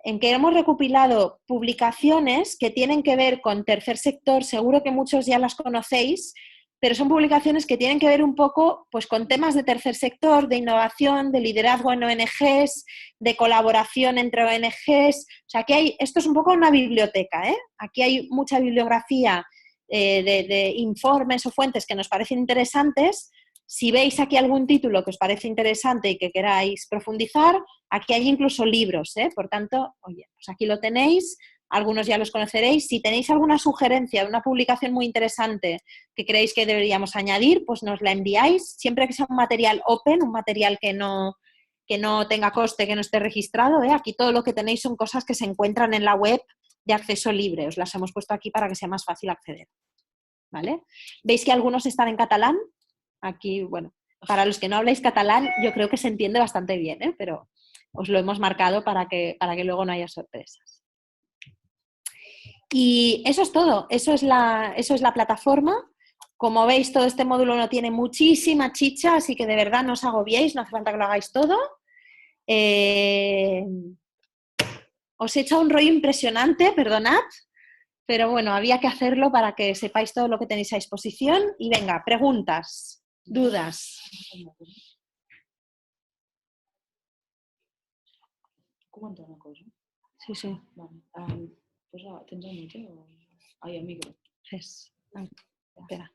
en que hemos recopilado publicaciones que tienen que ver con tercer sector, seguro que muchos ya las conocéis, pero son publicaciones que tienen que ver un poco pues, con temas de tercer sector, de innovación, de liderazgo en ONGs, de colaboración entre ONGs. O sea, aquí esto es un poco una biblioteca, ¿eh? Aquí hay mucha bibliografía de informes o fuentes que nos parecen interesantes. Si veis aquí algún título que os parece interesante y que queráis profundizar, aquí hay incluso libros, ¿eh? Por tanto, oye, pues aquí lo tenéis, algunos ya los conoceréis. Si tenéis alguna sugerencia de una publicación muy interesante que creéis que deberíamos añadir, pues nos la enviáis, siempre que sea un material open, un material que no tenga coste, que no esté registrado, ¿eh? Aquí todo lo que tenéis son cosas que se encuentran en la web de acceso libre, os las hemos puesto aquí para que sea más fácil acceder, ¿vale? ¿Veis que algunos están en catalán? Aquí, bueno, para los que no habláis catalán, yo creo que se entiende bastante bien, ¿eh? Pero os lo hemos marcado para que luego no haya sorpresas. Y eso es todo, eso es la plataforma. Como veis, todo este módulo no tiene muchísima chicha, así que de verdad no os agobiéis, no hace falta que lo hagáis todo. Os he echado un rollo impresionante, perdonad, pero bueno, había que hacerlo para que sepáis todo lo que tenéis a disposición. Y venga, preguntas, dudas. Comentar una cosa. Sí, sí. Vale. Pues, ¿tens el micro o...? Ai, el micro. Espera.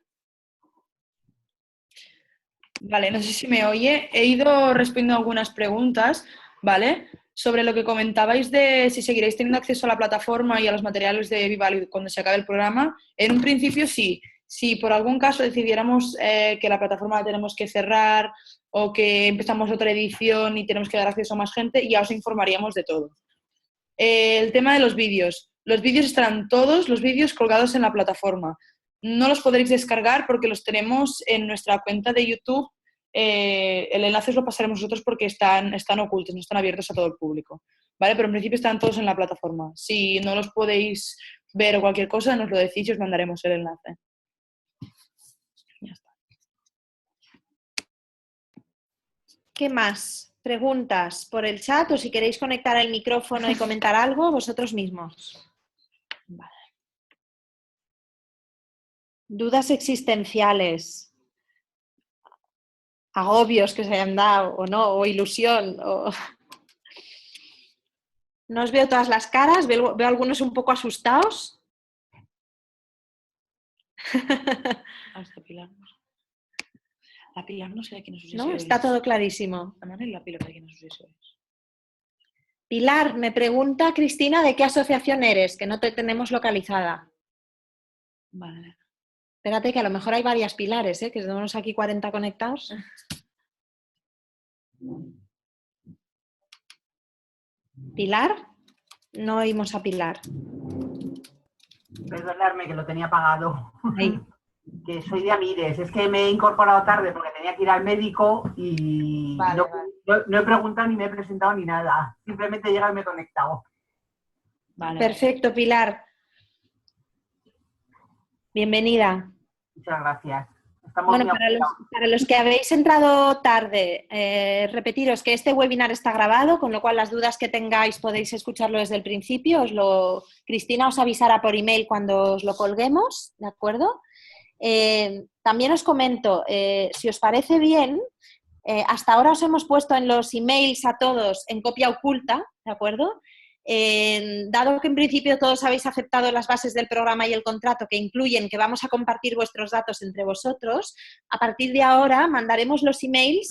Vale, no sé si me oye. He ido respondiendo algunas preguntas, ¿vale? Sobre lo que comentabais de si seguiréis teniendo acceso a la plataforma y a los materiales de Vivalid cuando se acabe el programa. En un principio sí. Si por algún caso decidiéramos que la plataforma la tenemos que cerrar o que empezamos otra edición y tenemos que dar acceso a más gente, ya os informaríamos de todo. El tema de los vídeos. Los vídeos estarán todos los vídeos colgados en la plataforma. No los podréis descargar porque los tenemos en nuestra cuenta de YouTube. El enlace os lo pasaremos nosotros porque están ocultos, no están abiertos a todo el público, ¿vale? Pero en principio están todos en la plataforma. Si no los podéis ver o cualquier cosa, nos lo decís y os mandaremos el enlace. Ya está. ¿Qué más? ¿Preguntas por el chat o si queréis conectar el micrófono y comentar algo vosotros mismos? Vale. Dudas existenciales, agobios que se hayan dado o no, o ilusión. No os veo todas las caras, veo algunos un poco asustados. Hasta Pilar. La Pilar no sé de quién es. ¿No? Está todo clarísimo. La Pilar de quién es. Pilar, me pregunta Cristina de qué asociación eres, que no te tenemos localizada. Vale. Espérate que a lo mejor hay varias Pilares, que tenemos aquí 40 conectados. ¿Pilar? No oímos a Pilar. Perdonadme que lo tenía apagado. Ahí. Que soy de Amires, es que me he incorporado tarde porque tenía que ir al médico y no he preguntado ni me he presentado ni nada. Simplemente he llegado y me he conectado. Vale. Perfecto, Pilar. Bienvenida. Muchas gracias. Bueno, para los que habéis entrado tarde, repetiros que este webinar está grabado, con lo cual las dudas que tengáis podéis escucharlo desde el principio. Cristina os avisará por email cuando os lo colguemos, ¿de acuerdo? También os comento, si os parece bien, hasta ahora os hemos puesto en los emails a todos en copia oculta, ¿de acuerdo? Dado que en principio todos habéis aceptado las bases del programa y el contrato que incluyen que vamos a compartir vuestros datos entre vosotros, a partir de ahora mandaremos los emails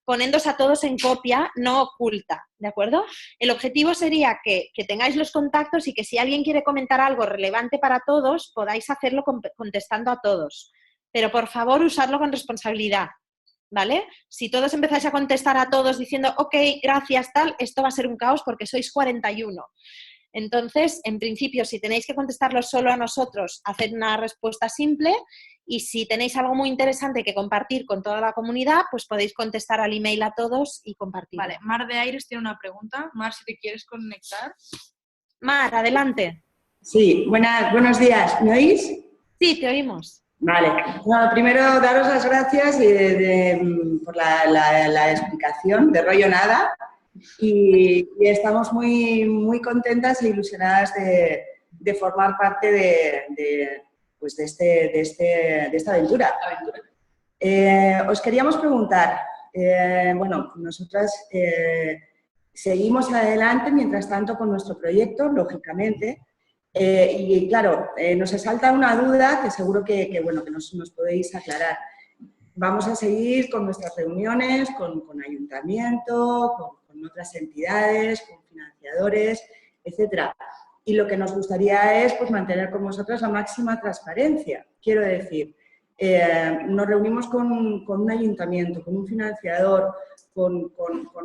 poniéndose a todos en copia, no oculta, ¿de acuerdo? El objetivo sería que tengáis los contactos y que si alguien quiere comentar algo relevante para todos, podáis hacerlo contestando a todos. Pero por favor, usadlo con responsabilidad, ¿vale? Si todos empezáis a contestar a todos diciendo, ok, gracias, tal, esto va a ser un caos porque sois 41. Entonces, en principio, si tenéis que contestarlo solo a nosotros, haced una respuesta simple, y si tenéis algo muy interesante que compartir con toda la comunidad, pues podéis contestar al email a todos y compartir. Vale, Mar de Aires tiene una pregunta. Mar, si te quieres conectar. Mar, adelante. Sí, buenos días. ¿Me oís? Sí, te oímos. Vale. Bueno, primero daros las gracias por la explicación, de rollo nada. Y estamos muy contentas e ilusionadas de formar parte de esta aventura. Os queríamos preguntar, bueno, nosotras seguimos adelante mientras tanto con nuestro proyecto, lógicamente, y claro, nos asalta una duda que seguro que nos podéis aclarar. Vamos a seguir con nuestras reuniones, con ayuntamiento, con otras entidades, con financiadores, etcétera. Y lo que nos gustaría es pues, mantener con vosotros la máxima transparencia. Quiero decir, nos reunimos con un ayuntamiento, con un financiador, con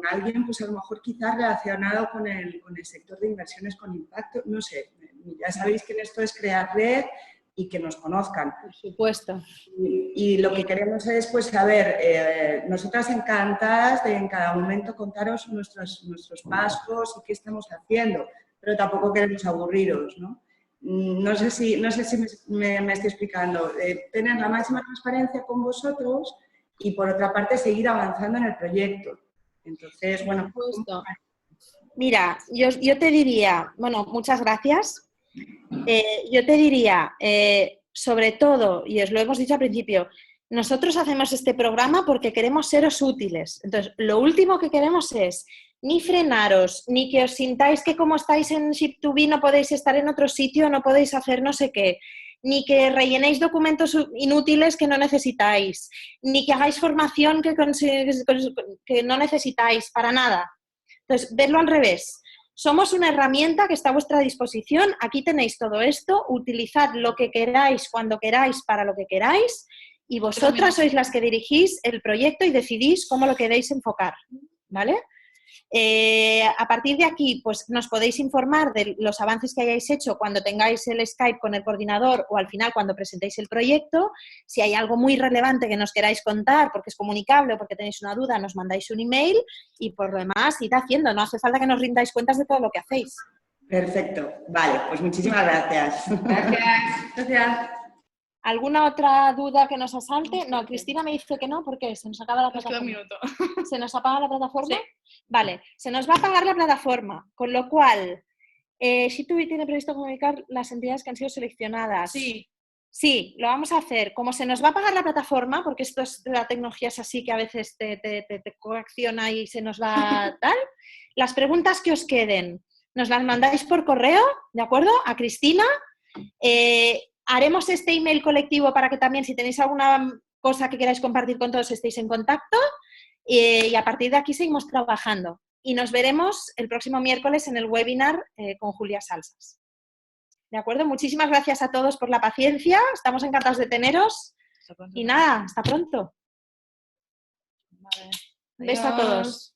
alguien, pues a lo mejor quizás relacionado con el sector de inversiones con impacto, no sé. Ya sabéis que en esto es crear red y que nos conozcan. Por supuesto. Y lo que queremos es, pues, saber, nosotras encantadas de en cada momento contaros nuestros pasos y qué estamos haciendo, pero tampoco queremos aburriros, ¿no? No sé si me estoy explicando. Tener la máxima transparencia con vosotros y, por otra parte, seguir avanzando en el proyecto. Entonces, bueno... Mira, yo te diría, bueno, muchas gracias. Yo te diría, sobre todo, y os lo hemos dicho al principio, nosotros hacemos este programa porque queremos seros útiles. Entonces, lo último que queremos es ni frenaros, ni que os sintáis que como estáis en Ship2B no podéis estar en otro sitio, no podéis hacer no sé qué, ni que rellenéis documentos inútiles que no necesitáis, ni que hagáis formación que no necesitáis, para nada. Entonces, vedlo al revés. Somos una herramienta que está a vuestra disposición. Aquí tenéis todo esto. Utilizad lo que queráis, cuando queráis, para lo que queráis. Y vosotras sois las que dirigís el proyecto y decidís cómo lo queréis enfocar, ¿vale? A partir de aquí, pues nos podéis informar de los avances que hayáis hecho cuando tengáis el Skype con el coordinador o al final cuando presentéis el proyecto. Si hay algo muy relevante que nos queráis contar porque es comunicable o porque tenéis una duda, nos mandáis un email y por lo demás, id haciendo. No hace falta que nos rindáis cuentas de todo lo que hacéis. Perfecto. Vale, pues muchísimas gracias. Gracias. ¿Alguna otra duda que nos asalte? No, Cristina me dice que no, porque se nos acaba la plataforma. Un minuto. ¿Se nos apaga la plataforma? Sí. Vale, se nos va a apagar la plataforma, con lo cual, Ship2B tiene previsto comunicar las entidades que han sido seleccionadas. Sí. Sí, lo vamos a hacer. Como se nos va a apagar la plataforma, porque esto es, la tecnología es así que a veces te coacciona y se nos va tal, las preguntas que os queden nos las mandáis por correo, ¿de acuerdo? A Cristina. Haremos este email colectivo para que también, si tenéis alguna cosa que queráis compartir con todos, estéis en contacto. Y a partir de aquí seguimos trabajando. Y nos veremos el próximo miércoles en el webinar con Julia Salsas. ¿De acuerdo? Muchísimas gracias a todos por la paciencia. Estamos encantados de teneros. Y nada, hasta pronto. Vale. Un beso a todos.